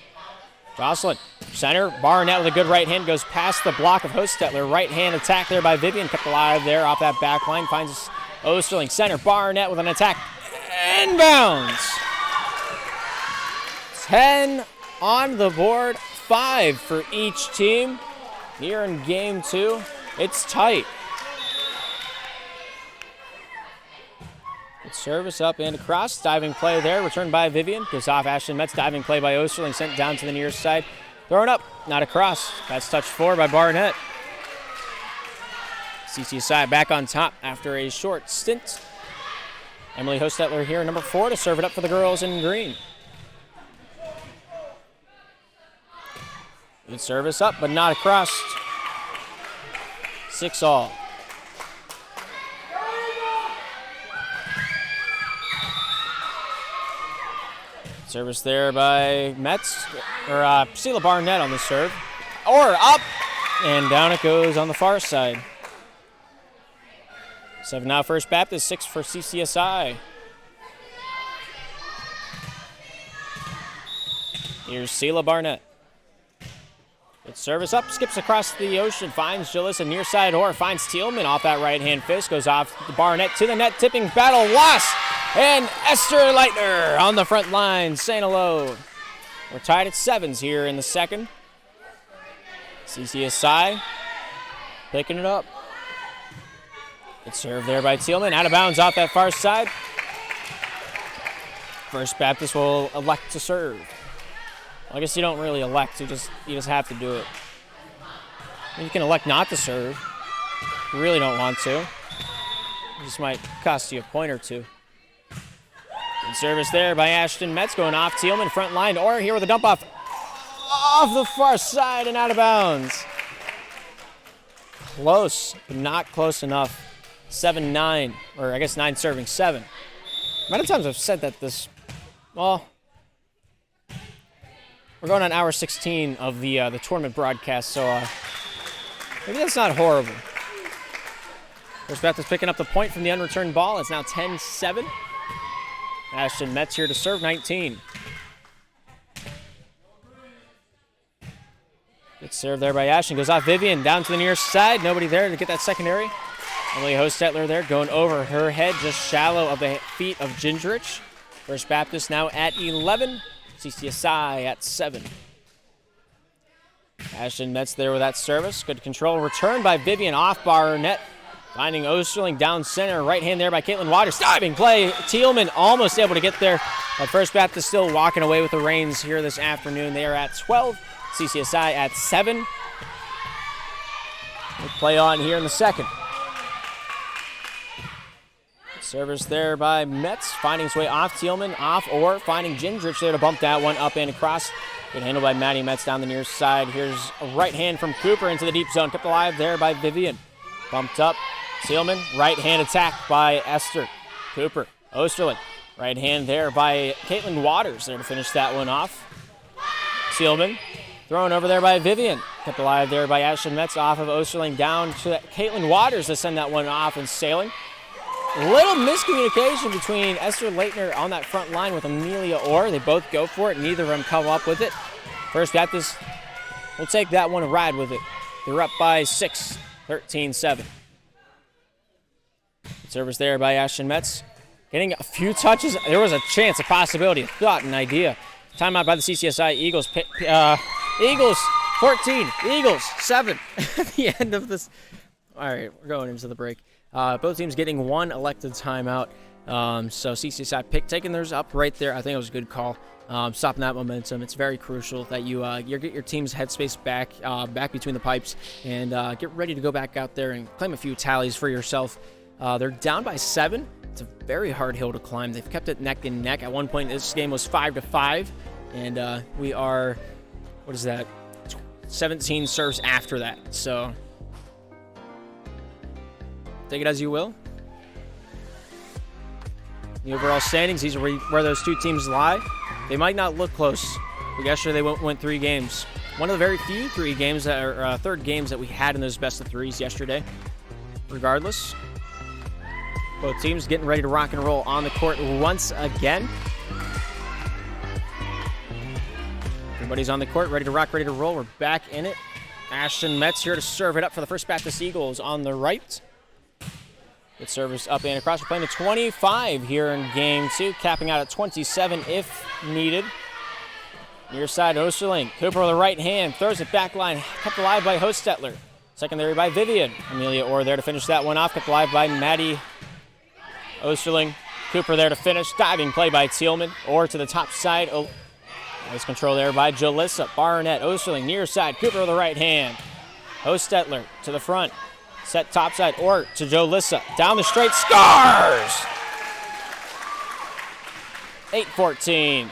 Jocelyn, center, Barnett with a good right hand, goes past the block of Hostetler. Right hand attack there by Vivian, kept alive there off that back line. Finds Osterling, center, Barnett with an attack. Inbounds. 10 on the board, 5 for each team. Here in game 2, it's tight. Service up and across. Diving play there. Returned by Vivian. Goes off Ashton Metz. Diving play by Osterling. Sent down to the near side. Thrown up. Not across. That's touch 4 by Barnett. CCSI back on top after a short stint. Emily Hostetler here, number 4, to serve it up for the girls in green. Good service up, but not across. 6-all. Service there by Metz, or Priscilla Barnett on the serve. Or up, and down it goes on the far side. 7 now First Baptist, 6 for CCSI. Here's Sheila Barnett. Good service up, skips across the ocean, finds Jalissa near side, or finds Thielman off that right hand fist, goes off Barnett to the net, tipping battle, lost. And Esther Leitner on the front line saying hello. We're tied at 7s here in the second. CCSI picking it up. Good serve there by Thielman. Out of bounds off that far side. First Baptist will elect to serve. Well, I guess you don't really elect. You just have to do it. You can elect not to serve. You really don't want to. It just might cost you a point or 2. Good service there by Ashton Metz, going off Thielman, front line, or here with a dump off the far side and out of bounds. Close, but not close enough. 7-9, or I guess 9 serving 7. Many times I've said that well, we're going on hour 16 of the tournament broadcast, so maybe that's not horrible. First Baptist picking up the point from the unreturned ball. It's now 10-7. Ashton Metz here to serve 19. Good serve there by Ashton. Goes off Vivian, down to the near side. Nobody there to get that secondary. Emily Hostetler there going over her head, just shallow of the feet of Gingerich. First Baptist now at 11. CCSI at 7. Ashton Metz there with that service. Good control. Return by Vivian off Barnett. Finding Osterling down center. Right hand there by Caitlin Waters. Diving play. Thielman almost able to get there. But First Baptist still walking away with the reins here this afternoon. They are at 12. CCSI at 7. We'll play on here in the second. Service there by Metz. Finding his way off Thielman. Off or finding Gingerich there to bump that one up and across. Good handle by Maddie Metz down the near side. Here's a right hand from Cooper into the deep zone. Kept alive there by Vivian. Bumped up. Thielman, right hand attack by Esther. Cooper, Osterling, right hand there by Caitlin Waters there to finish that one off. Thielman, thrown over there by Vivian. Kept alive there by Ashton Metz off of Osterling down to Caitlin Waters to send that one off and sailing. Little miscommunication between Esther Leitner on that front line with Amelia Orr. They both go for it. Neither of them come up with it. First Baptist will take that one and ride with it. They're up by 6, 13-7. Service there by Ashton Metz. Getting a few touches. There was a chance, a possibility, a thought, an idea Timeout by the CCSI Eagles. Eagles 14, Eagles 7 at the end of this. All right, we're going into the break. Both teams getting one elected timeout. So CCSI taking theirs up right there. I think it was a good call. Stopping that momentum. It's very crucial that you get your team's headspace back between the pipes and get ready to go back out there and claim a few tallies for yourself. They're down by 7. It's a very hard hill to climb. They've kept it neck and neck. At one point, this game was 5-5, and we are, what is that, 17 serves after that. So take it as you will. The overall standings, these are where those two teams lie. They might not look close, but yesterday they went 3 games. One of the very few 3 games that are third games that we had in those best of 3s yesterday. Regardless, both teams getting ready to rock and roll on the court once again. Everybody's on the court, ready to rock, ready to roll. We're back in it. Ashton Metz here to serve it up for the First Baptist Eagles on the right. Good service up and across. We're playing to 25 here in game 2, capping out at 27 if needed. Near side, Osterling. Cooper with the right hand, throws it back line, kept alive by Hostetler. Secondary by Vivian. Amelia Orr there to finish that one off, kept alive by Maddie Osterling. Cooper there to finish. Diving play by Thielman. Orr to the top side. Nice control there by Jalissa. Barnett, Osterling, near side. Cooper with the right hand. Hostetler to the front. Set topside, or to Jalissa. Down the straight, scores! 8-14.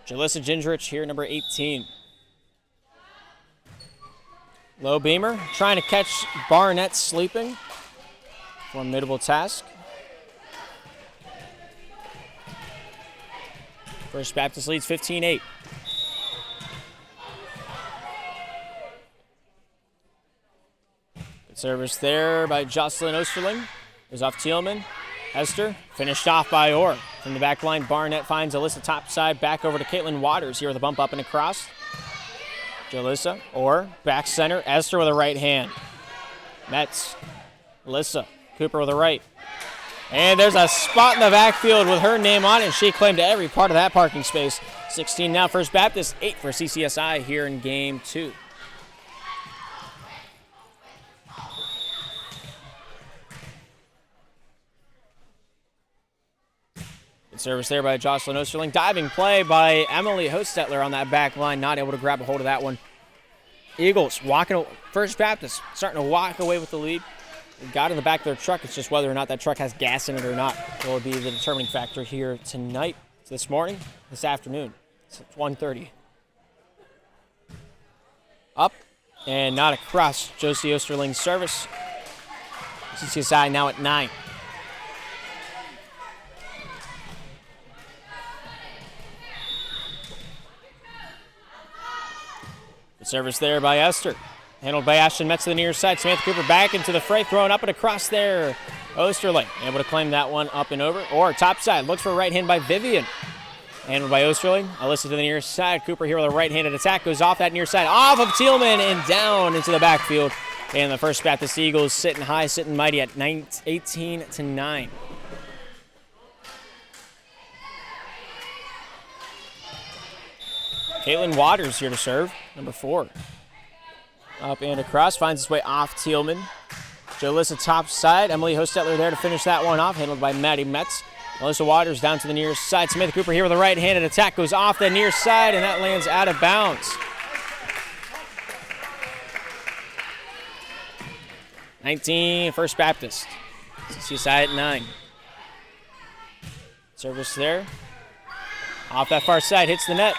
Jalissa Gingerich here, number 18. Low beamer, trying to catch Barnett sleeping. Formidable task. First Baptist leads 15-8. Good service there by Jocelyn Osterling. Goes off Thielman. Hester finished off by Orr. From the back line, Barnett finds Alyssa topside. Back over to Caitlin Waters here with a bump up and across. Jalissa, Orr, back center. Esther with a right hand. Metz, Alyssa, Cooper with a right. And there's a spot in the backfield with her name on it, and she claimed every part of that parking space. 16 now, First Baptist, 8 for CCSI here in game 2. Good service there by Jocelyn Osterling. Diving play by Emily Hostetler on that back line, not able to grab a hold of that one. Eagles walking, First Baptist starting to walk away with the lead. Got in the back of their truck. It's just whether or not that truck has gas in it or not will be the determining factor here tonight, this morning, this afternoon. It's 1:30. Up and not across. Josie Osterling's service. CCSI now at 9. The service there by Esther. Handled by Ashton Metz to the near side. Samantha Cooper back into the fray, throwing up and across there. Osterling able to claim that one up and over. Or top side, looks for a right hand by Vivian. Handled by Osterling. Alyssa to the near side. Cooper here with a right-handed attack. Goes off that near side. Off of Thielman and down into the backfield. And the First Baptist Eagles sitting high, sitting mighty at 18-9. Caitlin Waters here to serve, number 4. Up and across, finds its way off Thielman. Jalissa top side. Emily Hostetler there to finish that one off, handled by Maddie Metz. Melissa Waters down to the near side. Samantha Cooper here with a right-handed attack. Goes off the near side, and that lands out of bounds. 19, First Baptist. CCSI at 9. Service there. Off that far side, hits the net.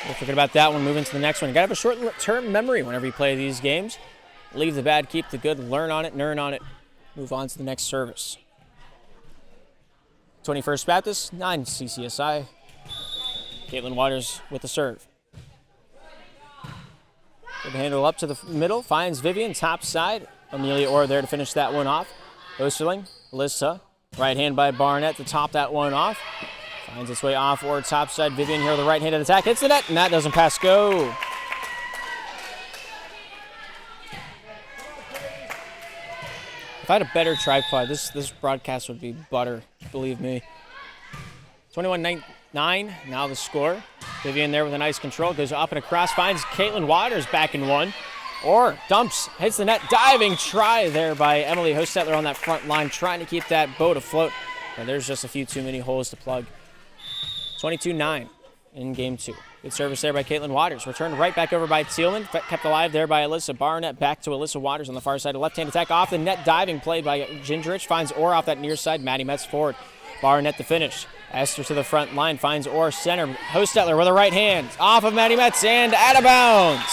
Don't forget about that one, moving to the next one. You gotta have a short-term memory whenever you play these games. Leave the bad, keep the good, learn on it, move on to the next service. 21st Baptist, 9 CCSI. Caitlin Waters with the serve. Good handle up to the middle, finds Vivian, top side. Amelia Orr there to finish that one off. Osterling, Alyssa, right hand by Barnett to top that one off. Finds its way off or top side. Vivian here with a right-handed attack. Hits the net, and that doesn't pass go. If I had a better tripod, this broadcast would be butter, believe me. 21-9, now the score. Vivian there with a nice control, goes up and across, finds Caitlin Waters back in one. Or dumps, hits the net, diving try there by Emily Hostetler on that front line, trying to keep that boat afloat. And there's just a few too many holes to plug. 22-9 in game 2. Good service there by Caitlin Waters. Returned right back over by Thielman. Kept alive there by Alyssa Barnett. Back to Alyssa Waters on the far side. A left-hand attack off the net. Diving play by Gingerich. Finds Orr off that near side. Maddie Metz forward. Barnett to finish. Esther to the front line. Finds Orr center. Hostetler with a right hand. Off of Maddie Metz and out of bounds.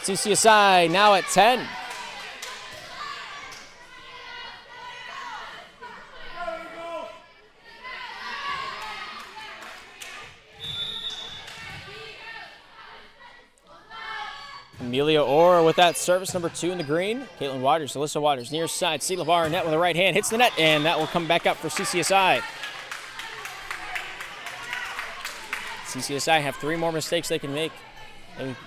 CCSI now at 10. Amelia Orr with that service, number 2 in the green. Caitlin Waters, Alyssa Waters, near side. Cela Barnett with a right hand, hits the net, and that will come back up for CCSI. CCSI have 3 more mistakes they can make.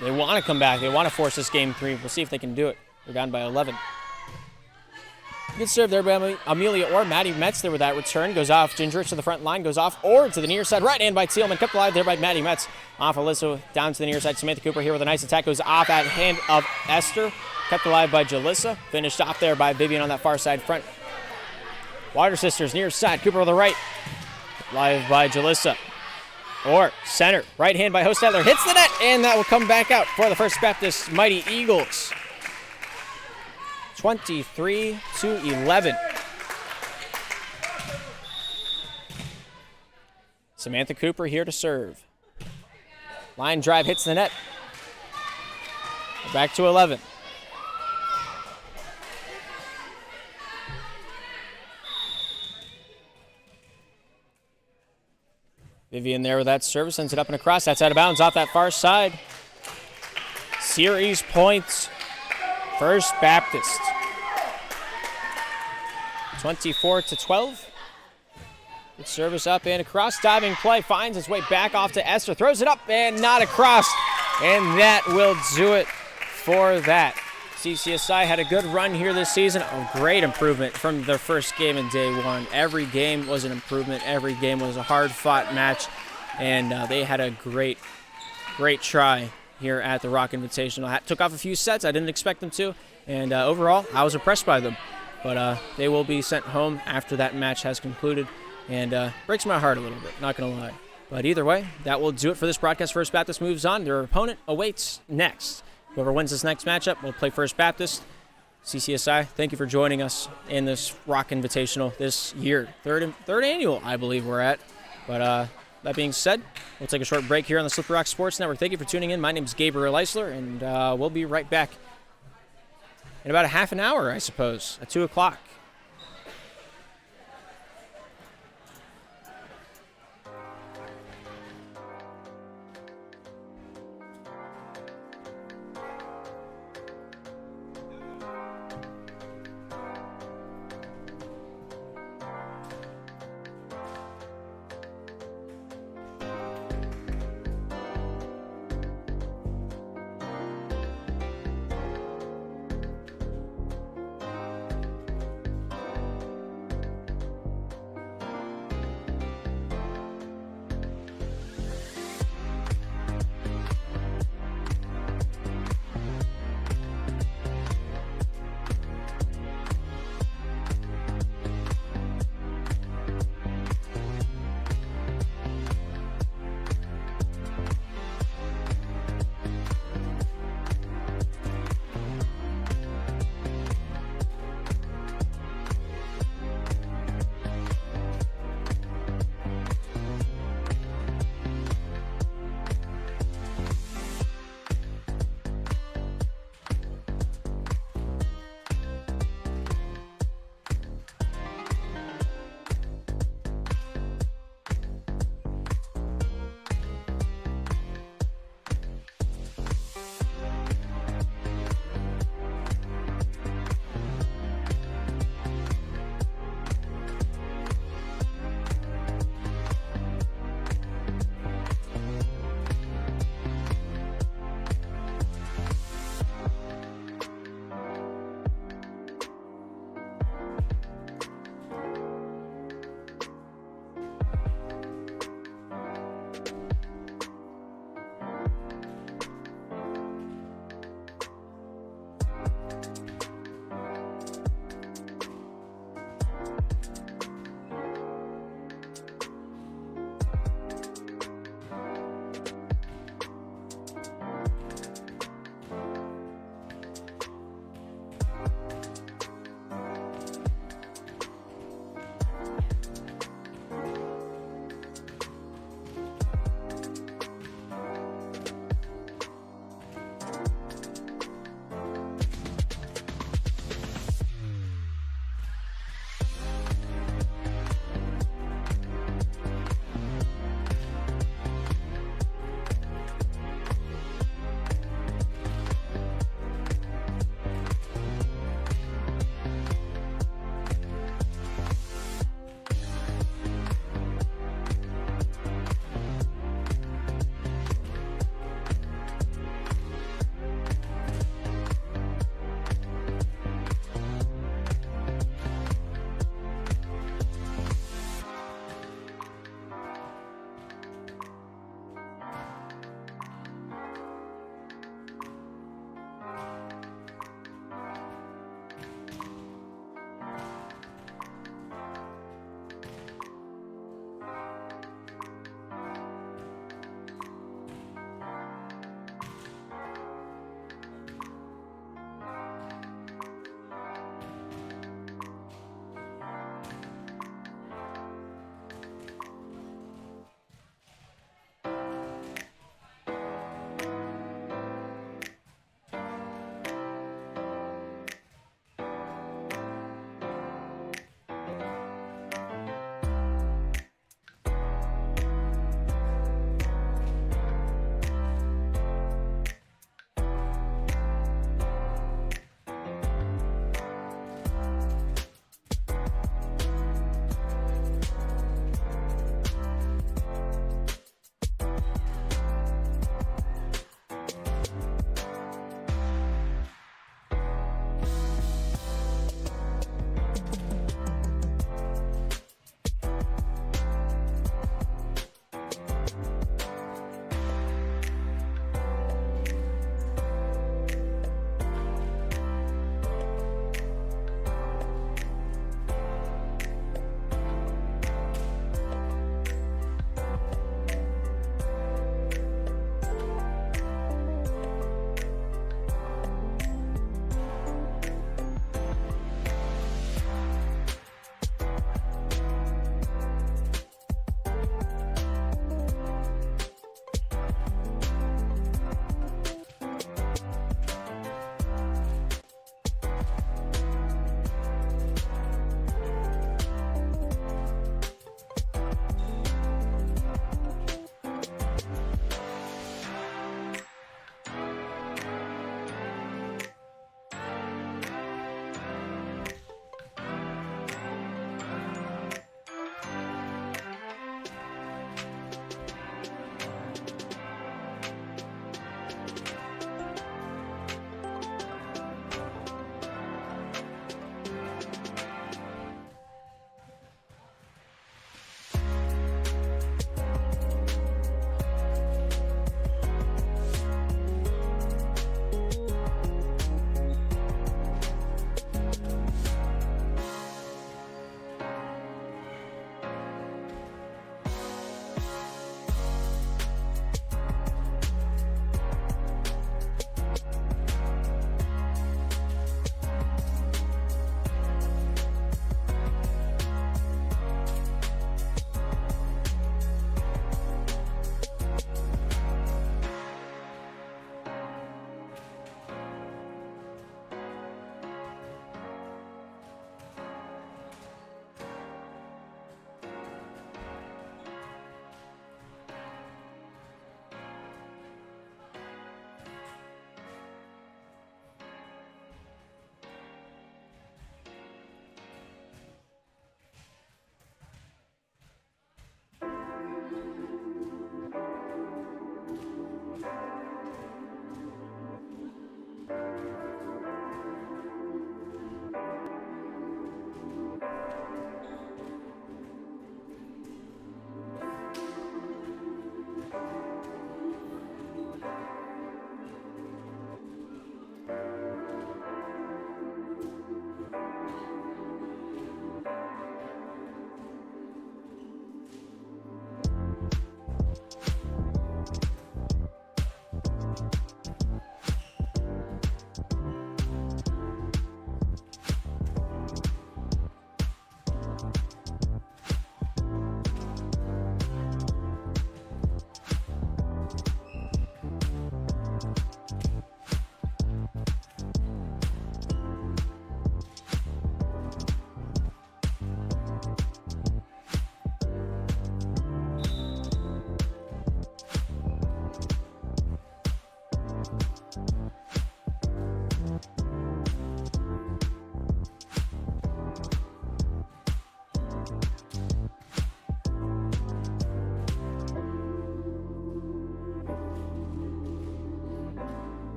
They want to come back. They want to force this game 3. We'll see if they can do it. They're down by 11. Good serve there by Amelia Orr. Maddie Metz there with that return. Goes off Gingerich to the front line. Goes off Orr to the near side. Right hand by Thielman. Kept alive there by Maddie Metz. Off Alyssa down to the near side. Samantha Cooper here with a nice attack. Goes off at hand of Esther. Kept alive by Jalissa. Finished off there by Vivian on that far side front. Water Sisters near side. Cooper with the right. Live by Jalissa. Or center. Right hand by Hostetler. Hits the net, and that will come back out for the First Baptist Mighty Eagles. 23-11. Samantha Cooper here to serve. Line drive hits the net. Back to 11. Vivian there with that service, sends it up and across. That's out of bounds off that far side. Series points, First Baptist. 24-12. Good service up and across. Diving play finds its way back off to Esther. Throws it up and not across. And that will do it for that. CCSI had a good run here this season. A great improvement from their first game in day 1. Every game was an improvement. Every game was a hard-fought match. And they had a great try here at the Rock Invitational. Took off a few sets. I didn't expect them to. And overall, I was impressed by them. But they will be sent home after that match has concluded. And breaks my heart a little bit, not going to lie. But either way, that will do it for this broadcast. First Baptist moves on. Their opponent awaits next. Whoever wins this next matchup will play First Baptist. CCSI, thank you for joining us in this Rock Invitational this year. Third annual, I believe we're at. But that being said, we'll take a short break here on the Slippery Rock Sports Network. Thank you for tuning in. My name is Gabriel Eisler, and we'll be right back in about a half an hour, I suppose, at 2 o'clock.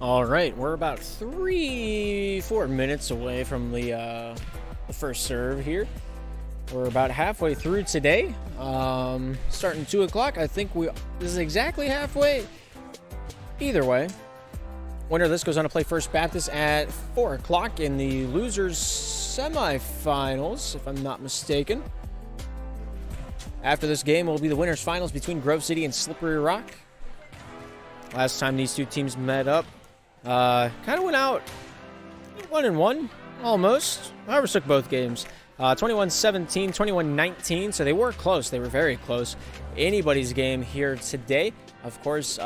All right, we're about 3-4 minutes away from the first serve here. We're about halfway through today. Starting 2 o'clock. I think this is exactly halfway. Either way, winner of this goes on to play First Baptist at 4 o'clock in the losers semifinals, if I'm not mistaken. After this game will be the winners finals between Grove City and Slippery Rock. Last time these two teams met up, kind of went out 1-1, almost. However, took both games. 21-17, 21-19, so they were close. They were very close. Anybody's game here today. Of course,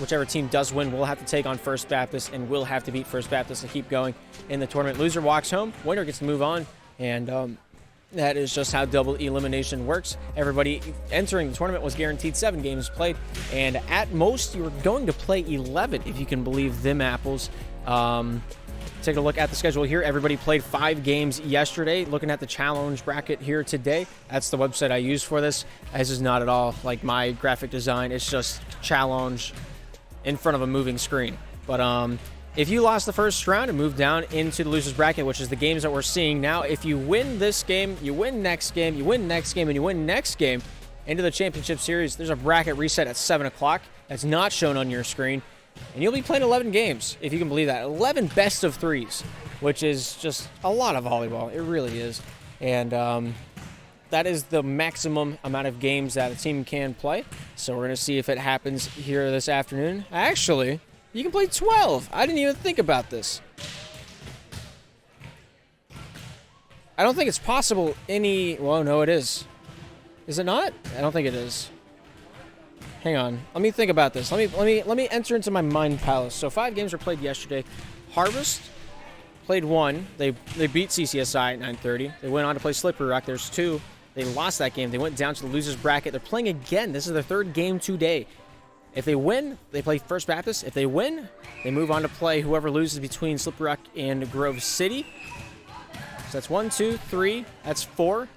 whichever team does win will have to take on First Baptist and will have to beat First Baptist to keep going in the tournament. Loser walks home, winner gets to move on, and that is just how double elimination works. Everybody entering the tournament was guaranteed 7 games played, and at most you were going to play 11, if you can believe them apples. Take a look at the schedule here. Everybody played 5 games yesterday. Looking at the challenge bracket here today, that's the website I use for this. This is not at all like my graphic design. It's just challenge in front of a moving screen. But if you lost the first round and moved down into the losers bracket, which is the games that we're seeing now, if you win this game, you win next game, you win next game, and you win next game into the championship series, there's a bracket reset at 7 o'clock that's not shown on your screen. And you'll be playing 11 games, if you can believe that. 11 best of 3s, which is just a lot of volleyball. It really is. And that is the maximum amount of games that a team can play. So we're going to see if it happens here this afternoon. Actually, you can play 12. I didn't even think about this. I don't think it's possible well, no, it is. Is it not? I don't think it is. Hang on. Let me think about this. Let me enter into my mind palace. So 5 games were played yesterday. Harvest played 1. They beat CCSI at 9:30. They went on to play Slippery Rock. There's 2. They lost that game. They went down to the losers bracket. They're playing again. This is their 3rd game today. If they win, they play First Baptist. If they win, they move on to play whoever loses between Slippery Rock and Grove City. So that's 1, 2, 3. That's 4.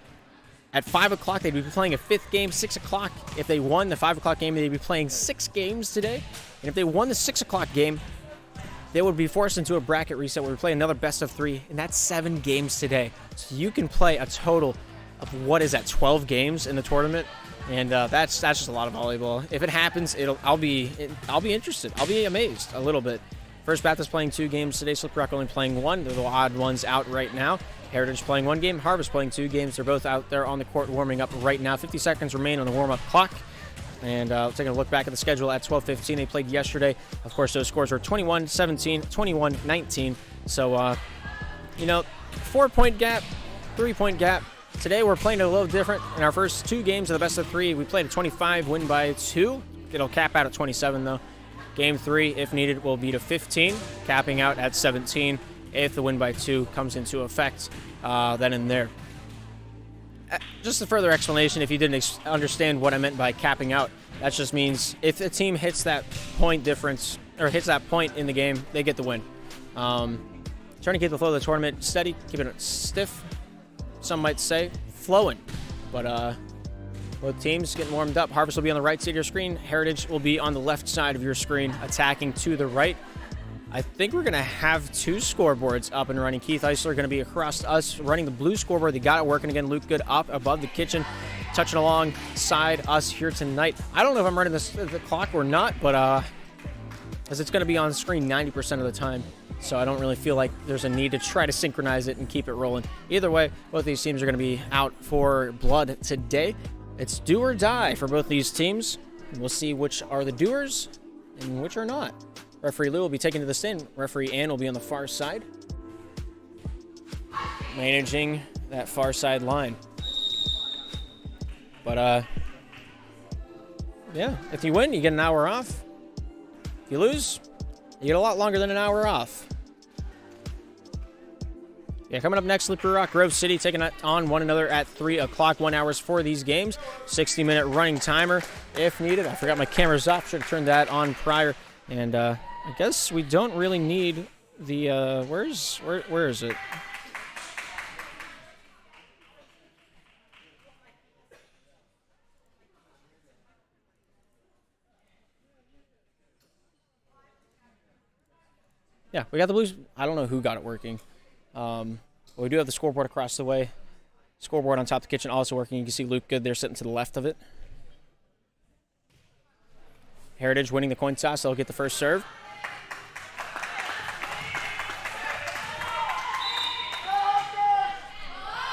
At 5 o'clock, they'd be playing a 5th game. 6 o'clock, if they won the 5 o'clock game, they'd be playing 6 games today. And if they won the 6 o'clock game, they would be forced into a bracket reset where we play another best of 3, and that's 7 games today. So you can play a total of, what is that, 12 games in the tournament? And that's just a lot of volleyball. If it happens, I'll be interested. I'll be amazed a little bit. First Baptist playing 2 games today. Slippery Rock only playing 1. They're the odd ones out right now. Heritage playing 1 game. Harvest playing 2 games. They're both out there on the court warming up right now. 50 seconds remain on the warm-up clock. And taking a look back at the schedule at 12:15, they played yesterday. Of course, those scores were 21-17, 21-19. So, 4-point gap, 3-point gap. Today we're playing a little different. In our first 2 games of the best of 3, we played a 25, win by 2. It'll cap out at 27, though. Game 3, if needed, will be to 15, capping out at 17 if the win by 2 comes into effect then and there. Just a further explanation, if you didn't understand what I meant by capping out, that just means if a team hits that point difference, or hits that point in the game, they get the win. Trying to keep the flow of the tournament steady, keeping it stiff, some might say, flowing. But both teams getting warmed up. Harvest will be on the right side of your screen. Heritage will be on the left side of your screen, attacking to the right. I think we're going to have 2 scoreboards up and running. Keith Eisler going to be across us, running the blue scoreboard. They got it working again. Luke Good up above the kitchen, touching alongside us here tonight. I don't know if I'm running the clock or not, but as it's going to be on screen 90% of the time. So I don't really feel like there's a need to try to synchronize it and keep it rolling. Either way, both these teams are going to be out for blood today. It's do or die for both these teams. And we'll see which are the doers and which are not. Referee Lou will be taken to the stand. Referee Ann will be on the far side, managing that far side line. But, yeah, if you win, you get an hour off. If you lose, you get a lot longer than an hour off. Yeah, coming up next, Slippery Rock, Grove City taking on one another at 3 o'clock, 1 hour for these games. 60-minute running timer if needed. I forgot my camera's off. Should have turned that on prior. And I guess we don't really need the, where is it? Yeah, we got the Blues. I don't know who got it working. But we do have the scoreboard across the way. Scoreboard on top of the kitchen also working. You can see Luke Good there sitting to the left of it. Heritage winning the coin toss. They'll get the first serve.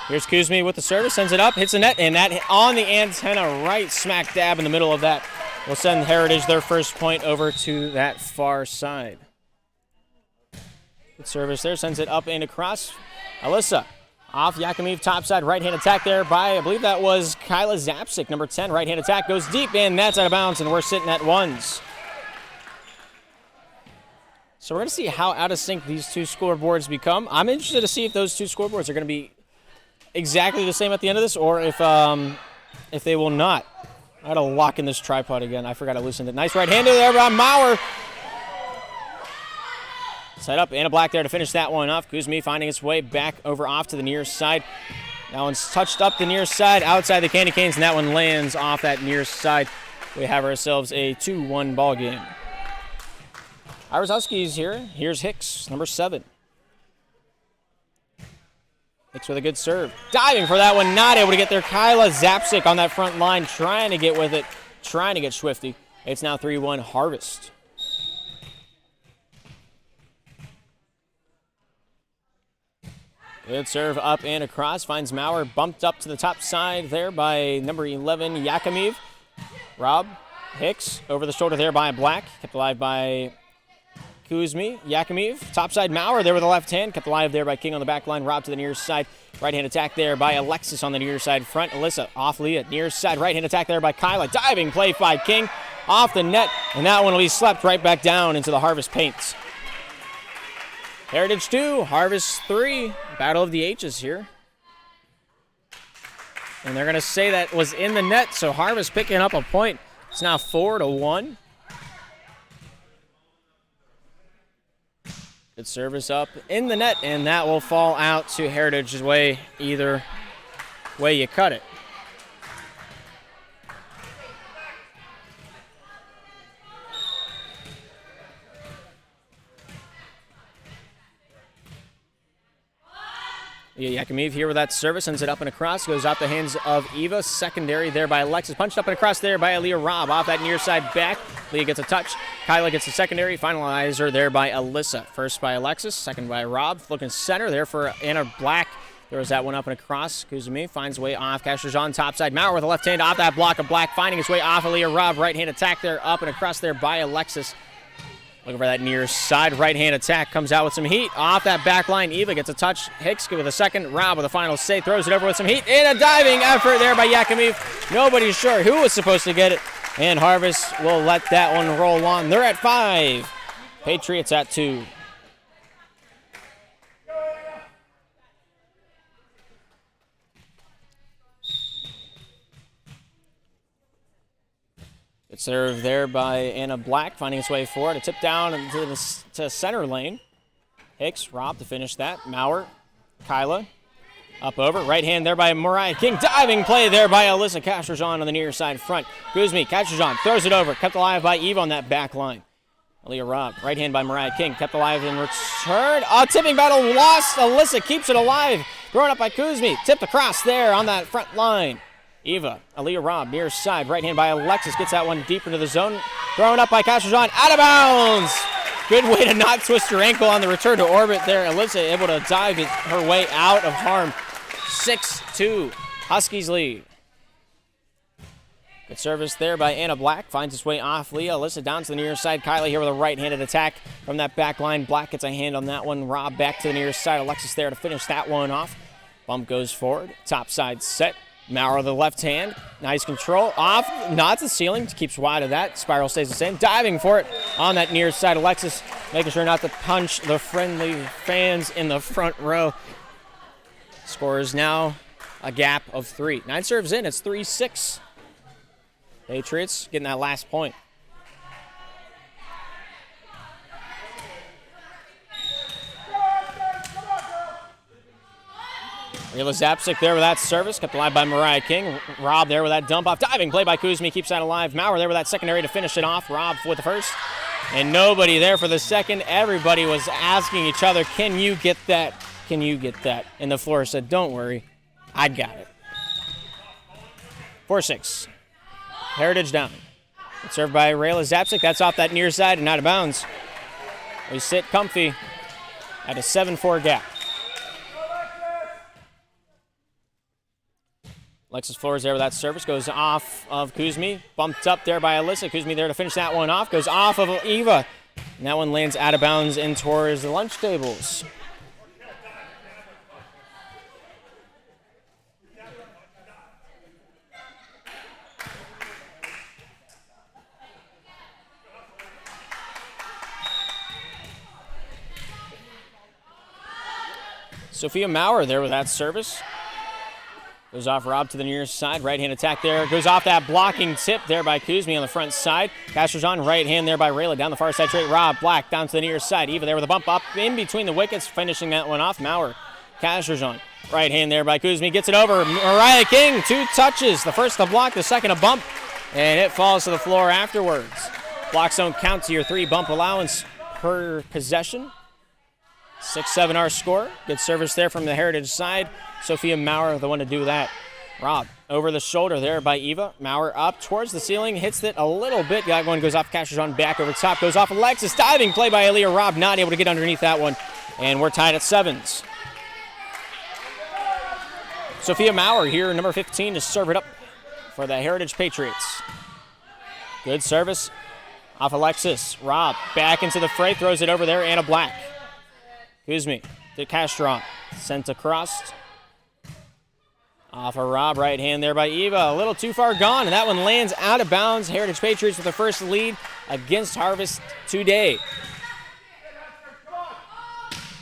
Here's Kuzmi with the service, sends it up, hits the net, and that on the antenna right smack dab in the middle of that will send Heritage their first point over to that far side. Good service there, sends it up and across. Alyssa off Yakimiv topside, right-hand attack there by, I believe that was Kyla Zapsik, number 10. Right-hand attack goes deep, and that's out of bounds, and we're sitting at ones. So we're going to see how out of sync these two scoreboards become. I'm interested to see if those two scoreboards are going to be exactly the same at the end of this, or if they will not. I got to lock in this tripod again. I forgot to loosen it. Nice right-hander there by Maurer. Set up, Anna Black there to finish that one off. Kuzmi finding its way back over off to the near side. That one's touched up the near side, outside the candy canes, and that one lands off that near side. We have ourselves a 2-1 ball game. Irish Huskies here. Here's Hicks, number 7. Hicks with a good serve. Diving for that one, not able to get there. Kyla Zapsik on that front line, trying to get with it, trying to get swifty. It's now 3-1 Harvest. Good serve up and across. Finds Maurer, bumped up to the top side there by number 11, Yakimiv. Rob Hicks over the shoulder there by Black. Kept alive by Kuzmi. Yakimiv. Topside Maurer there with the left hand. Kept alive there by King on the back line. Rob to the near side. Right hand attack there by Alexis on the near side front. Alyssa off Leah. Near side. Right hand attack there by Kyla. Diving play by King. Off the net. And that one will be slept right back down into the Harvest paints. Heritage 2, Harvest 3, Battle of the H's here. And they're going to say that was in the net, so Harvest picking up a point. It's now 4-1. Good service up in the net, and that will fall out to Heritage's way, either way you cut it. Yakimiv here with that service, sends it up and across, goes out the hands of Eva. Secondary there by Alexis, punched up and across there by Aaliyah Robb. Off that near side back, Leah gets a touch. Kyla gets the secondary, finalizer there by Alyssa. First by Alexis, second by Robb. Looking center there for Anna Black. There was that one up and across. Kuzumi finds way off. Castrojean topside. Maurer with a left hand off that block of Black, finding his way off Aaliyah Robb. Right hand attack there, up and across there by Alexis. Looking for that near side right-hand attack. Comes out with some heat. Off that back line, Eva gets a touch. Hicks with a second. Rob with a final save. Throws it over with some heat. And a diving effort there by Yakimiv. Nobody's sure who was supposed to get it. And Harvest will let that one roll on. They're at 5. Patriots at 2. Good serve there by Anna Black, finding its way forward. A tip down into the center lane. Hicks, Rob to finish that. Maurer, Kyla, up over. Right hand there by Mariah King. Diving play there by Alyssa Castrojean on the near side front. Kuzmi, Castrojean throws it over. Kept alive by Eva on that back line. Aaliyah Robb, right hand by Mariah King. Kept alive in return. Tipping battle lost. Alyssa keeps it alive. Thrown up by Kuzmi. Tipped across there on that front line. Eva, Aaliyah Robb, near side, right hand by Alexis, gets that one deep into the zone. Thrown up by Castrojean, out of bounds! Good way to not twist her ankle on the return to orbit there. Alyssa able to dive her way out of harm. 6-2, Huskies lead. Good service there by Anna Black, finds its way off Leah. Alyssa down to the near side. Kyla here with a right-handed attack from that back line. Black gets a hand on that one. Robb back to the near side. Alexis there to finish that one off. Bump goes forward, top side set. Maurer the left hand, nice control, off, not the ceiling, keeps wide of that, spiral stays the same, diving for it on that near side. Alexis making sure not to punch the friendly fans in the front row. Score is now a gap of 3. 9 serves in, it's 3-6. Patriots getting that last point. Rila Zapsik there with that service, kept alive by Mariah King. Rob there with that dump off. Diving play by Kuzmi, keeps that alive. Maurer there with that secondary to finish it off. Rob with the first. And nobody there for the second. Everybody was asking each other, can you get that? Can you get that? And the floor said, don't worry, I got it. 4-6. Heritage down. It's served by Rayla Zapsik. That's off that near side and out of bounds. We sit comfy at a 7-4 gap. Alexis Flores there with that service. Goes off of Kuzmi. Bumped up there by Alyssa. Kuzmi there to finish that one off. Goes off of Eva. And that one lands out of bounds in towards the lunch tables. Sophia Maurer there with that service. Goes off Rob to the near side. Right hand attack there. Goes off that blocking tip there by Kuzmi on the front side. Castrojon, right hand there by Rayla down the far side straight. Rob Black down to the near side. Eva there with a bump up in between the wickets, finishing that one off. Maurer. Castrojon. Right hand there by Kuzmi. Gets it over. Mariah King, 2 touches. The first to block, the second to bump. And it falls to the floor afterwards. Blocks don't count to your 3 bump allowance per possession. 6-7 our score. Good service there from the Heritage side. Sophia Maurer, the one to do that. Rob, over the shoulder there by Eva. Maurer up towards the ceiling, hits it a little bit. That one goes off Castrojon, back over top. Goes off Alexis. Diving play by Aaliyah. Rob not able to get underneath that one. And we're tied at 7s. Sophia Maurer here, number 15, to serve it up for the Heritage Patriots. Good service off Alexis. Rob back into the fray, throws it over there. Anna Black. Kuzmi to Castron. Sent across. Off of Rob, right hand there by Eva. A little too far gone, and that one lands out of bounds. Heritage Patriots with the first lead against Harvest today.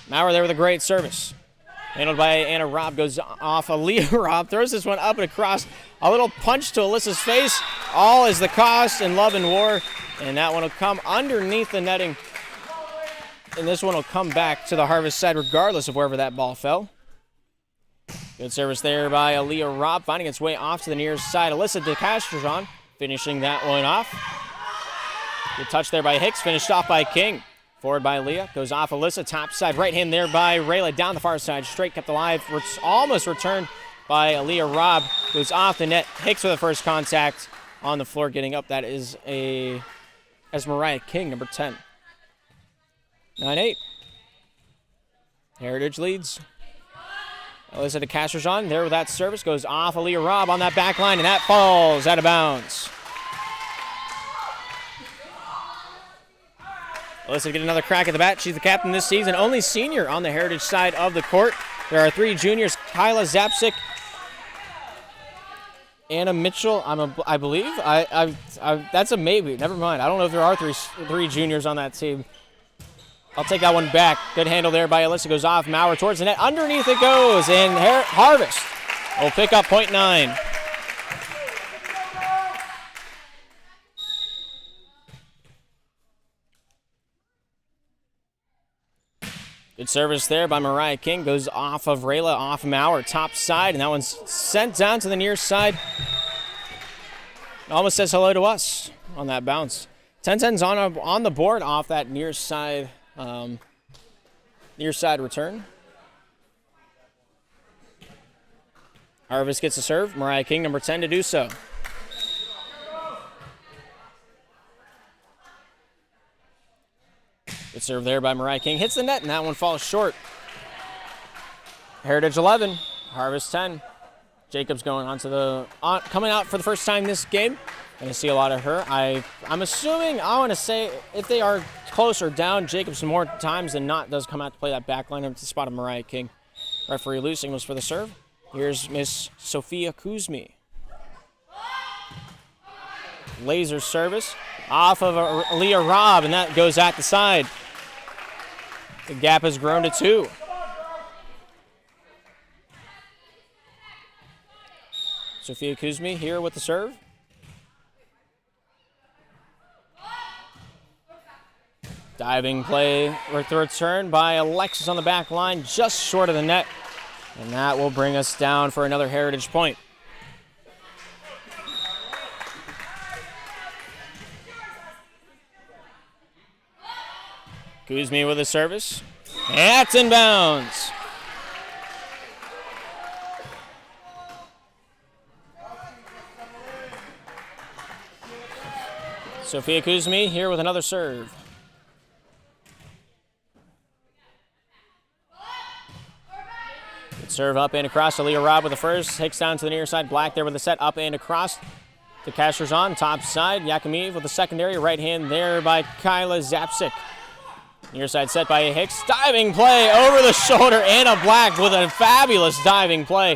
Maurer there with a great service. Handled by Anna Robb, goes off. Aaliyah Robb throws this one up and across. A little punch to Alyssa's face. All is the cost in Love and War, and that one will come underneath the netting. And this one will come back to the Harvest side regardless of wherever that ball fell. Good service there by Aaliyah Robb, finding its way off to the near side. Alyssa DeCastron finishing that one off. Good touch there by Hicks, finished off by King. Forward by Leah, goes off Alyssa, top side, right hand there by Rayla, down the far side, straight, kept alive, almost returned by Aaliyah Robb, goes off the net. Hicks with the first contact on the floor, getting up. That is Mariah King, number 10. 9-8. Heritage leads. Alyssa DeCastron there with that service, goes off Aaliyah Robb on that back line, and that falls out of bounds. Alyssa get another crack at the bat. She's the captain this season, only senior on the Heritage side of the court. There are 3 juniors: Kyla Zapsik, Anna Mitchell. I believe. That's a maybe. Never mind. I don't know if there are three juniors on that team. I'll take that one back. Good handle there by Alyssa. Goes off Maurer towards the net. Underneath it goes, and Harvest will pick up .9. Good service there by Mariah King. Goes off of Rayla, off Maurer, top side, and that one's sent down to the near side. Almost says hello to us on that bounce. 10-10's on the board off that near side return. Harvest gets a serve. Mariah King, number 10, to do so. Good serve there by Mariah King. Hits the net, and that one falls short. Heritage 11, Harvest 10. Jacobs going coming out for the first time this game. Going to see a lot of her. I'm assuming, I want to say, if they are close or down, Jacobs more times than not does come out to play that back line up to the spot of Mariah King. Referee loosing was for the serve. Here's Miss Sophia Kuzmi. Laser service off of Aaliyah Robb, and that goes at the side. The gap has grown to 2. Sophia Kuzmi here with the serve. Diving play with the return by Alexis on the back line, just short of the net. And that will bring us down for another Heritage point. Kuzmi with a service. That's in bounds. Sophia Kuzmi here with another serve. Good serve up and across. Aaliyah Robb with the first. Hicks down to the near side. Black there with the set up and across. The Cashers on top side. Yakimiv with the secondary. Right hand there by Kyla Zapsik. Near side set by Hicks. Diving play over the shoulder. Anna Black with a fabulous diving play.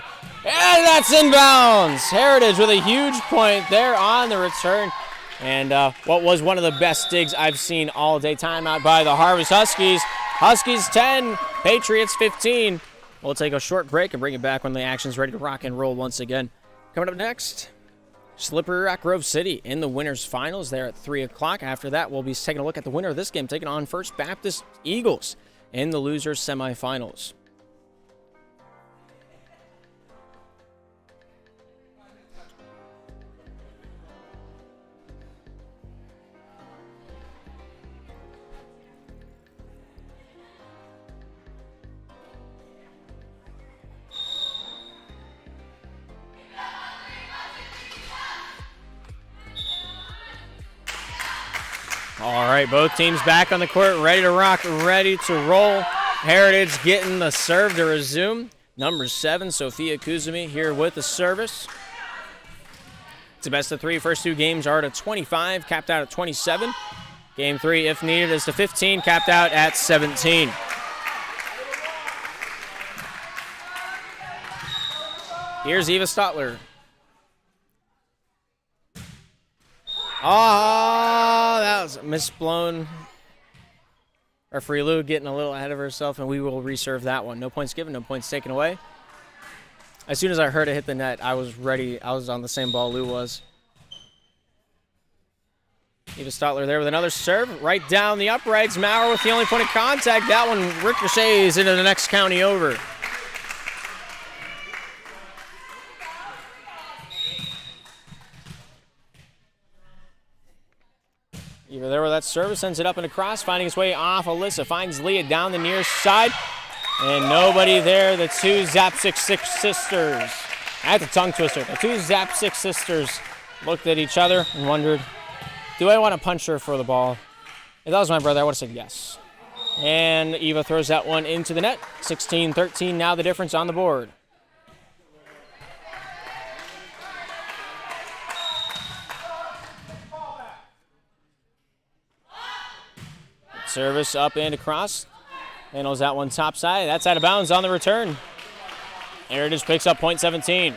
And that's in bounds. Heritage with a huge point there on the return. And what was one of the best digs I've seen all day. Timeout by the Harvest Huskies. Huskies 10, Patriots 15. We'll take a short break and bring it back when the action's ready to rock and roll once again. Coming up next, Slippery Rock Grove City in the winners finals there at 3 o'clock. After that, we'll be taking a look at the winner of this game, taking on First Baptist Eagles in the losers semifinals. All right, both teams back on the court, ready to rock, ready to roll. Heritage getting the serve to resume. Number 7, Sophia Kuzumi here with the service. It's a best of 3. First 2 games are at 25, capped out at 27. Game 3, if needed, is to 15, capped out at 17. Here's Eva Stotler. Oh, that was misblown. Referee Lou getting a little ahead of herself, and we will reserve that one. No points given, no points taken away. As soon as I heard it hit the net, I was ready. I was on the same ball Lou was. Eva Stotler there with another serve. Right down the uprights. Maurer with the only point of contact. That one ricochets into the next county over. Eva there with that service, sends it up and across, finding its way off. Alyssa finds Leah down the near side. And nobody there. The 2 Zapsik sisters. That's a tongue twister. The 2 Zapsik sisters looked at each other and wondered, do I want to punch her for the ball? If that was my brother, I would have said yes. And Eva throws that one into the net. 16-13, now the difference on the board. Service up and across. Handles that one top side. That's out of bounds on the return. Heritage picks up point 17.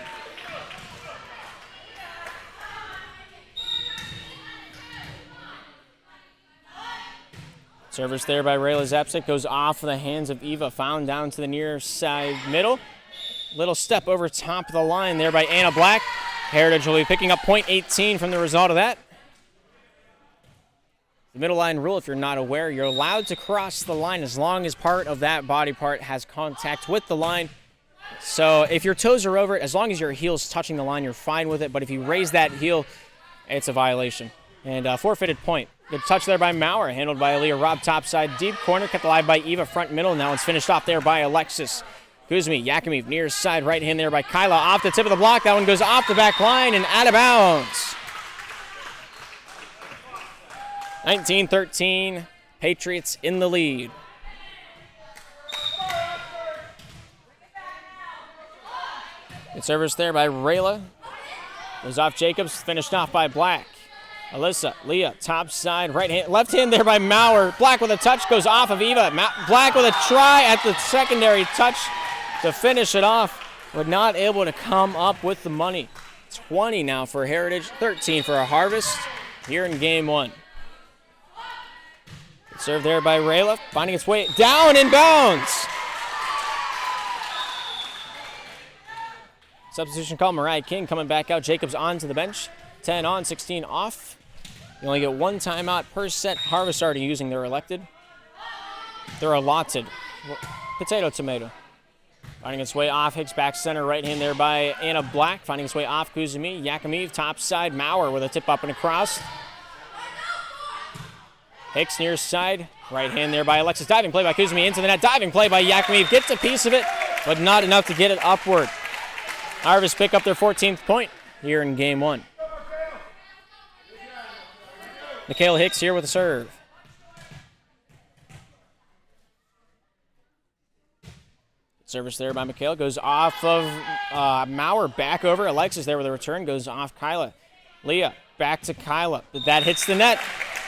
Service there by Rayla Zapsik goes off the hands of Eva. Found down to the near side middle. Little step over top of the line there by Anna Black. Heritage will be picking up point 18 from the result of that. The middle line rule, if you're not aware, you're allowed to cross the line as long as part of that body part has contact with the line. So if your toes are over it, as long as your heel's touching the line, you're fine with it. But if you raise that heel, it's a violation. And forfeited point. Good touch there by Maurer, handled by Aaliyah Robb, topside deep corner, kept alive by Eva, front middle. Now it's finished off there by Alexis. Kuzmi, Yakimiv, near side right hand there by Kyla, off the tip of the block. That one goes off the back line and out of bounds. 19-13, Patriots in the lead. Good service there by Rayla. Goes off Jacobs, finished off by Black. Alyssa, Leah, top side, right hand, left hand there by Maurer. Black with a touch, goes off of Eva. Black with a try at the secondary touch to finish it off, but not able to come up with the money. 20 now for Heritage, 13 for a Harvest here in game 1. Good serve there by Rayla, finding its way down in bounds. Substitution call, Mariah King coming back out. Jacobs onto the bench. 10 on, 16 off. You only get 1 timeout per set. Harvest already using their elected. They're allotted. Potato, tomato. Finding its way off. Hicks back center. Right hand there by Anna Black. Finding its way off. Kuzumi. Yakimiv top side. Maurer with a tip up and across. Hicks near side. Right hand there by Alexis. Diving play by Kuzmi into the net. Diving play by Yakimiv. Gets a piece of it, but not enough to get it upward. Harvest pick up their 14th point here in game 1. Michaela Hicks here with a serve. Service there by Michaela. Goes off of Maurer. Back over. Alexis there with a return. Goes off Kyla. Leah back to Kyla. That hits the net.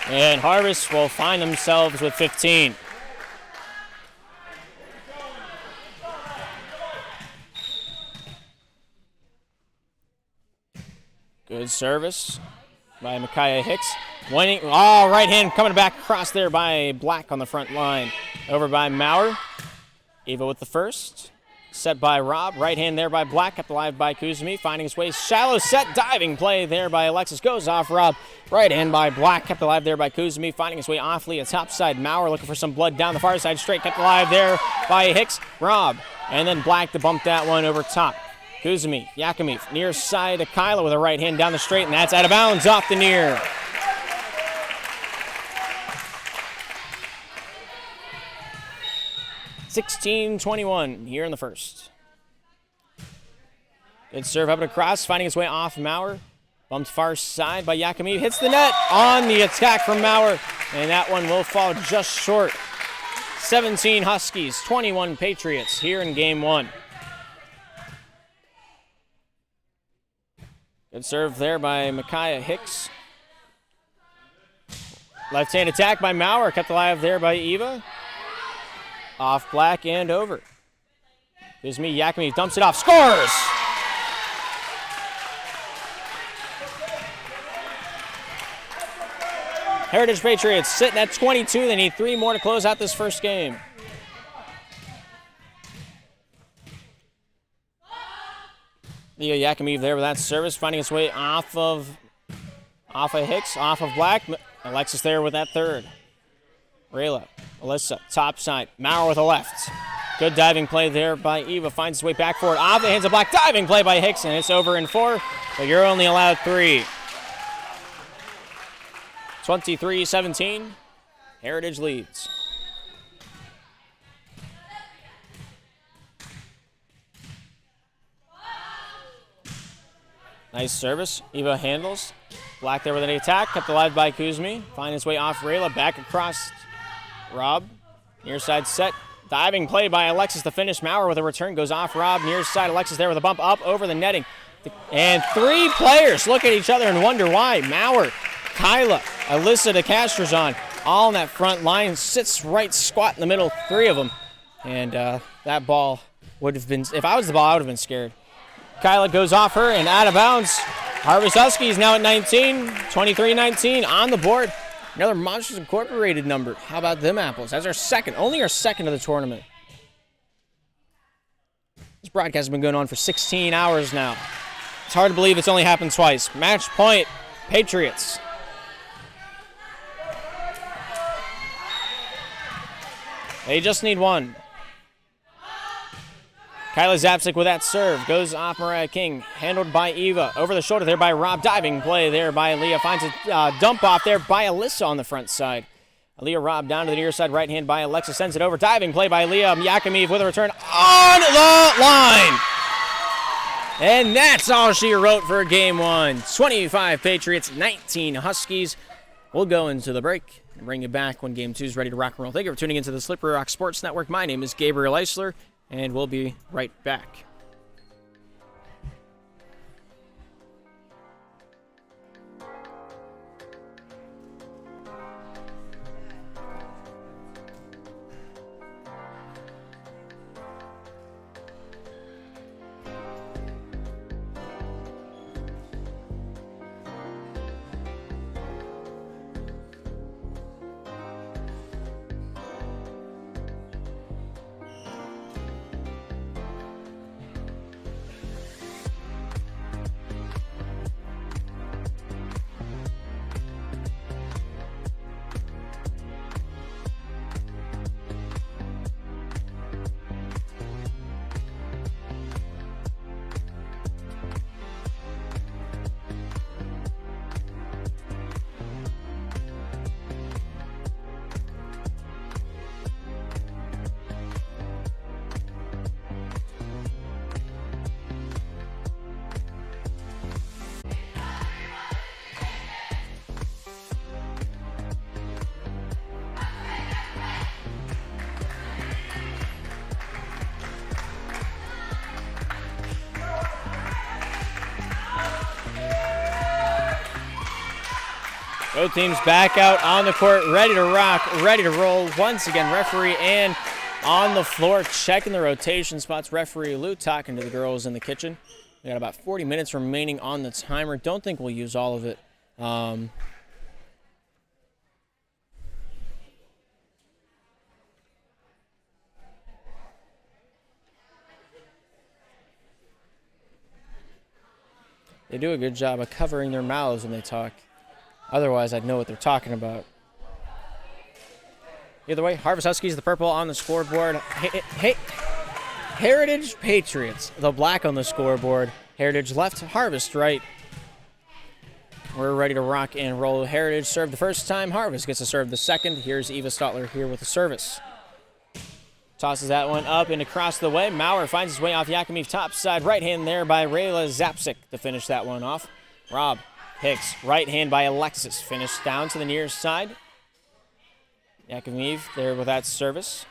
And Harvest will find themselves with 15. Good service by Micaiah Hicks. Winning. Oh, right hand coming back across there by Black on the front line. Over by Maurer. Eva with the first. Set by Rob. Right hand there by Black. Kept alive by Kuzmi. Finding his way. Shallow set. Diving play there by Alexis. Goes off Rob. Right hand by Black. Kept alive there by Kuzmi. Finding his way off Lee. A top side. Maurer looking for some blood down the far side straight. Kept alive there by Hicks. Rob. And then Black to bump that one over top. Kuzmi. Yakimiv. Near side to Kyla with a right hand down the straight. And that's out of bounds off the near. (16-21) here in the first. Good serve up and across, finding its way off Maurer. Bumped far side by Yakimiv. Hits the net on the attack from Maurer. And that one will fall just short. 17 Huskies, 21 Patriots here in game 1. Good serve there by Micaiah Hicks. Left-hand attack by Maurer. Kept alive there by Eva. Off Black and over. Gives me Yakimiv, dumps it off, scores! Heritage Patriots sitting at 22. They need 3 more to close out this first game. Leah Yakimiv there with that service, finding its way off of Hicks, off of Black. Alexis there with that third. Rayla, Alyssa, top side. Maurer with a left. Good diving play there by Eva. Finds his way back forward. Off the hands of Black. Diving play by Hicks, and it's over in 4. But you're only allowed 3. 23-17. Heritage leads. Nice service. Eva handles. Black there with an attack. Kept alive by Kuzmi. Find his way off Rayla. Back across Rob. Near side set. Diving play by Alexis to finish. Maurer with a return. Goes off Rob. Near side. Alexis there with a bump up over the netting. And 3 players look at each other and wonder why. Maurer, Kyla, Alyssa de Castrazon, all in that front line. Sits right squat in the middle. 3 of them. And that ball would have been, if I was the ball, I would have been scared. Kyla goes off her and out of bounds. Harvest Huskies now at 19, 23-19 on the board. Another Monsters Incorporated number. How about them apples? That's our second, only our second of the tournament. This broadcast has been going on for 16 hours now. It's hard to believe it's only happened twice. Match point, Patriots. They just need 1. Kyla Zapsik with that serve. Goes off Mariah King. Handled by Eva. Over the shoulder there by Rob. Diving play there by Leah. Finds a dump off there by Alyssa on the front side. Leah Rob down to the near side. Right hand by Alexa. Sends it over. Diving play by Leah. Yakimiv with a return on the line. And that's all she wrote for game 1. 25 Patriots, 19 Huskies. We'll go into the break and bring you back when game 2 is ready to rock and roll. Thank you for tuning into the Slippery Rock Sports Network. My name is Gabriel Eisler. And we'll be right back. Both teams back out on the court, ready to rock, ready to roll. Once again, referee Ann on the floor, checking the rotation spots. Referee Lou talking to the girls in the kitchen. We got about 40 minutes remaining on the timer. Don't think we'll use all of it. They do a good job of covering their mouths when they talk. Otherwise, I'd know what they're talking about. Either way, Harvest Huskies, the purple on the scoreboard. Hey, Heritage Patriots, the black on the scoreboard. Heritage left, Harvest right. We're ready to rock and roll. Heritage served the first time. Harvest gets to serve the second. Here's Eva Stotler here with the service. Tosses that one up and across the way. Maurer finds his way off Yakimov top side. Right hand there by Rayla Zapsik to finish that one off. Rob Hicks, right hand by Alexis. Finished down to the near side. Yakimov there with that service,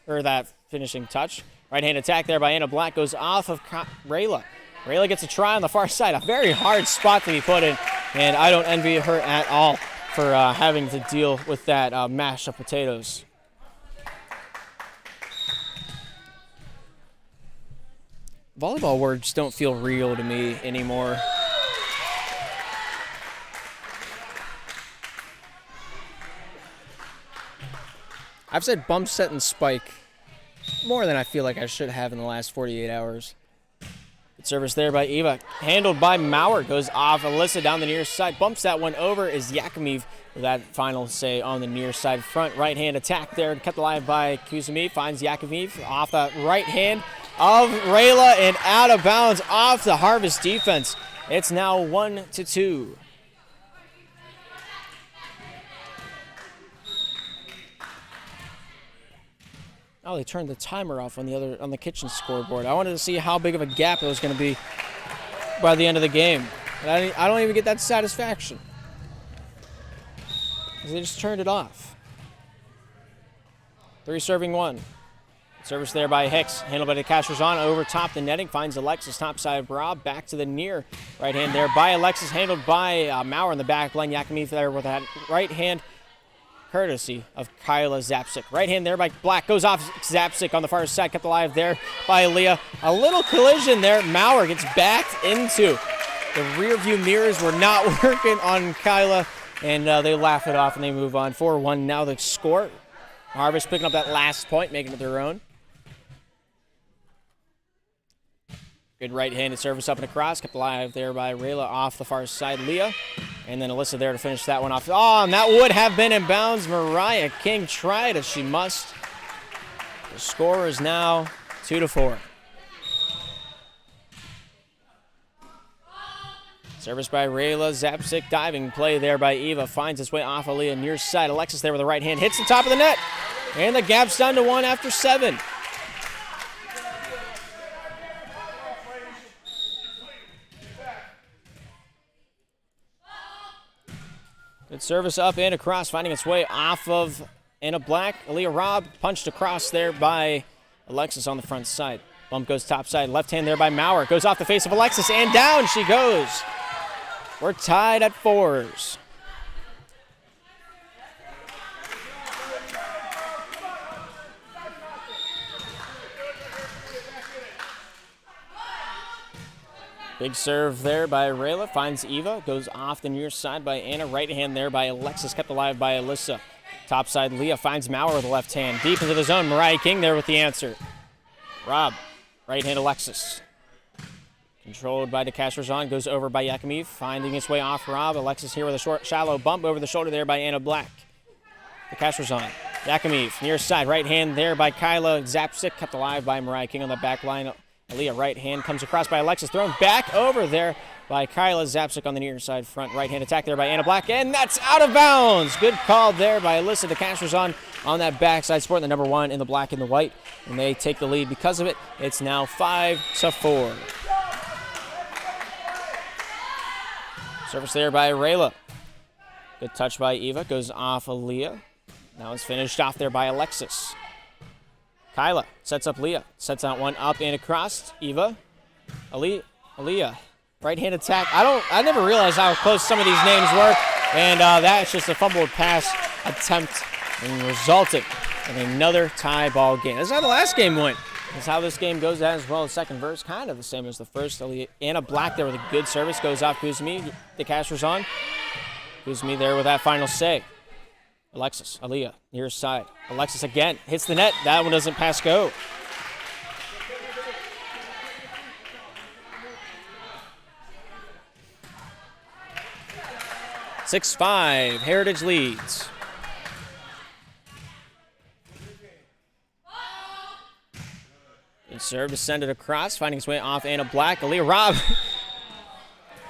or that finishing touch. Right hand attack there by Anna Black goes off of Rayla. Rayla gets a try on the far side. A very hard spot to be put in, and I don't envy her at all for having to deal with that mash of potatoes. Volleyball words don't feel real to me anymore. I've said bump, set, and spike more than I feel like I should have in the last 48 hours. Good service there by Eva. Handled by Maurer. Goes off Alyssa down the near side. Bumps that one over is Yakimov with that final say on the near side front. Right hand attack there. Kept alive by Kuzumi. Finds Yakimov off the right hand of Rayla and out of bounds off the Harvest defense. It's now 1-2. Oh, they turned the timer off on the kitchen scoreboard. I wanted to see how big of a gap it was going to be by the end of the game. And I don't even get that satisfaction. They just turned it off. 3 serving 1. Service there by Hicks. Handled by the Cashers on over top the netting. Finds Alexis topside of Rob. Back to the near right hand there by Alexis. Handled by Maurer in the back line. Yakimov there with that right hand. Courtesy of Kyla Zapsik. Right hand there by Black. Goes off Zapsik on the far side. Kept alive there by Aaliyah. A little collision there. Maurer gets backed into. The rear view mirrors were not working on Kyla. And they laugh it off and they move on. 4-1 now the score. Harvest picking up that last point, making it their own. Good right-handed service up and across. Kept alive there by Rayla off the far side. Leah. And then Alyssa there to finish that one off. Oh, and that would have been in bounds. Mariah King tried as she must. The score is now 2-4. Service by Rayla. Zapsik diving play there by Eva. Finds its way off Aaliyah near side. Alexis there with the right hand. Hits the top of the net. And the gap's down to 1 after 7. Good service up and across, finding its way off of Anna Black. Aaliyah Robb punched across there by Alexis on the front side. Bump goes topside, left hand there by Maurer. Goes off the face of Alexis and down she goes. We're tied at 4s. Big serve there by Rayla. Finds Eva. Goes off the near side by Anna. Right hand there by Alexis. Kept alive by Alyssa. Topside Leah finds Maurer with the left hand. Deep into the zone. Mariah King there with the answer. Rob. Right hand Alexis. Controlled by DeCastros. Goes over by Yakimov. Finding its way off Rob. Alexis here with a short, shallow bump over the shoulder there by Anna Black. DeCastros. Yakimov near side. Right hand there by Kyla Zapsik. Kept alive by Mariah King on the back line. Aaliyah right hand comes across by Alexis, thrown back over there by Kyla Zapsik on the near side front. Right hand attack there by Anna Black, and that's out of bounds. Good call there by Alyssa DeCastros on that backside, sporting the number 1 in the black and the white, and they take the lead because of it. It's now 5-4. Service there by Rayla. Good touch by Eva, goes off Aaliyah. Now it's finished off there by Alexis. Kyla sets up Leah. Sets that one up and across. Eva. Aaliyah. Right hand attack. I never realized how close some of these names were. And that's just a fumbled pass attempt and resulted in another tie ball game. That's how the last game went. That's how this game goes as well. The second verse, kind of the same as the first. Anna Black there with a good service. Goes off Kuzmi. The casher's on. Kuzmi there with that final say. Alexis, Aaliyah, near side. Alexis again. Hits the net. That one doesn't pass go. (6-5). Heritage leads. Good serve to send it across, finding its way off Anna Black. Aaliyah Robb.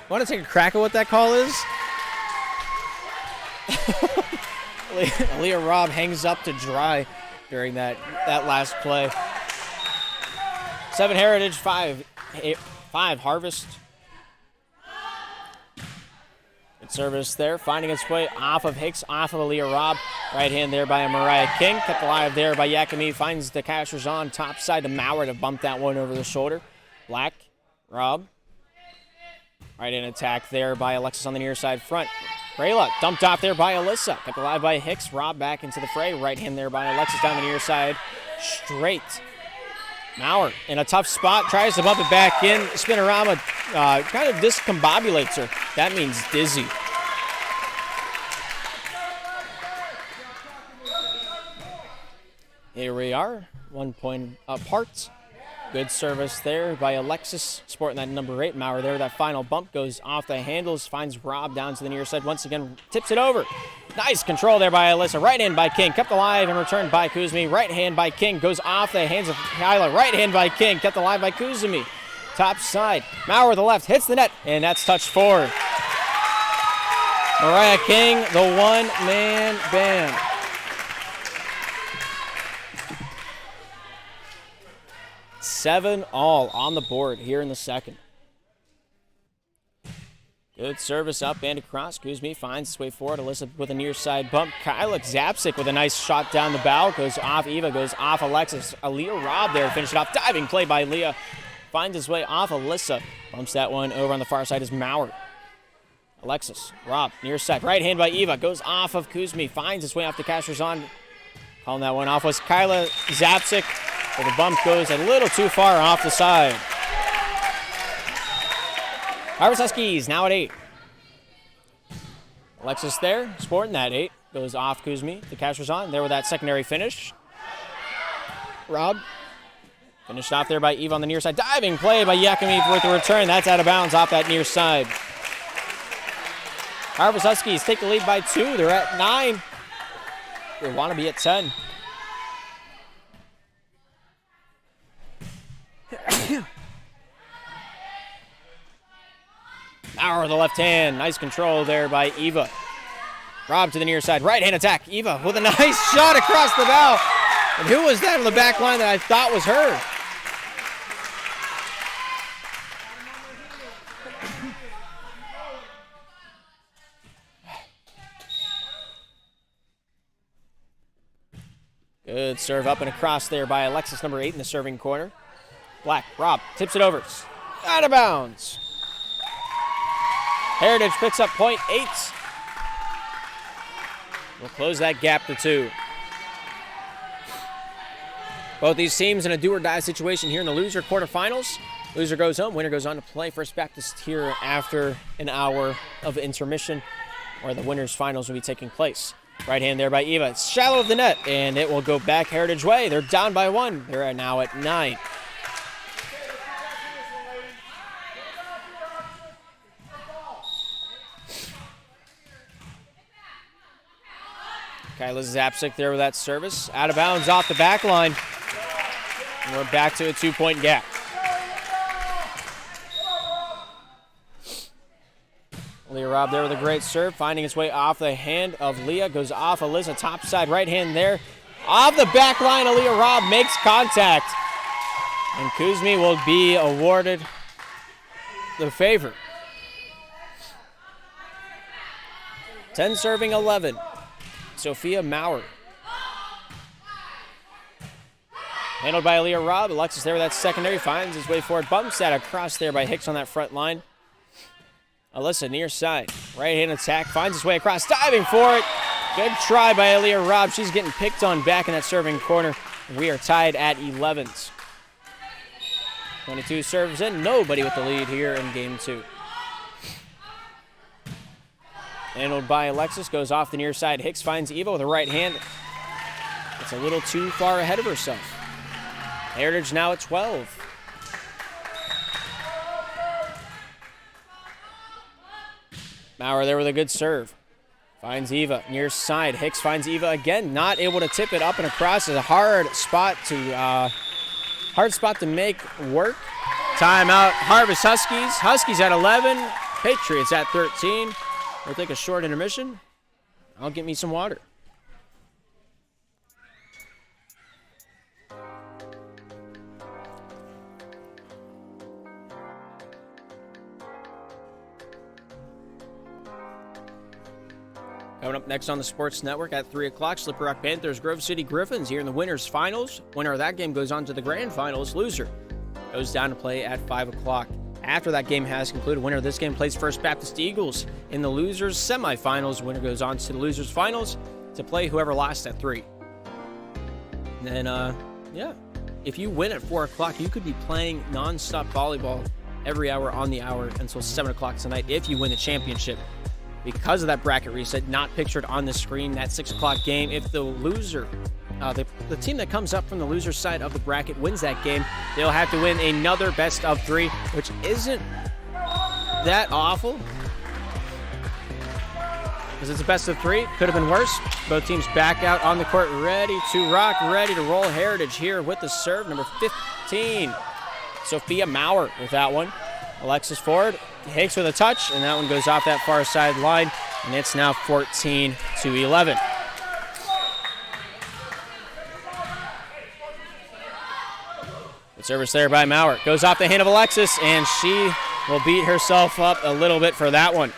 Want to take a crack at what that call is? Aaliyah Robb hangs up to dry during that last play. 7 Heritage, 5 Harvest. Good service there, finding its way off of Hicks, off of Aaliyah Robb. Right hand there by Mariah King. Kept alive there by Yakimi. Finds the cashers on top side to Maurer to bump that one over the shoulder. Black, Robb. Right in attack there by Alexis on the near side front. Rayla dumped off there by Alyssa. Kept alive by Hicks. Robb back into the fray. Right hand there by Alexis down the near side. Straight. Maurer in a tough spot. Tries to bump it back in. Spinorama kind of discombobulates her. That means dizzy. Here we are. 1 point apart. Good service there by Alexis, sporting that number 8. Maurer there. That final bump goes off the handles, finds Robb down to the near side. Once again, tips it over. Nice control there by Alyssa. Right hand by King. Kept alive and returned by Kuzmi. Right hand by King. Goes off the hands of Kyla. Right hand by King. Kept alive by Kuzmi. Top side. Maurer with the left. Hits the net. And that's touched forward. Mariah King, the one-man band. Seven all on the board here in the second. Good service up and across. Kuzmi finds his way forward. Alyssa with a near side bump. Kyla Zapsik with a nice shot down the bow. Goes off Eva, goes off Alexis. Aaliyah Robb there, finish it off. Diving play by Leah. Finds his way off Alyssa. Bumps that one over on the far side is Maurer. Alexis, Robb, near side. Right hand by Eva. Goes off of Kuzmi. Finds his way off the cashers on. Calling that one off was Kyla Zapsik. But the bump goes a little too far off the side. Harvest Huskies now at 8. Alexis there, sporting that 8. Goes off Kuzmi. The cashers on. There with that secondary finish. Robb. Finished off there by Eve on the near side. Diving play by Yakimi with the return. That's out of bounds off that near side. Harvest Huskies take the lead by 2. They're at 9. They want to be at 10. Maurer with the left hand. Nice control there by Eva. Robb to the near side. Right hand attack. Eva with a nice shot across the bow. And who was that on the back line that I thought was her? Good serve up and across there by Alexis, number 8 in the serving corner. Black, Robb, tips it over. Out of bounds. Heritage picks up point 8. We'll close that gap to 2. Both these teams in a do-or-die situation here in the loser quarterfinals. Loser goes home, winner goes on to play First Baptist here after an hour of intermission, where the winners' finals will be taking place. Right hand there by Eva. It's shallow of the net, and it will go back Heritage way. They're down by 1. They're now at 9. Kyla Zapsik there with that service. Out of bounds off the back line. And we're back to a 2-point gap. Leah Robb there with a great serve, finding its way off the hand of Leah. Goes off Alyssa, top side, right hand there. Off the back line, Aaliyah Robb makes contact. And Kuzmi will be awarded the favor. 10 serving 11. Sophia Maurer. Handled by Aaliyah Robb. Alexis there with that secondary. Finds his way forward. Bumps that across there by Hicks on that front line. Alyssa near side. Right-hand attack, finds his way across, diving for it. Good try by Aaliyah Robb. She's getting picked on back in that serving corner. We are tied at 11s. 22 serves in, nobody with the lead here in game 2. Handled by Alexis, goes off the near side. Hicks finds Eva with a right hand. It's a little too far ahead of herself. Heritage now at 12. Maurer there with a good serve. Finds Eva near side. Hicks finds Eva again, not able to tip it up and across. It's a hard spot to make work. Timeout, Harvest Huskies. Huskies at 11, Patriots at 13. We'll take a short intermission. I'll get me some water. Coming up next on the Sports Network at 3 o'clock, Slippery Rock Panthers, Grove City Griffins here in the winners finals. Winner of that game goes on to the grand finals. Loser goes down to play at 5 o'clock. After that game has concluded, winner of this game plays First Baptist Eagles in the losers semifinals. Winner goes on to the losers finals to play whoever lost at 3. And then, if you win at 4 o'clock, you could be playing nonstop volleyball every hour on the hour until 7 o'clock tonight if you win the championship. Because of that bracket reset, not pictured on the screen, that 6 o'clock game, if the loser, the team that comes up from the loser side of the bracket wins that game, they'll have to win another best of 3, which isn't that awful. Because it's a best of 3, could have been worse. Both teams back out on the court, ready to rock, ready to roll. Heritage here with the serve, number 15. Sophia Maurer with that one. Alexis forward, Hicks with a touch, and that one goes off that far side line, and it's now 14-11. Good service there by Maurer. Goes off the hand of Alexis, and she will beat herself up a little bit for that one.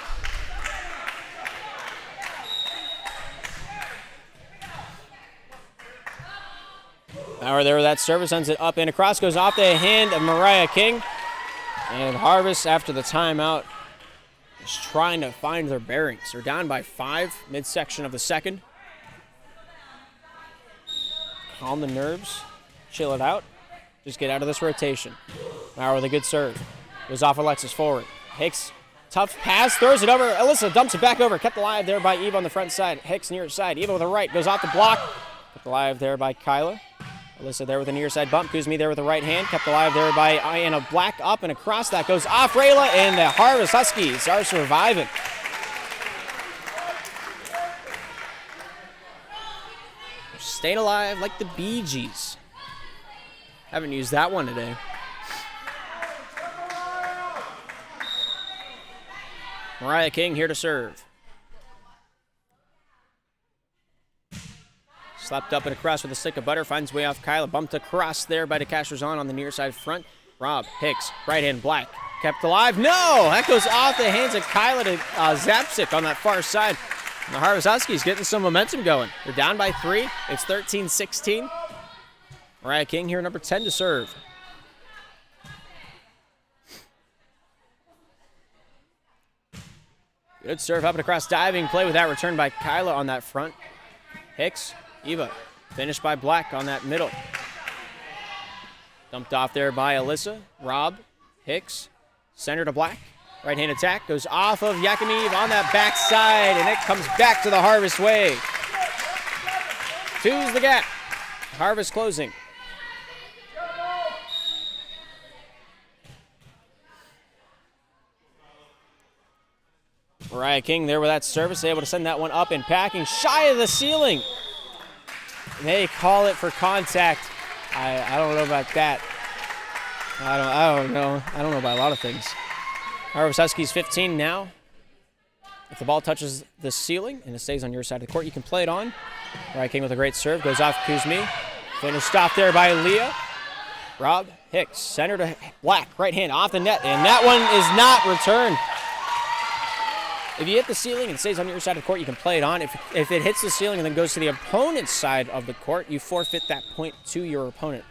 Maurer there with that service, ends it up and across, goes off the hand of Mariah King. And Harvest, after the timeout, is trying to find their bearings. They're down by 5, midsection of the second. Calm the nerves, chill it out, just get out of this rotation. Maurer with a good serve. Goes off Alexis forward. Hicks, tough pass, throws it over. Alyssa dumps it back over. Kept alive there by Eva on the front side. Hicks near side. Eva with a right, goes off the block. Kept alive there by Kyla. Alyssa there with a near side bump. Kuzmi there with the right hand. Kept alive there by Anna Black. Up and across. That goes off Rayla, and the Harvest Huskies are surviving. They're staying alive like the Bee Gees. Haven't used that one today. Mariah King here to serve. Slapped up and across with a stick of butter. Finds way off Kyla. Bumped across there by DeCastros on the near side front. Rob Hicks, right hand Black. Kept alive. No! That goes off the hands of Kyla to Zapsik on that far side. And the Harvest Huskies getting some momentum going. They're down by 3. It's 13-16. Mariah King here, number 10 to serve. Good serve up and across. Diving play with that return by Kyla on that front. Hicks. Eva, finished by Black on that middle. Dumped off there by Alyssa. Rob, Hicks, center to Black. Right-hand attack goes off of Yakimiv on that backside, and it comes back to the Harvest way. 2's the gap. Harvest closing. Mariah King there with that service, able to send that one up and packing, shy of the ceiling. They call it for contact. I don't know about that. I don't know. I don't know about a lot of things. Harvest Huskies 15 now. If the ball touches the ceiling and it stays on your side of the court, you can play it on. Mariah King with a great serve, goes off Kuzmi. Finished off there by Leah. Rob Hicks, center to Black, right hand off the net, and that one is not returned. If you hit the ceiling and stays on your side of the court, you can play it on. If it hits the ceiling and then goes to the opponent's side of the court, you forfeit that point to your opponent.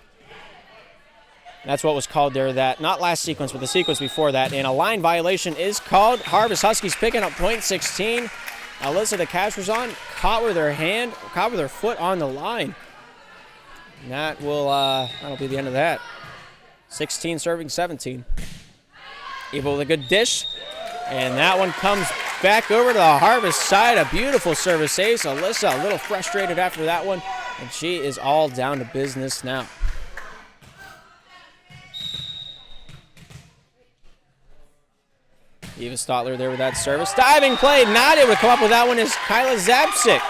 That's what was called there, that not last sequence, but the sequence before that. And a line violation is called. Harvest Huskies picking up point 16. Alyssa, the catch was on, caught with her foot on the line. And that'll be the end of that. 16 serving 17. Eva with a good dish. And that one comes back over to the Harvest side. A beautiful service ace. Alyssa a little frustrated after that one. And she is all down to business now. Eva Stotler there with that service. Diving play, not able to come up with that one is Kyla Zapsik.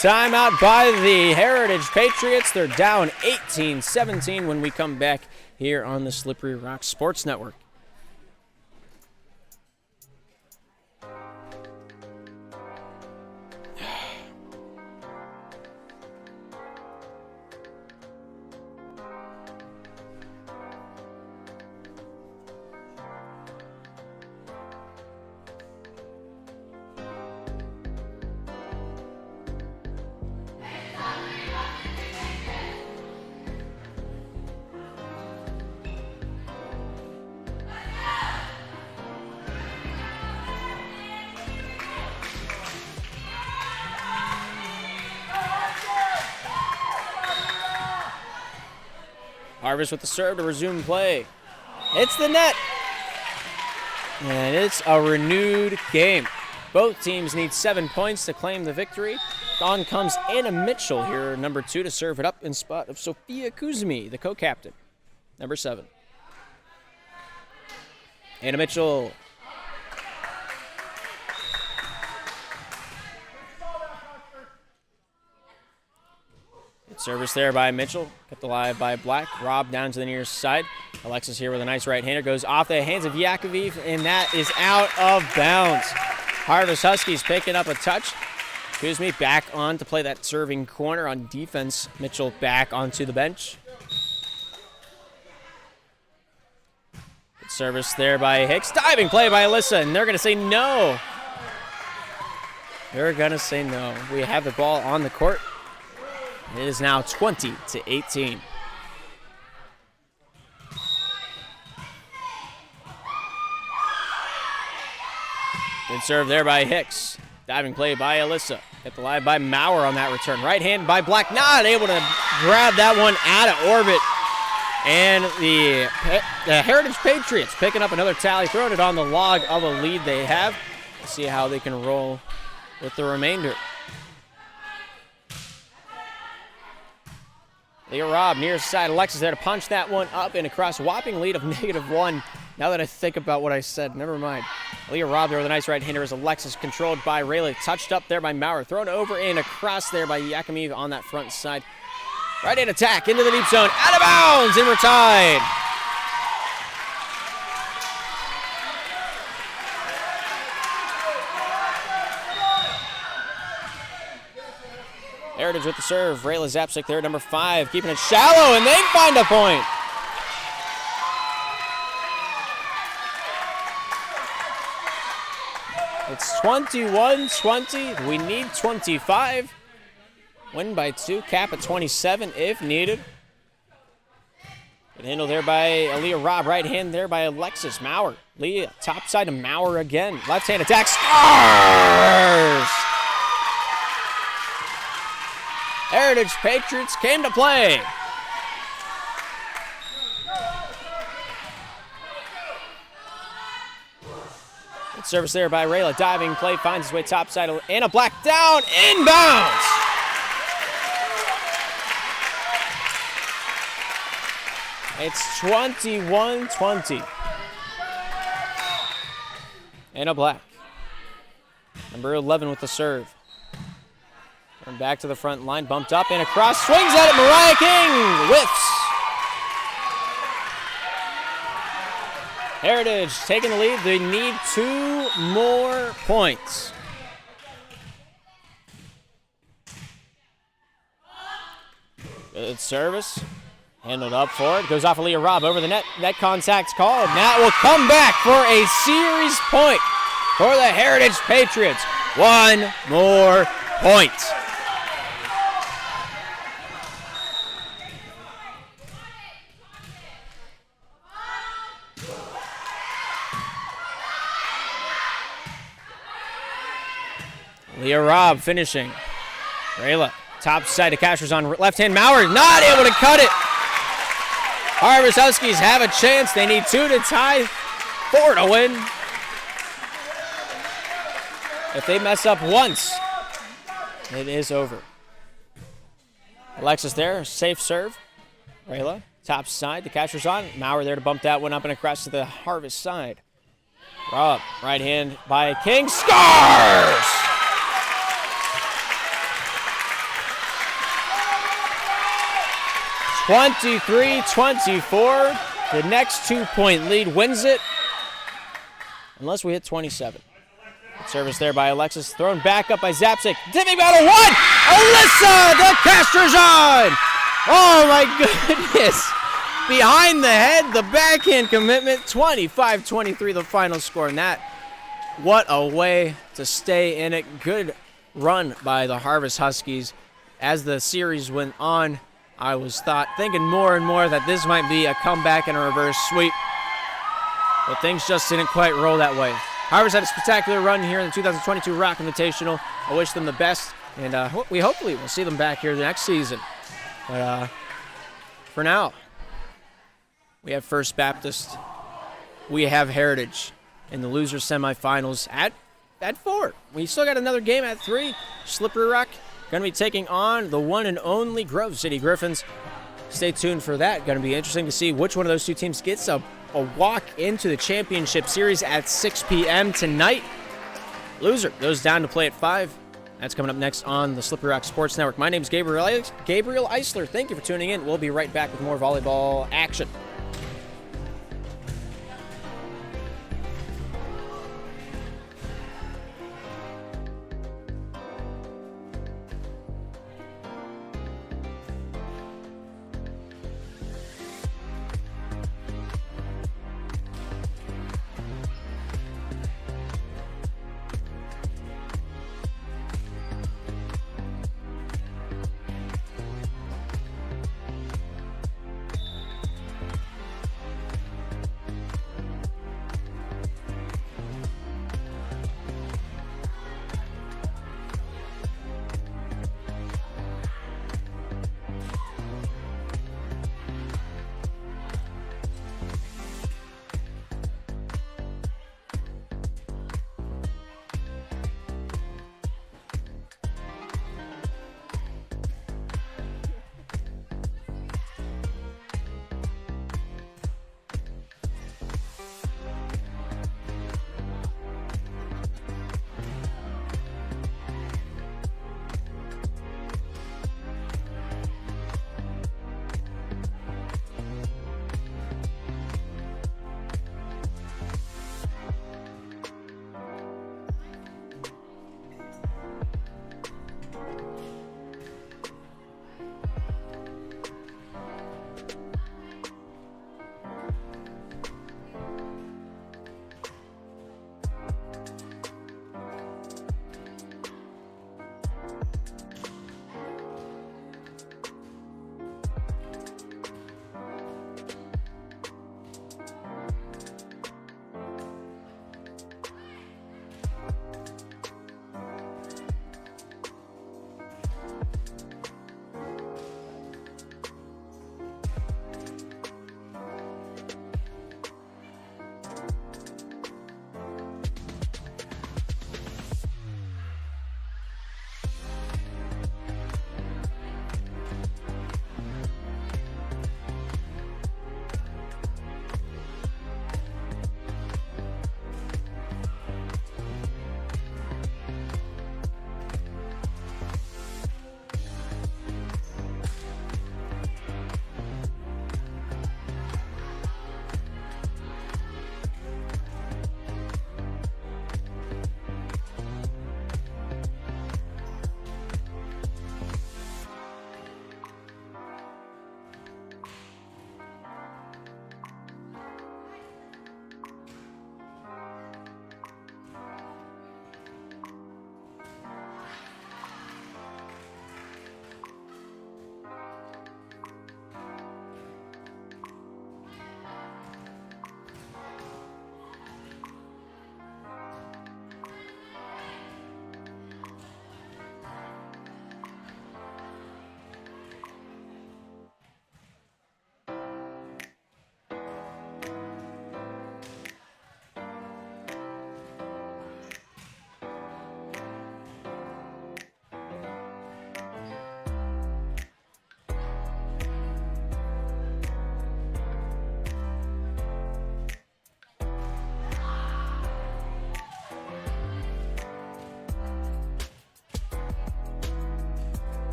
Timeout by the Heritage Patriots. They're down 18-17 when we come back here on the Slippery Rock Sports Network. Harvest with the serve to resume play. It's the net. And it's a renewed game. Both teams need 7 points to claim the victory. On comes Anna Mitchell here, number 2, to serve it up in spot of Sophia Kuzmi, the co-captain, number 7. Anna Mitchell. Good service there by Mitchell. Kept alive by Black. Rob down to the near side. Alexis here with a nice right-hander. Goes off the hands of Yakoviv, and that is out of bounds. Harvest Huskies picking up a touch. Kuzmi back on to play that serving corner on defense. Mitchell back onto the bench. Good service there by Hicks. Diving play by Alyssa, and they're going to say no. They're going to say no. We have the ball on the court. It is now 20-18. Good serve there by Hicks. Diving play by Alyssa. Kept alive by Maurer on that return. Right hand by Black. Not able to grab that one out of orbit. And the Heritage Patriots picking up another tally, throwing it on the log of a lead they have. Let's see how they can roll with the remainder. Leah Robb, near side. Alexis there to punch that one up and across. Whopping lead of -1. Now that I think about what I said, never mind. Leah Robb there with a nice right-hander as Alexis controlled by Rayleigh. Touched up there by Maurer. Thrown over and across there by Yakomiv on that front side. Right-hand attack into the deep zone. Out of bounds, and we're tied. Heritage with the serve. Rayla Zapsik there, number 5, keeping it shallow, and they find a point. It's 21-20. We need 25. Win by 2. Cap at 27 if needed. Good handle there by Leah Robb. Right hand there by Alexis Maurer. Leah top side to Maurer again. Left hand attack. Scores! Heritage Patriots came to play. Good service there by Rayla. Diving play, finds his way topside. Anna Black down, inbounds. It's 21-20. Anna Black, number 11 with the serve. And back to the front line, bumped up and across, swings at it, Mariah King, whiffs. Heritage taking the lead, they need 2 more points. Good service, handled up for it, goes off of Leah Robb, over the net, net contact's called. That will come back for a series point for the Heritage Patriots. 1 more point. Leah Robb finishing. Rayla, top side to Cashers on left hand. Maurer not able to cut it. Harvest Huskies have a chance. They need 2 to tie, 4 to win. If they mess up once, it is over. Alexis there, safe serve. Rayla, top side, the Cashers on. Maurer there to bump that one up and across to the Harvest side. Rob, right hand by King, scores! (23-24). The next 2-point lead wins it, unless we hit 27. Good service there by Alexis, thrown back up by Zapsik. Dipping battle 1! Alyssa, the Casters on! Oh my goodness! Behind the head, the backhand commitment, 25-23 the final score. And that, what a way to stay in it. Good run by the Harvest Huskies. As the series went on, I was thinking more and more that this might be a comeback and a reverse sweep. But things just didn't quite roll that way. Harvest had a spectacular run here in the 2022 Rock Invitational. I wish them the best, and we hopefully will see them back here the next season. But for now, we have First Baptist. We have Heritage in the loser semifinals at 4. We still got another game at 3. Slippery Rock going to be taking on the one and only Grove City Griffins. Stay tuned for that. Going to be interesting to see which one of those two teams gets a walk into the championship series at 6 p.m. tonight. Loser goes down to play at 5. That's coming up next on the Slippery Rock Sports Network. My name is Gabriel Eisler. Thank you for tuning in. We'll be right back with more volleyball action.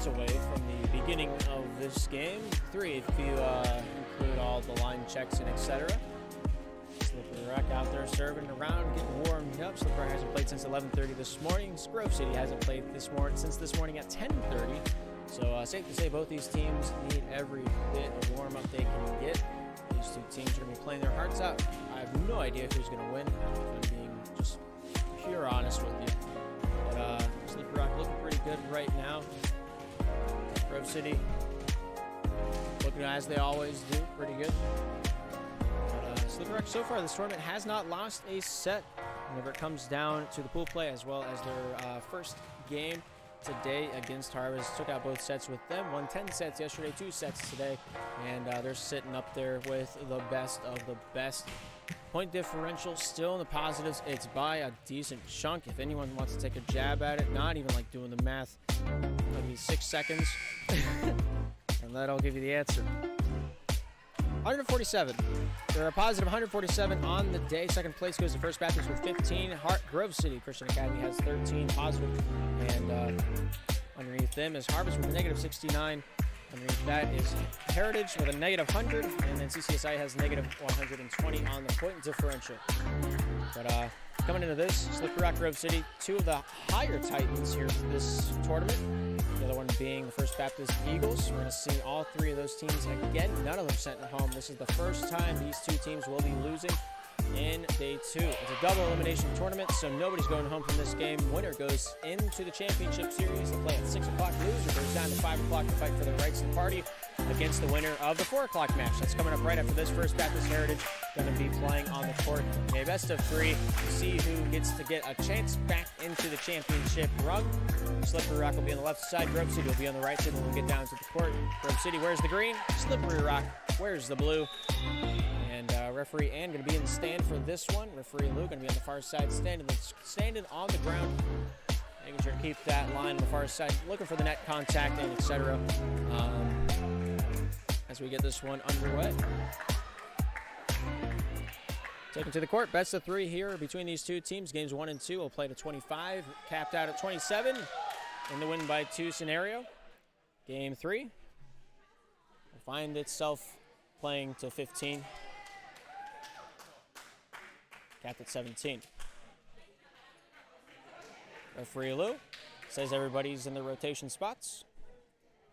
sets away from the beginning of this game. 3 if you include all the line checks and etc. Slippery Rock out there serving around, getting warmed up. Slippery Rock hasn't played since 11:30 this morning. Grove City hasn't played since this morning at 10:30. So safe to say both these teams need every bit of warm-up they can get. These two teams are going to be playing their hearts out. I have no idea who's going to win, if I'm being just pure honest with you. But Slippery Rock looking pretty good right now. Grove City looking as they always do, pretty good. But Slippery Rock so far this tournament has not lost a set whenever it comes down to the pool play, as well as their first game today against Harvest. Took out both sets with them. Won 10 sets yesterday, 2 sets today, and they're sitting up there with the best of the best. Point differential still in the positives. It's by a decent chunk. If anyone wants to take a jab at it, not even like doing the math, maybe 6 seconds, and that'll give you the answer. 147. They're a positive 147 on the day. Second place goes to First Baptist with 15. Grove City Christian Academy has 13 positive. And underneath them is Harvest with a negative 69. Underneath that is Heritage with a negative 100. And then CCSI has negative 120 on the point differential. But coming into this, Slippery Rock, Grove City, 2 of the higher titans here for this tournament. The other one being the First Baptist Eagles. We're going to see all 3 of those teams again. None of them sent home. This is the first time these 2 teams will be losing in day 2. It's a double elimination tournament, so nobody's going home from this game. Winner goes into the championship series. They play at 6 o'clock. Loser goes down to 5 o'clock to fight for the rights to the party against the winner of the 4 o'clock match. That's coming up right after this. First Baptist Heritage going to be playing on the court in a best of 3 to see who gets to get a chance back into the championship run. Slippery Rock will be on the left side. Grove City will be on the right side when we get down to the court. Grove City wears the green. Slippery Rock wears the blue. And referee Ann going to be in the stand for this one. Referee Lou going to be on the far side, standing on the ground, making sure to keep that line on the far side, looking for the net contact and etc. As we get this one underway. Taken to the court, best of 3 here between these 2 teams. Games 1 and 2 will play to 25, capped out at 27 in the win by 2 scenario. Game 3 will find itself playing to 15, capped at 17. Referee Lou says everybody's in their rotation spots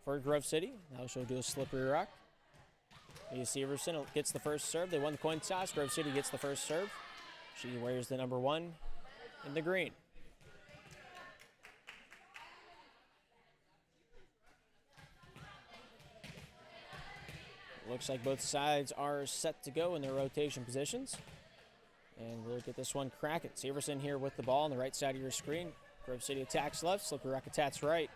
for Grove City. Now she'll do a Slippery Rock. Mia Severson gets the first serve. They won the coin toss. Grove City gets the first serve. She wears the number 1 in the green. Looks like both sides are set to go in their rotation positions. And we'll get this one cracking. Severson here with the ball on the right side of your screen. Grove City attacks left. Slippery Rock attacks right.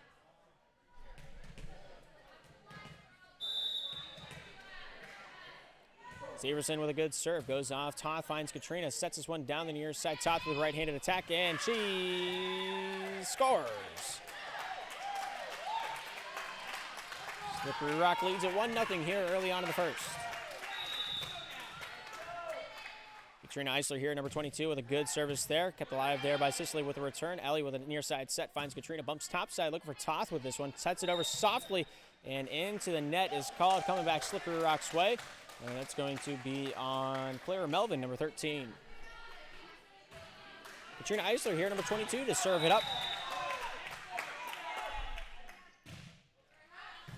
Severson with a good serve. Goes off. Toth finds Katrina. Sets this one down the near side. Toth with a right-handed attack. And she scores. Slippery Rock leads at 1-0 here early on in the first. Katrina Eisler here, number 22, with a good service there. Kept alive there by Sicily with a return. Ellie with a near side set finds Katrina. Bumps topside, looking for Toth with this one. Sets it over softly, and into the net is called. Coming back Slippery Rock's way. And that's going to be on Clara Melvin, number 13. Katrina Eisler here, number 22, to serve it up.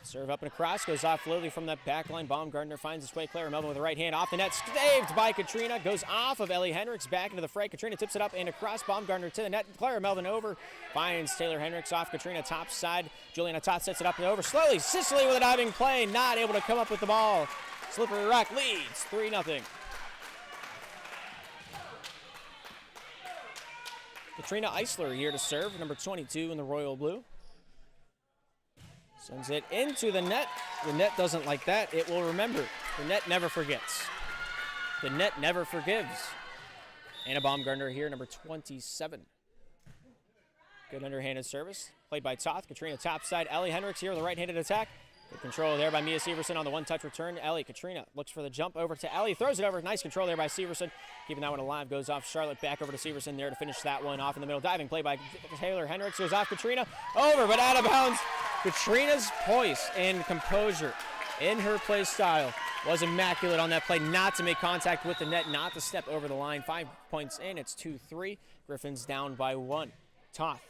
Serve up and across, goes off Lily from that back line. Baumgartner finds his way. Clara Melvin with the right hand off the net. Saved by Katrina. Goes off of Ellie Hendricks back into the fray. Katrina tips it up and across. Baumgartner to the net. Clara Melvin over. Finds Taylor Hendricks off Katrina top side. Juliana Toth sets it up and over. Slowly, Sicily with a diving play. Not able to come up with the ball. Slippery Rock leads 3-0. Katrina Eisler here to serve, number 22 in the royal blue. Sends it into the net. The net doesn't like that. It will remember. The net never forgets. The net never forgives. Anna Baumgartner here, number 27. Good underhanded service. Played by Toth. Katrina topside. Ellie Hendricks here with a right-handed attack. Good control there by Mia Severson on the one-touch return. Ellie, Katrina looks for the jump over to Ellie. Throws it over. Nice control there by Severson. Keeping that one alive. Goes off Charlotte. Back over to Severson there to finish that one off in the middle. Diving play by Taylor Hendricks. Goes off Katrina. Over, but out of bounds. Katrina's poise and composure in her play style was immaculate on that play, not to make contact with the net, not to step over the line. 5 points in, it's 2-3. Griffins down by 1. Toth,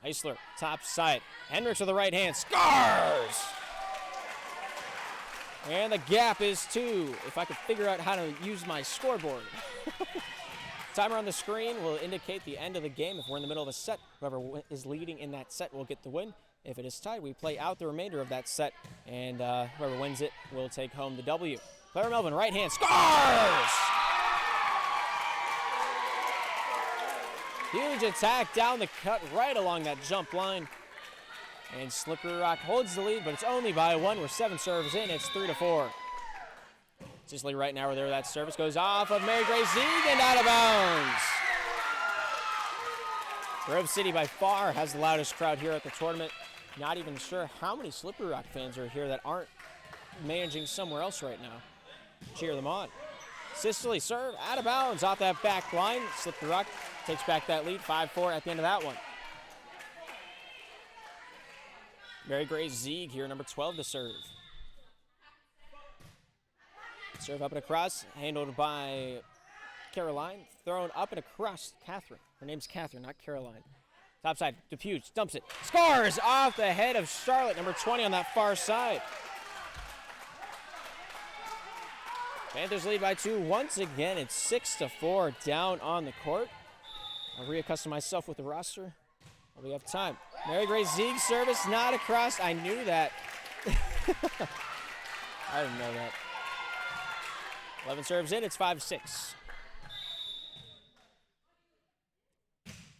Eisler, top side. Hendricks with the right hand, scars! And the gap is 2. If I could figure out how to use my scoreboard. Timer on the screen will indicate the end of the game. If we're in the middle of a set, whoever is leading in that set will get the win. If it is tied, we play out the remainder of that set, and whoever wins it will take home the W. Clara Melvin, right hand, scores! Huge attack down the cut right along that jump line. And Slippery Rock holds the lead, but it's only by 1. We're 7 serves in, it's 3-4. Sicily right now, where that service goes off of Mary Grace Zieg and out of bounds. Grove City by far has the loudest crowd here at the tournament. Not even sure how many Slippery Rock fans are here that aren't managing somewhere else right now. Cheer them on. Sicily serve out of bounds off that back line. Slippery Rock takes back that lead, 5-4 at the end of that one. Mary Grace Zieg here, number 12 to serve. Serve up and across, handled by Caroline. Thrown up and across Catherine. Her name's Catherine, not Caroline. Topside, Depew dumps it. Scores off the head of Charlotte, number 20 on that far side. Panthers lead by 2 once again. It's 6-4 down on the court. I'll reaccustom myself with the roster. We have time. Mary Grace Zieg service, not across. I knew that. I didn't know that. 11 serves in, it's 5-6.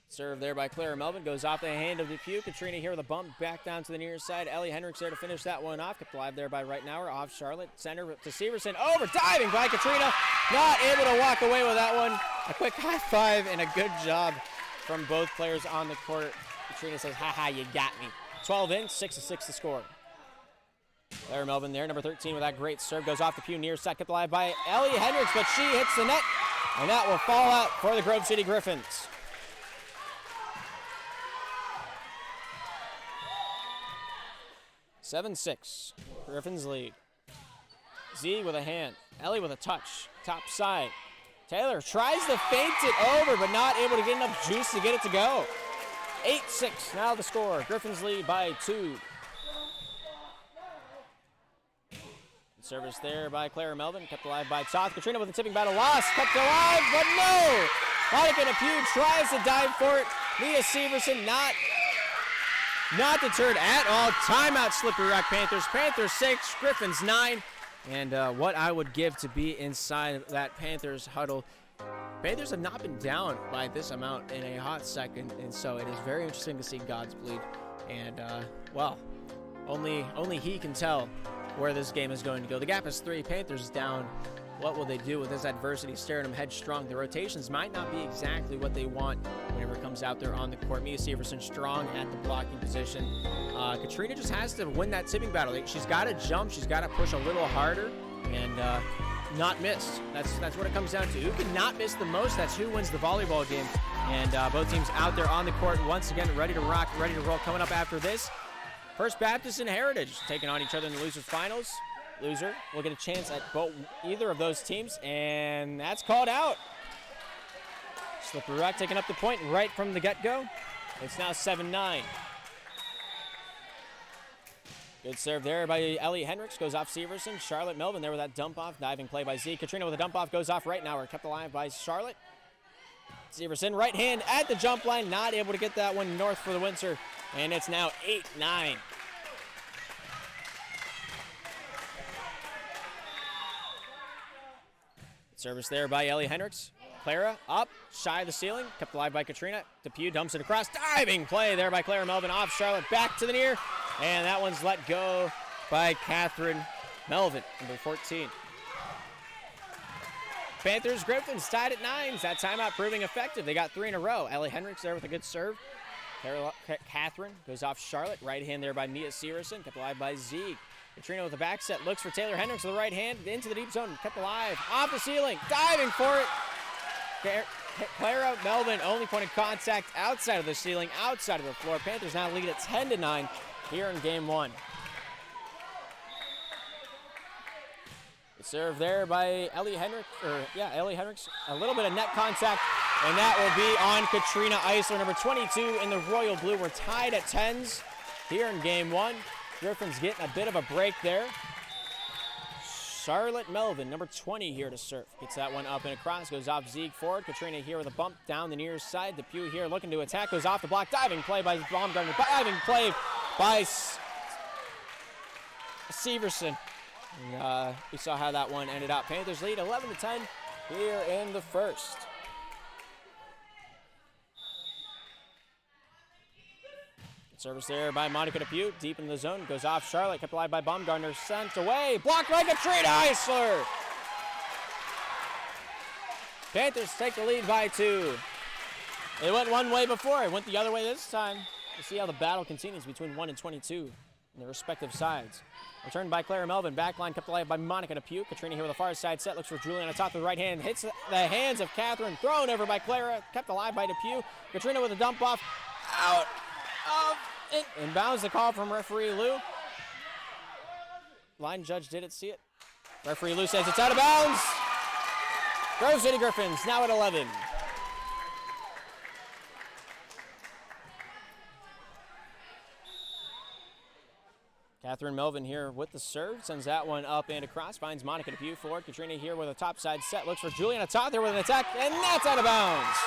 Serve there by Clara Melvin, goes off the hand of Depew. Katrina here with a bump back down to the near side. Ellie Hendricks there to finish that one off. Kept alive there by Reitnauer, off Charlotte. Center to Severson, over, diving by Katrina. Not able to walk away with that one. A quick high five and a good job from both players on the court. Katrina says, ha, you got me. 12 in, 6-6 to score. Clara Melvin there, number 13 with that great serve. Goes off the pew near side, kept alive by Ellie Hendricks, but she hits the net, and that will fall out for the Grove City Griffins. (7-6). Griffins lead. Z with a hand. Ellie with a touch. Top side. Taylor tries to feint it over, but not able to get enough juice to get it to go. 8-6, now the score. Griffins lead by 2. Service there by Clara Melvin, kept alive by Toth. Katrina with a tipping battle, lost, kept alive, but no! Monica Depew tries to dive for it. Leah Severson not deterred at all. Timeout, Slippery Rock Panthers. Panthers 6, Griffins 9. And what I would give to be inside that Panthers huddle. Panthers have not been down by this amount in a hot second, and so it is very interesting to see God's bleed. And, well, only he can tell where this game is going to go. The gap is 3. Panthers down. What will they do with this adversity staring them headstrong? The rotations might not be exactly what they want whenever it comes out there on the court. Mia Severson strong at the blocking position. Katrina just has to win that tipping battle. She's got to jump. She's got to push a little harder and not miss. That's what it comes down to. Who can not miss the most? That's who wins the volleyball game. And both teams out there on the court once again, ready to rock, ready to roll. Coming up after this, First Baptist and Heritage taking on each other in the losers finals. Loser will get a chance at either of those teams, and that's called out. Slippery Rock taking up the point right from the get-go. It's now 7-9. Good serve there by Ellie Hendricks, goes off Severson. Charlotte Melvin there with that dump-off, diving play by Z. Katrina with a dump-off, goes off Reitnauer, kept alive by Charlotte. Severson, right hand at the jump line, not able to get that one north for the Windsor, and it's now 8-9. Service there by Ellie Hendricks. Clara up, shy of the ceiling, kept alive by Katrina. Depew dumps it across, diving play there by Clara Melvin, off Charlotte, back to the near, and that one's let go by Catherine Melvin, number 14. Panthers Griffins tied at 9s. That timeout proving effective. They got 3 in a row. Ellie Hendricks there with a good serve. Catherine goes off Charlotte. Right hand there by Mia Severson, kept alive by Zieg. Katrina with the back set, looks for Taylor Hendricks with the right hand, into the deep zone, kept alive, off the ceiling, diving for it. Clara Melvin, only point of contact outside of the ceiling, outside of the floor. Panthers now lead at 10-9. here in game one. Serve there by Ellie Hendricks, a little bit of net contact, and that will be on Katrina Eisler, number 22 in the royal blue. We're tied at 10s here in game one. Griffin's getting a bit of a break there. Charlotte Melvin, number 20 here to serve. Gets that one up and across, goes off Zieg forward. Katrina here with a bump down the near side. DePue here looking to attack, goes off the block. Diving play by Baumgartner, diving play by Severson. And, we saw how that one ended up. Panthers lead 11-10 here in the first. Good service there by Monica DePue, deep in the zone, goes off Charlotte, kept alive by Baumgartner, sent away, blocked by Katrina Eisler. Panthers take the lead by 2. It went one way before, it went the other way this time. We'll see how the battle continues between 1 and 22 in their respective sides. Returned by Clara Melvin. Backline kept alive by Monica DePue. Katrina here with a far side set. Looks for Juliana top of the right hand. Hits the hands of Catherine. Thrown over by Clara. Kept alive by DePue. Katrina with a dump off. Out of it. Inbounds the call from referee Lou. Line judge didn't see it. Referee Lou says it's out of bounds. Grove City Griffins now at 11. Catherine Melvin here with the serve, sends that one up and across, finds Monica DePue forward. Katrina here with a top side set, looks for Juliana Toth there with an attack, and that's out of bounds.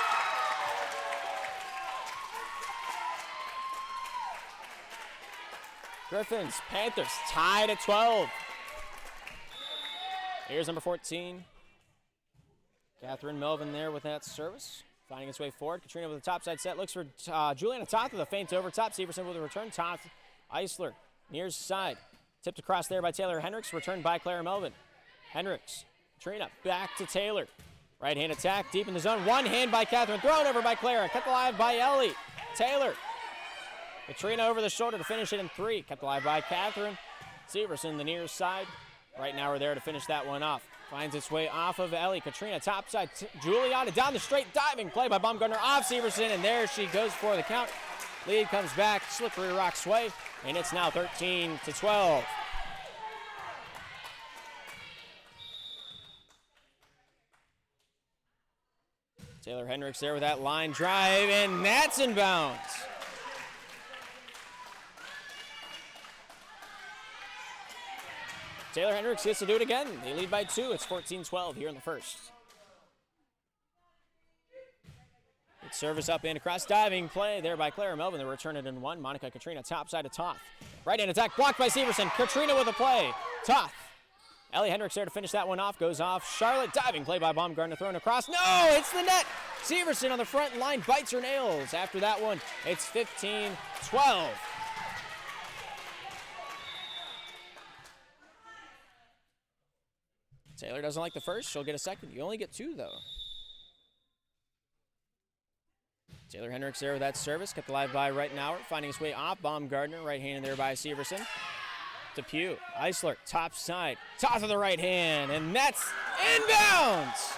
Griffins, Panthers tied at 12. Here's number 14. Catherine Melvin there with that service, finding its way forward. Katrina with a top side set, looks for Juliana Toth with a feint over top. Severson with a return. Toth, Eisler. Near side, tipped across there by Taylor Hendricks, returned by Clara Melvin. Hendricks, Katrina, back to Taylor. Right hand attack, deep in the zone. One hand by Catherine, thrown over by Clara. Kept alive by Ellie. Taylor. Katrina over the shoulder to finish it in 3. Kept alive by Catherine. Severson, the near side. Right now we're there to finish that one off. Finds its way off of Ellie. Katrina, top side. Juliana down the straight, diving play by Baumgartner off Severson, and there she goes for the count. Lead comes back, Slippery Rock's way, and it's now 13-12. Taylor Hendricks there with that line drive, and that's in bounds. Taylor Hendricks gets to do it again. They lead by 2. It's 14-12 here in the first. Good service up and across, diving play there by Clara Melvin. They return it in 1. Monica Katrina, top side to Toth. Right hand attack, blocked by Severson. Katrina with a play. Toth. Ellie Hendricks there to finish that one off. Goes off. Charlotte, diving play by Baumgartner, thrown across. No, it's the net. Severson on the front line bites her nails. After that one, it's 15-12. Taylor doesn't like the first. She'll get a second. You only get 2, though. Taylor Hendricks there with that service, kept alive by Reitenauer, finding his way off Baumgartner, right-handed there by Severson. DePue, Eisler, top side, toss of the right hand, and that's inbounds!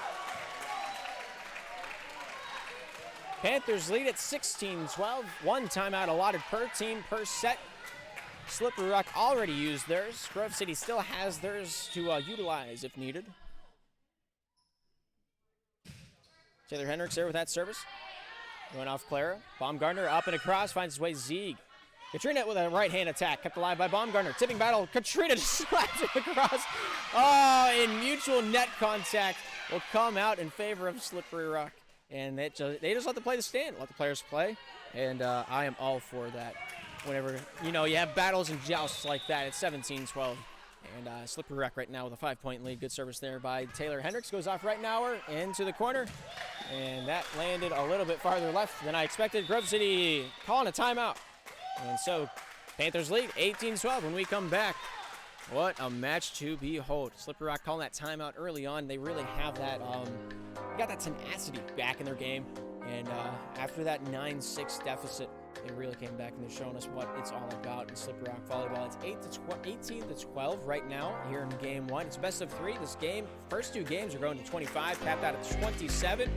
Panthers lead at 16-12, 1 timeout allotted per team per set. Slippery Rock already used theirs. Grove City still has theirs to utilize if needed. Taylor Hendricks there with that service. Going off Clara. Baumgartner up and across, finds his way Zieg. Katrina with a right-hand attack, kept alive by Baumgartner. Tipping battle, Katrina just slaps it across. Oh, and mutual net contact will come out in favor of Slippery Rock. And they just let the play stand, let the players play. And I am all for that. Whenever, you have battles and jousts like that, it's 17-12. And Slippery Rock right now with a 5-point lead. Good service there by Taylor Hendricks. Goes off Reitenauer into the corner. And that landed a little bit farther left than I expected. Grove City calling a timeout. And so Panthers lead 18-12 when we come back. What a match to behold. Slippery Rock calling that timeout early on. They really have that, got that tenacity back in their game. And after that 9-6 deficit, they really came back and they're showing us what it's all about in Slippery Rock volleyball. It's 18-12 right now here in game 1. It's best of 3. This game, first 2 games are going to 25, capped out at 27.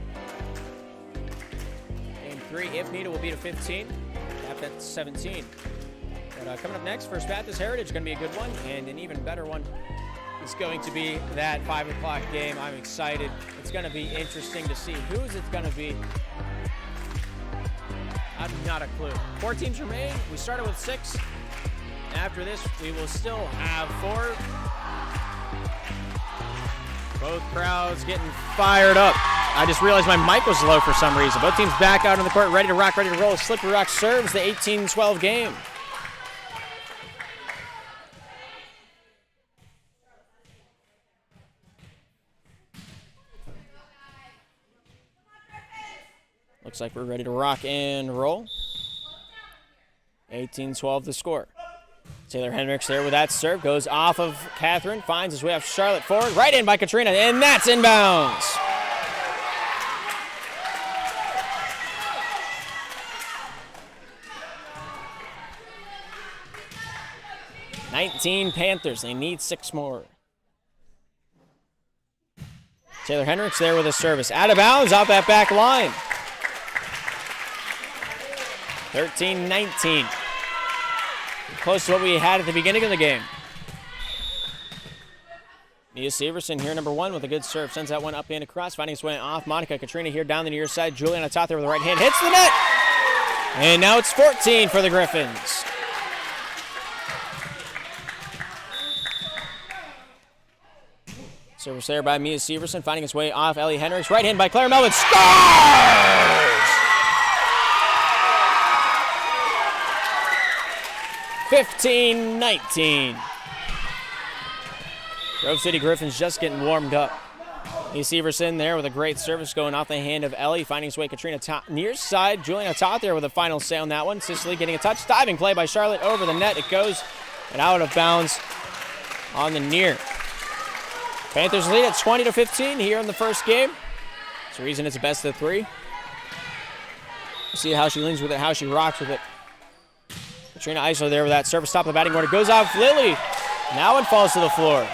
Game 3, if needed, will be to 15, capped at 17. But coming up next, First Baptist Heritage, going to be a good one, and an even better one is going to be that 5 o'clock game. I'm excited. It's going to be interesting to see whose it's going to be. I've not a clue. 4 teams remain. We started with 6. After this, we will still have 4. Both crowds getting fired up. I just realized my mic was low for some reason. Both teams back out on the court, ready to rock, ready to roll. Slippery Rock serves the 18-12 game. Looks like we're ready to rock and roll. 18-12 the score. Taylor Hendricks there with that serve. Goes off of Catherine. Finds his way off Charlotte forward. Right in by Katrina. And that's inbounds. Panthers. They need 6 more. Taylor Hendricks there with a service. Out of bounds off that back line. 13-19. Close to what we had at the beginning of the game. Mia Severson here, number 1, with a good serve. Sends that one up and across, finding his way off. Monica Katrina here down the near side. Juliana Toth there with the right hand. Hits the net! And now it's 14 for the Griffins. Service there by Mia Severson, finding his way off Ellie Hendricks. Right hand by Claire Melvin. Scores! 15-19. Grove City Griffins just getting warmed up. Mia Severson there with a great service going off the hand of Ellie, finding his way Katrina near side. Juliana Toth there with a final say on that one. Cicely getting a touch. Diving play by Charlotte over the net. It goes and out of bounds on the near. Panthers lead at 20-15 here in the first game. That's the reason it's a best of 3. See how she leans with it, how she rocks with it. Katrina Eisler there with that service, top of the batting order. Goes off Lily. Now it falls to the floor.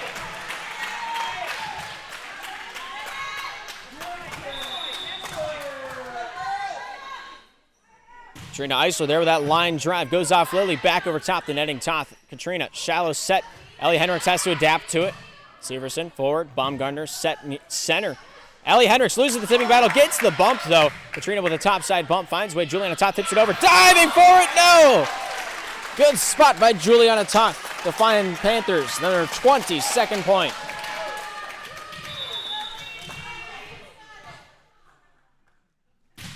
Katrina Eisler there with that line drive. Goes off Lily. Back over top the netting. Toth. Katrina, shallow set. Ellie Hendricks has to adapt to it. Severson forward. Baumgartner set center. Ellie Hendricks loses the tipping battle. Gets the bump though. Katrina with a topside bump. Finds way. Juliana Toth tips it over. Diving for it. No! Good spot by Juliana Toth to find Panthers. Another 22nd point.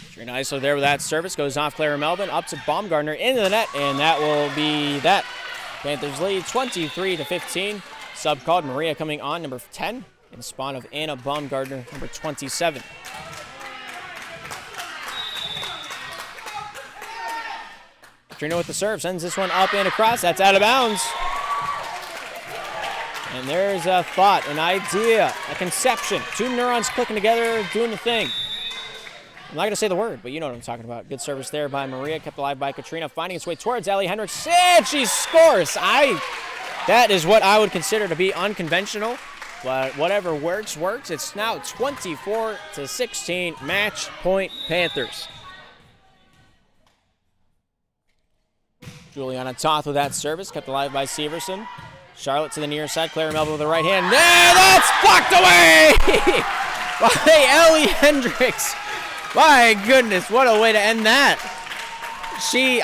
Katrina Eisler there with that service. Goes off Clara Melvin. Up to Baumgartner into the net. And that will be that. Panthers lead 23-15. Sub called. Maria coming on, number 10. In spawn of Anna Baumgartner, number 27. Katrina with the serve. Sends this one up and across. That's out of bounds. And there's a thought, an idea, a conception. 2 neurons clicking together, doing the thing. I'm not going to say the word, but you know what I'm talking about. Good service there by Maria. Kept alive by Katrina. Finding its way towards Ellie Hendricks. And she scores. That is what I would consider to be unconventional, but whatever works, works. It's now 24-16, match point Panthers. Juliana Toth with that service, kept alive by Severson. Charlotte to the near side, Clara Melvin with the right hand. There, that's blocked away by Ellie Hendricks. My goodness, what a way to end that.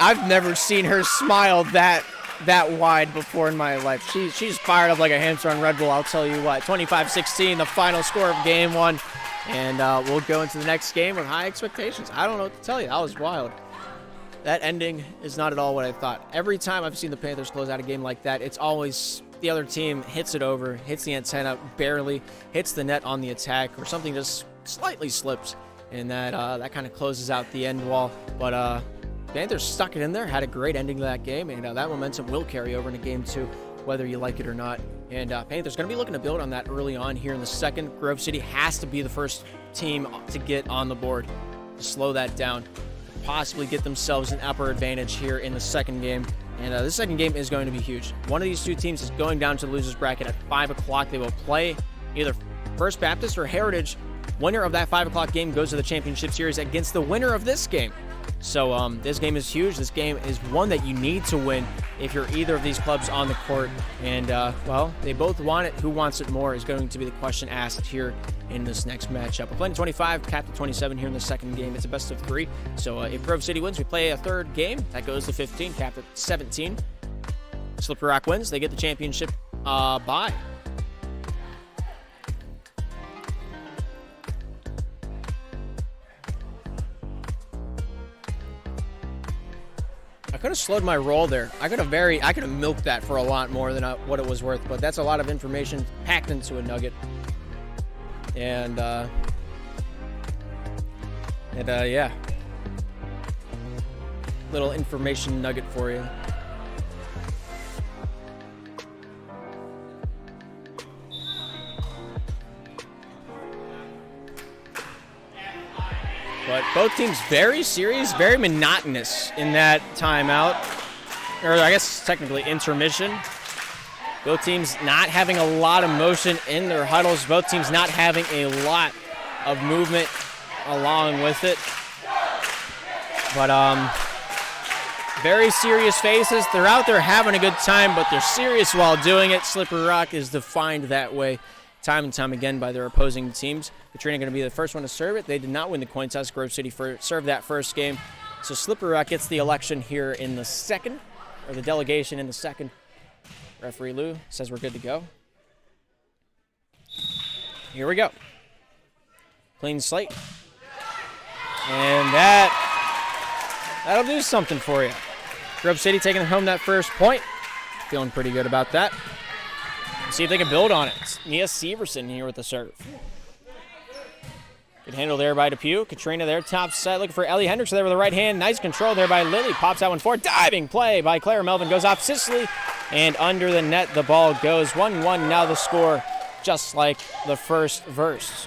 I've never seen her smile that wide before in my life. She's fired up like a hamster on Red Bull, I'll tell you what. 25-16, the final score of game 1. And we'll go into the next game with high expectations. I don't know what to tell you. That was wild. That ending is not at all what I thought. Every time I've seen the Panthers close out a game like that, it's always the other team hits it over, hits the antenna barely, hits the net on the attack, or something just slightly slips. And that kind of closes out the end wall. But Panthers stuck it in there, had a great ending to that game, and that momentum will carry over into game 2, whether you like it or not. And Panthers going to be looking to build on that early on here in the second. Grove City has to be the first team to get on the board to slow that down, possibly get themselves an upper advantage here in the second game. And the second game is going to be huge. One of these 2 teams is going down to the losers bracket at 5 o'clock. They will play either First Baptist or Heritage. Winner of that 5 o'clock game goes to the championship series against the winner of this game. So this game is huge. This game is one that you need to win if you're either of these clubs on the court. And, well, they both want it. Who wants it more is going to be the question asked here in this next matchup. We're playing 25, capped at 27 here in the second game. It's a best of 3. So if Grove City wins, we play a third game. That goes to 15, capped at 17. Slippery Rock wins. They get the championship bye. I could have slowed my roll there. I could have milked that for a lot more than what it was worth, but that's a lot of information packed into a nugget. And yeah. Little information nugget for you. But both teams very serious, very monotonous in that timeout. Or I guess technically intermission. Both teams not having a lot of motion in their huddles. Both teams not having a lot of movement along with it. But very serious faces. They're out there having a good time, but they're serious while doing it. Slippery Rock is defined that way time and time again by their opposing teams. Katrina going to be the first one to serve it. They did not win the coin toss. Grove City served that first game. So Slippery Rock gets the election here in the second, or the delegation in the second. Referee Lou says we're good to go. Here we go. Clean slate. And that'll do something for you. Grove City taking home that first point. Feeling pretty good about that. See if they can build on it. It's Mia Severson here with the serve. Good handle there by Depew. Katrina there, top side, looking for Ellie Hendricks there with the right hand. Nice control there by Lily. Pops that one forward. Diving play by Clara Melvin. Goes off Sicily. And under the net, the ball goes. 1-1 now the score, just like the first verse.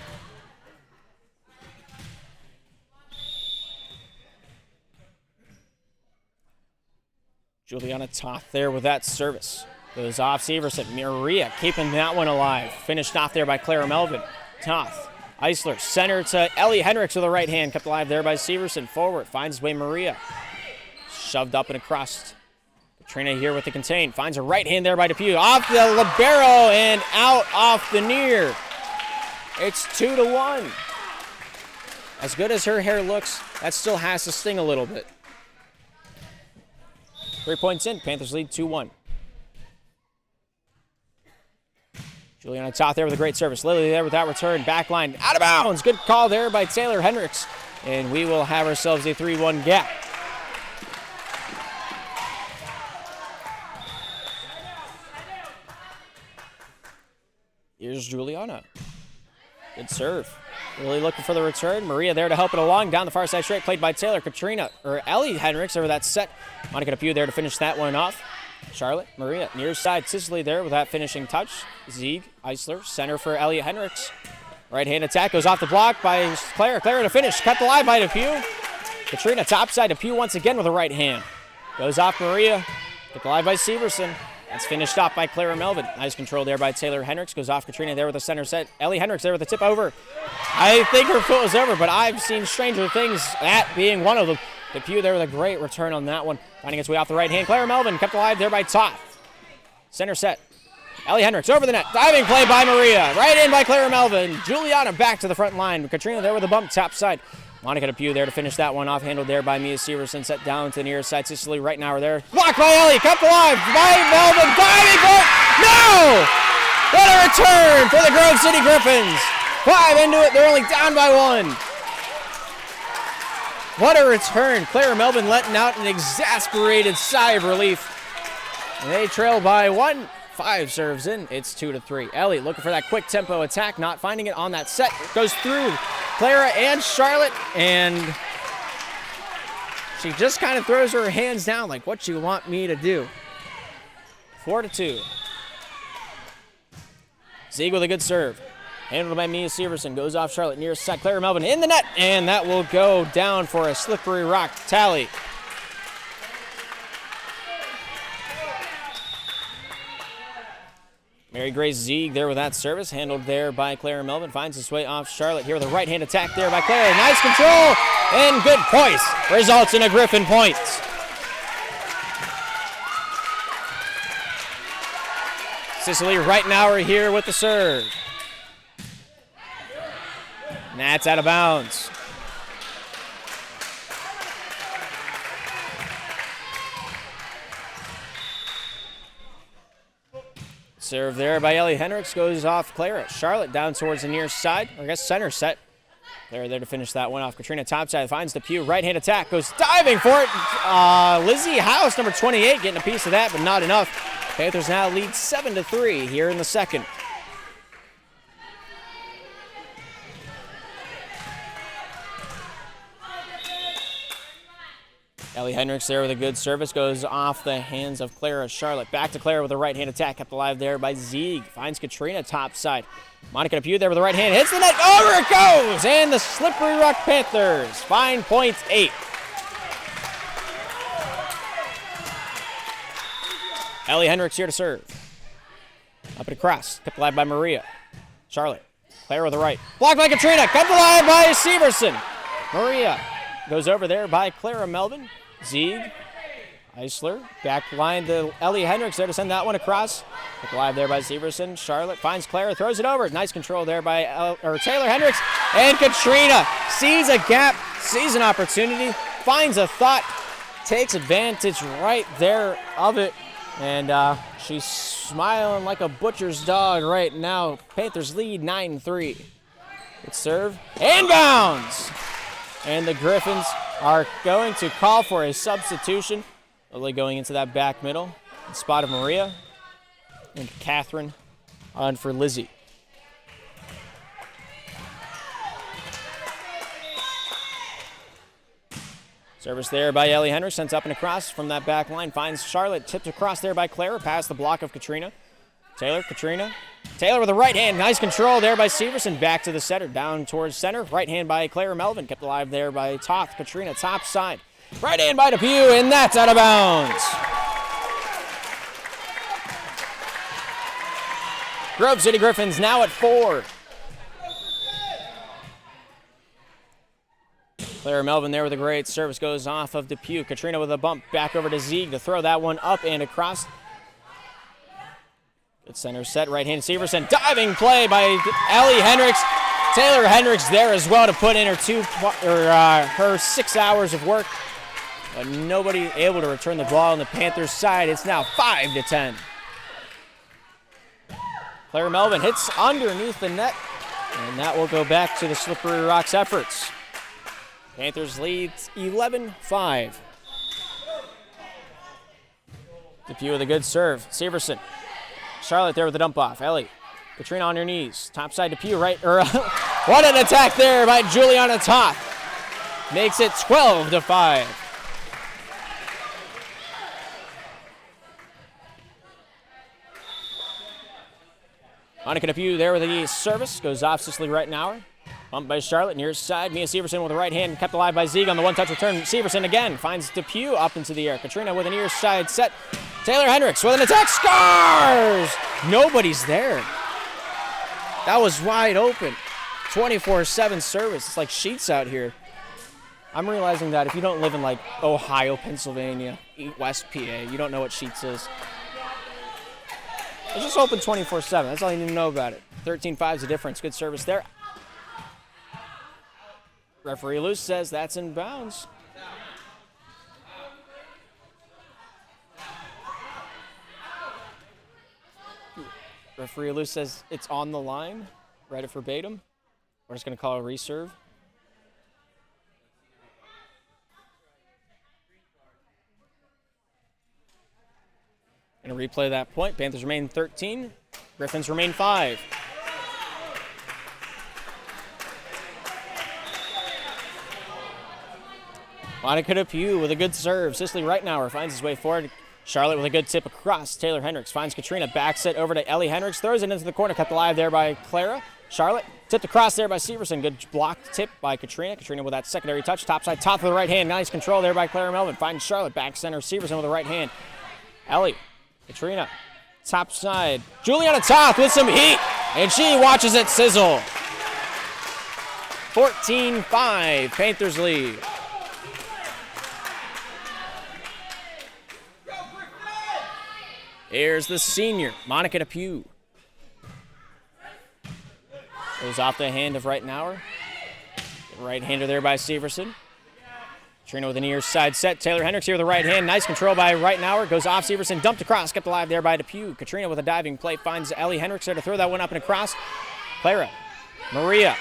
Juliana Toth there with that service. Goes off Severson. Maria keeping that one alive. Finished off there by Clara Melvin. Toth. Eisler. Center to Ellie Hendricks with the right hand. Kept alive there by Severson. Forward. Finds his way Maria. Shoved up and across. Katrina here with the contain. Finds a right hand there by Depew. Off the libero and out off the near. It's 2-1. As good as her hair looks, that still has to sting a little bit. 3 points in. Panthers lead 2-1. Juliana Toth there with a great service. Lily there with that return. Back line out of bounds. Good call there by Taylor Hendricks. And we will have ourselves a 3-1 gap. Here's Juliana. Good serve. Really looking for the return. Maria there to help it along. Down the far side straight. Played by Taylor. Ellie Hendricks over that set. Monica Depew there to finish that one off. Charlotte, Maria, near side, Sicily there with that finishing touch. Zieg, Eisler, center for Elliot Hendricks. Right hand attack goes off the block by Clara. Clara to finish, cut the line by Depew. Katrina topside, Depew once again with a right hand. Goes off Maria, cut the line by Severson. That's finished off by Clara Melvin. Nice control there by Taylor Hendricks. Goes off Katrina there with the center set. Ellie Hendricks there with the tip over. I think her foot was over, but I've seen stranger things, that being one of them. Depew there with a great return on that one. Finding its way off the right hand. Clara Melvin kept alive there by Toth. Center set. Ellie Hendricks over the net. Diving play by Maria. Right in by Clara Melvin. Juliana back to the front line. Katrina there with a bump top side. Monica Depew there to finish that one off. Handled there by Mia Severson. Set down to the near side. Sicily right now are there. Blocked by Ellie. Kept alive by Melvin. Diving play. No! What a return for the Grove City Griffins. 5 into it. They're only down by 1. What a return. Clara Melvin letting out an exasperated sigh of relief. And they trail by 1. 5 serves in. It's 2-3. Ellie looking for that quick tempo attack. Not finding it on that set. Goes through Clara and Charlotte. And she just kind of throws her hands down like, what you want me to do? 4-2. Zieg with a good serve. Handled by Mia Severson. Goes off Charlotte near side. Clara Melvin in the net. And that will go down for a Slippery Rock tally. Mary Grace Zieg there with that service. Handled there by Clara Melvin. Finds his way off Charlotte here with a right hand attack there by Clara. Nice control and good poise. Results in a Griffin point. Cicely Reitnauer here with the serve. And that's out of bounds. Serve there by Ellie Hendricks goes off Clara. Charlotte down towards the near side, or I guess center set. They're there to finish that one off. Katrina topside finds DePue. Right-hand attack goes diving for it. Lizzie House, number 28, getting a piece of that, but not enough. Panthers now lead 7-3 here in the second. Ellie Hendricks there with a good service, goes off the hands of Clara. Charlotte back to Clara with a right-hand attack, kept alive there by Zieg. Finds Katrina topside. Monica DePue there with the right hand, hits the net, over it goes! And the Slippery Rock Panthers find point 8. Ellie Hendricks here to serve. Up and across, kept alive by Maria. Charlotte, Clara with the right. Blocked by Katrina, kept alive by Severson. Maria goes over there by Clara Melvin. Zieg, Eisler, back line to Ellie Hendricks there to send that one across. Kept alive there by Severson. Charlotte finds Clara, throws it over. Nice control there by Taylor Hendricks. And Katrina sees a gap, sees an opportunity, finds a thought, takes advantage right there of it. And she's smiling like a butcher's dog right now. Panthers lead 9-3. Good serve and bounds. And the Griffins are going to call for a substitution. Lily going into that back middle. In spot of Maria. And Catherine on for Lizzie. Service there by Ellie Hendricks, sent up and across from that back line. Finds Charlotte, tipped across there by Clara, past the block of Katrina. Taylor, Katrina. Taylor with the right hand, nice control there by Severson. Back to the center, down towards center. Right hand by Clara Melvin, kept alive there by Toth. Katrina, top side. Right hand by DePue, and that's out of bounds. Grove City Griffins now at 4. Clara Melvin there with a great service, goes off of DePue. Katrina with a bump back over to Zieg to throw that one up and across. Good center set, right-handed Severson. Diving play by Ellie Hendricks. Taylor Hendricks there as well to put in her 6 hours of work. But nobody able to return the ball on the Panthers side. It's now 5-10. Clara Melvin hits underneath the net, and that will go back to the Slippery Rocks efforts. Panthers lead 11-5. DePue with a good serve. Severson. Charlotte there with the dump off. Ellie. Katrina on her knees. Topside DePue right. What an attack there by Juliana Toth. Makes it 12-5. Monica DePue there with a service. Goes off Cicely Reitnauer. Bumped by Charlotte, near side. Mia Severson with the right hand, kept alive by Zieg on the one-touch return. Severson again finds DePue up into the air. Katrina with an ear side set. Taylor Hendricks with an attack, scores! Nobody's there. That was wide open. 24/7 service. It's like Sheets out here. I'm realizing that if you don't live in like Ohio, Pennsylvania, West PA, you don't know what Sheets is. It's just open 24/7. That's all you need to know about it. 13-5 is the difference. Good service there. Referee Luce says that's in bounds. Referee Luce says it's on the line. Read it verbatim. We're just going to call a reserve. Going to replay that point. Panthers remain 13. Griffins remain 5. Monica DePue with a good serve. Cicely Reitnauer finds his way forward. Charlotte with a good tip across. Taylor Hendricks finds Katrina. Backs it over to Ellie Hendricks. Throws it into the corner. Kept alive there by Clara. Charlotte tipped across there by Severson. Good block tip by Katrina. Katrina with that secondary touch. Topside, top with the right hand. Nice control there by Clara Melvin. Finds Charlotte. Back center. Severson with the right hand. Ellie. Katrina. Top side. Juliana Toth with some heat. And she watches it sizzle. 14-5. Panthers lead. Here's the senior, Monica Depew. Goes off the hand of Reitenauer. Right-hander there by Severson. Katrina with a near side set. Taylor Hendricks here with the right hand. Nice control by Reitenauer. Goes off Severson. Dumped across. Kept alive there by Depew. Katrina with a diving play. Finds Ellie Hendricks there to throw that one up and across. Clara. Maria.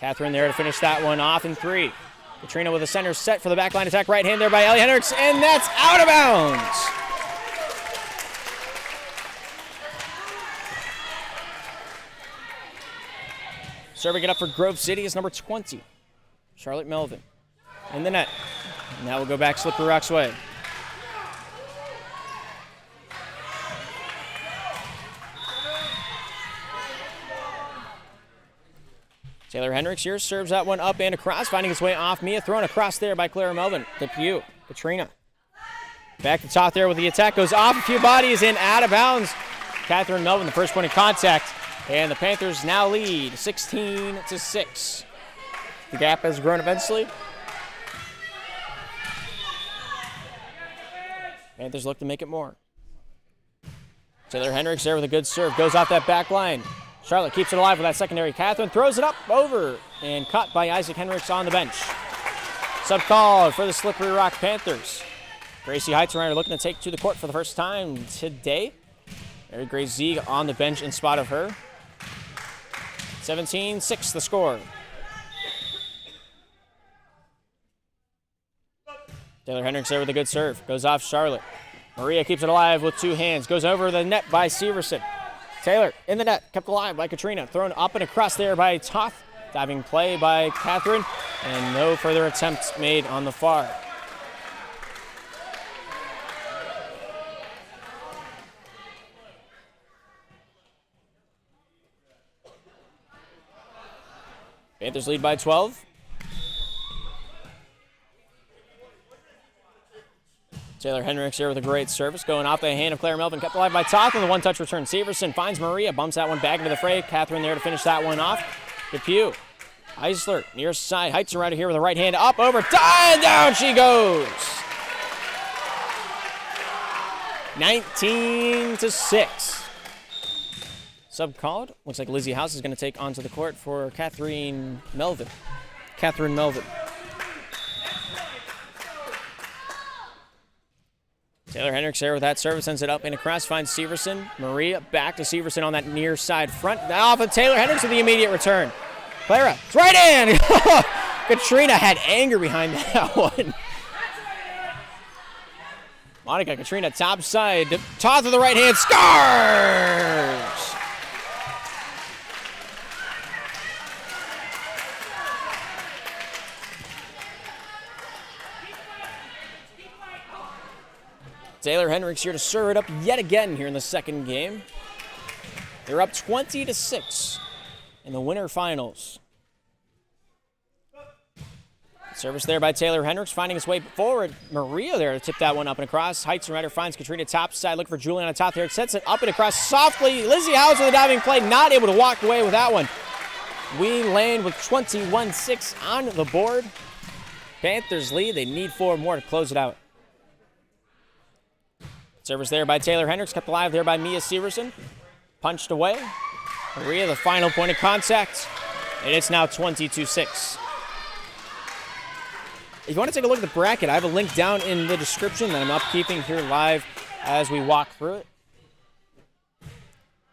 Catherine there to finish that one off in 3. Katrina with a center set for the backline attack. Right hand there by Ellie Hendricks. And that's out of bounds. Serving it up for Grove City is number 20, Charlotte Melvin. In the net. Now we'll go back Slippery Rock's way. Taylor Hendricks here serves that one up and across, finding its way off Mia. Thrown across there by Clara Melvin. Depew. Katrina. Back to top there with the attack. Goes off a few bodies and out of bounds. Catherine Melvin, the first point of contact. And the Panthers now lead 16-6. The gap has grown immensely. Panthers look to make it more. Taylor Hendricks there with a good serve. Goes off that back line. Charlotte keeps it alive with that secondary. Catherine throws it up over and caught by Isaac Hendricks on the bench. Sub call for the Slippery Rock Panthers. Gracie Heitzreiner looking to take to the court for the first time today. Mary Grace Zieg on the bench in spot of her. 17-6 the score. Taylor Hendricks there with a good serve. Goes off Charlotte. Maria keeps it alive with 2 hands. Goes over the net by Severson. Taylor in the net. Kept alive by Katrina. Thrown up and across there by Toth. Diving play by Catherine. And no further attempts made on the far. Panthers lead by 12. Taylor Hendricks here with a great service. Going off the hand of Claire Melvin. Kept alive by Toth on the one-touch return. Severson finds Maria. Bumps that one back into the fray. Catherine there to finish that one off. Depew. Eisler near side. Heitzreiner here with a right hand. Up, over, and down she goes. 19-6. Sub called. Looks like Lizzie House is going to take onto the court for Catherine Melvin. Taylor Hendricks there with that service, sends it up and across, finds Severson. Maria back to Severson on that near side front. Now off of Taylor Hendricks with the immediate return. Clara, it's right in! Katrina had anger behind that one. Monica, Katrina, top side. Toss with the right hand, scores! Taylor Hendricks here to serve it up yet again here in the second game. They're up 20-6 in the winter finals. Service there by Taylor Hendricks, finding his way forward. Maria there to tip that one up and across. Heitzreiner finds Katrina top side, looking for Juliana top there. Sets it up and across softly. Lizzie Howes with a diving play, not able to walk away with that one. We land with 21-6 on the board. Panthers lead. They need 4 more to close it out. Service there by Taylor Hendricks, kept alive there by Mia Severson. Punched away. Maria, the final point of contact. And it's now 22-6. If you want to take a look at the bracket, I have a link down in the description that I'm upkeeping here live as we walk through it.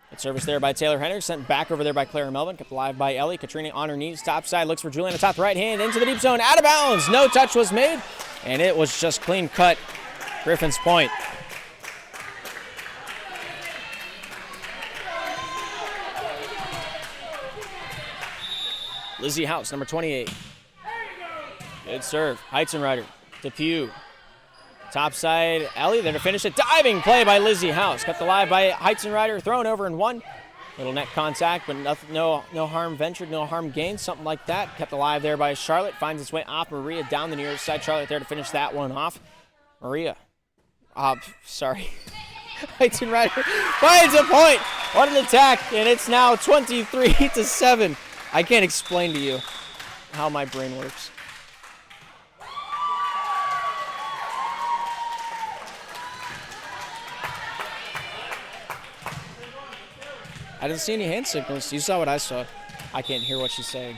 Good service there by Taylor Hendricks, sent back over there by Clara Melvin, kept alive by Ellie. Katrina on her knees, top side, looks for Juliana, top right hand, into the deep zone, out of bounds. No touch was made, and it was just clean cut. Griffin's point. Lizzie House, number 28. Good serve. Heitzreiner. Depew. Top side. Ellie there to finish it. Diving play by Lizzie House. Kept alive by Heitzreiner. Thrown over in 1. Little net contact, but nothing, no harm ventured, no harm gained. Something like that. Kept alive there by Charlotte. Finds its way off Maria down the near side. Charlotte there to finish that one off. Maria. Sorry. Heitzreiner finds a point. What an attack. And it's now 23-7. I can't explain to you how my brain works. I didn't see any hand signals. You saw what I saw. I can't hear what she's saying.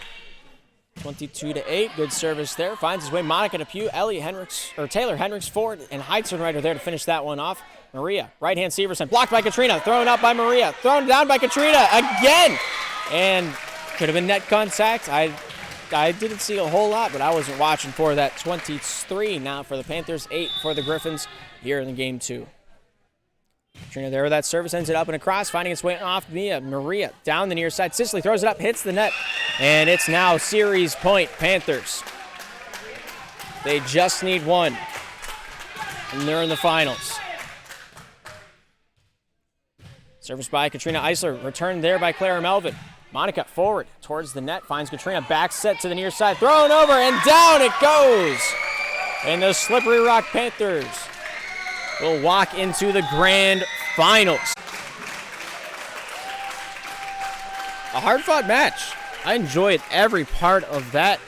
22-8. Good service there. Finds his way. Monica Depew, Taylor Hendricks forward, and Heizenreiter there to finish that one off. Maria, right-hand Severson, blocked by Katrina, thrown up by Maria, thrown down by Katrina again, and could have been net contact. I didn't see a whole lot, but I wasn't watching for that. 23 now for the Panthers, 8 for the Griffins here in the game 2. Katrina there with that service, ends it up and across, finding its way off Mia. Maria down the near side. Sicily throws it up, hits the net, and it's now series point Panthers. They just need one, and they're in the finals. Service by Katrina Eisler, returned there by Clara Melvin. Monica forward towards the net, finds Katrina, back set to the near side, thrown over, and down it goes. And the Slippery Rock Panthers will walk into the grand finals. A hard-fought match. I enjoyed every part of that.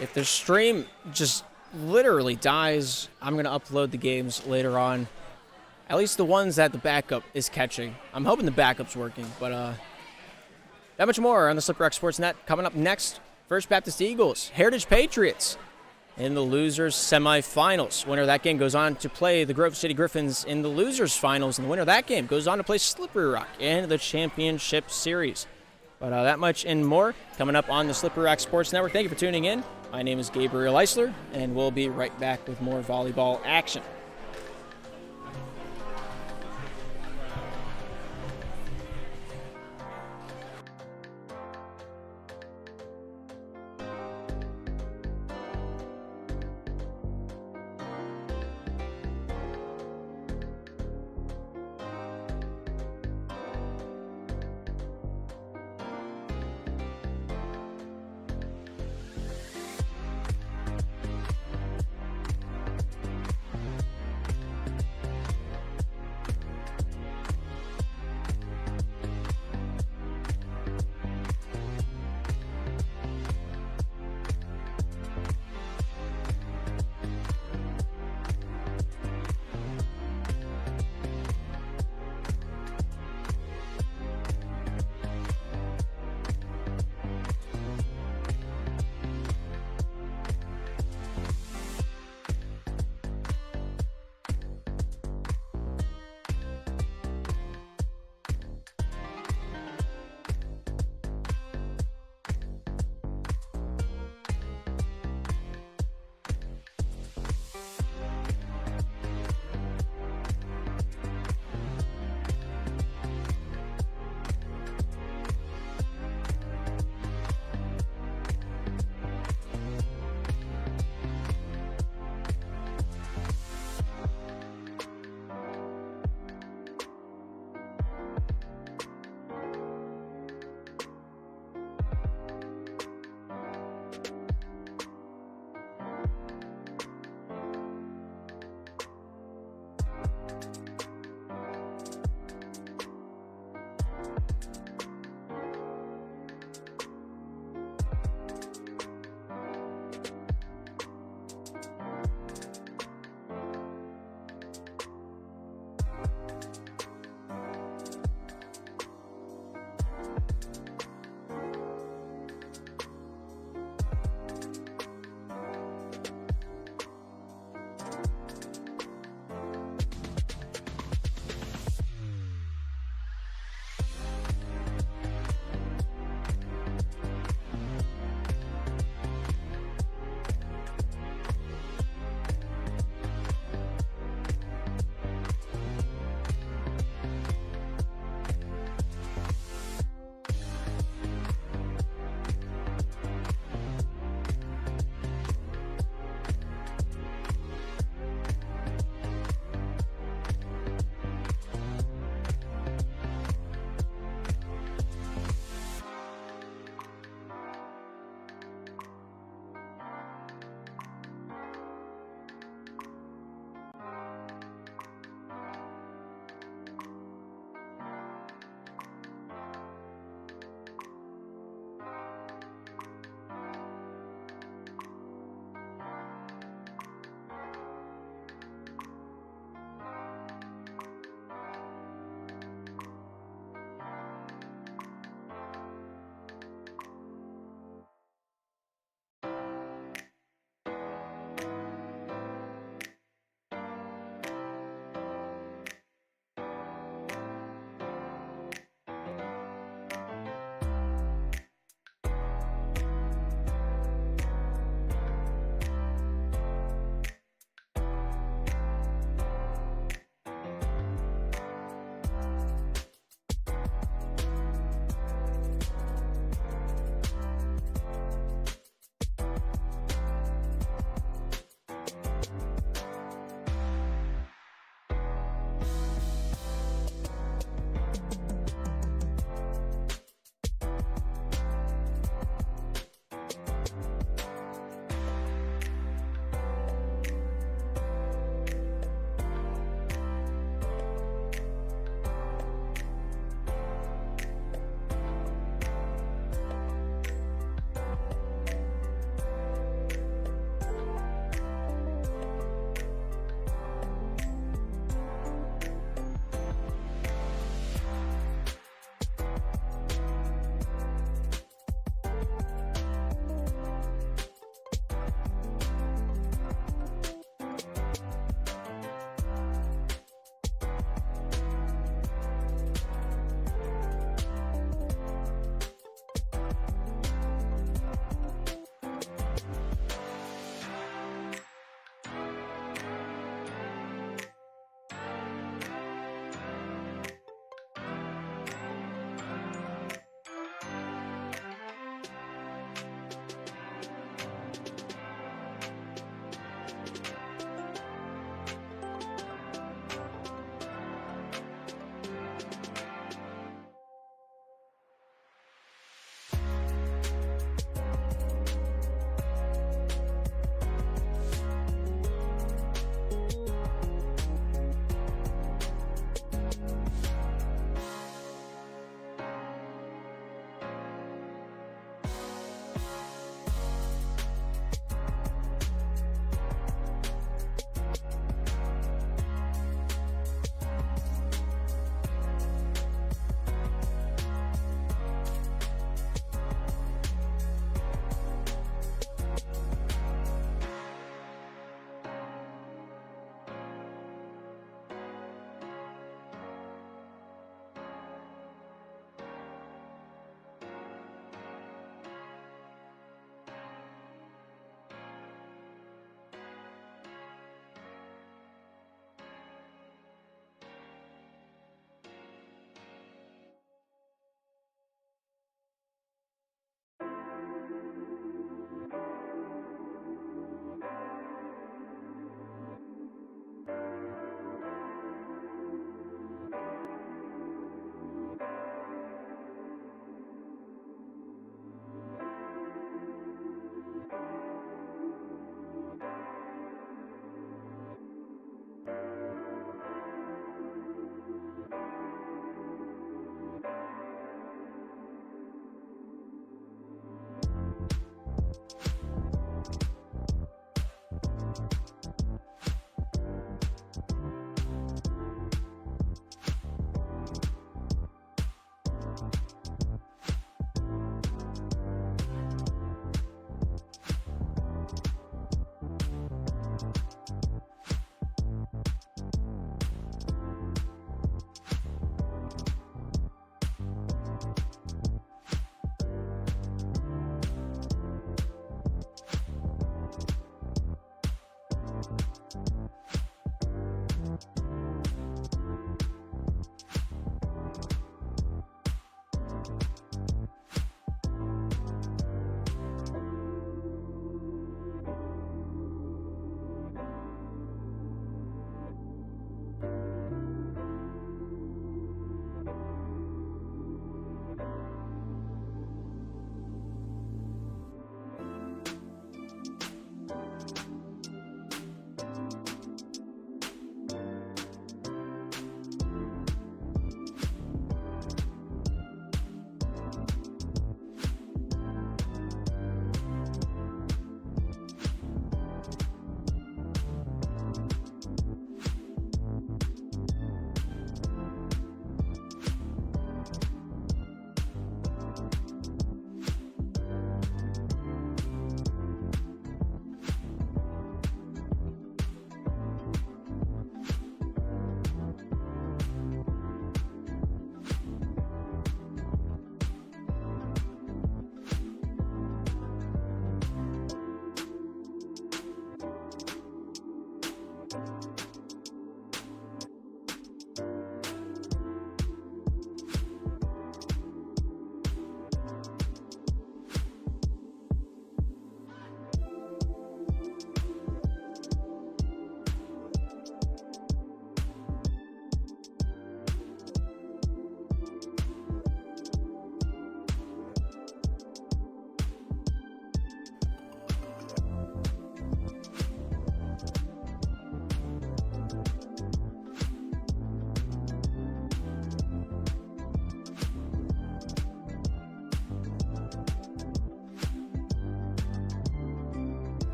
If the stream just literally dies, I'm going to upload the games later on. At least the ones that the backup is catching. I'm hoping the backup's working, but that much more on the Slippery Rock Sports Net. Coming up next, First Baptist Eagles, Heritage Patriots in the losers semifinals. Winner of that game goes on to play the Grove City Griffins in the losers finals, and the winner of that game goes on to play Slippery Rock in the championship series. But that much and more coming up on the Slippery Rock Sports Network. Thank you for tuning in. My name is Gabriel Eisler, and we'll be right back with more volleyball action.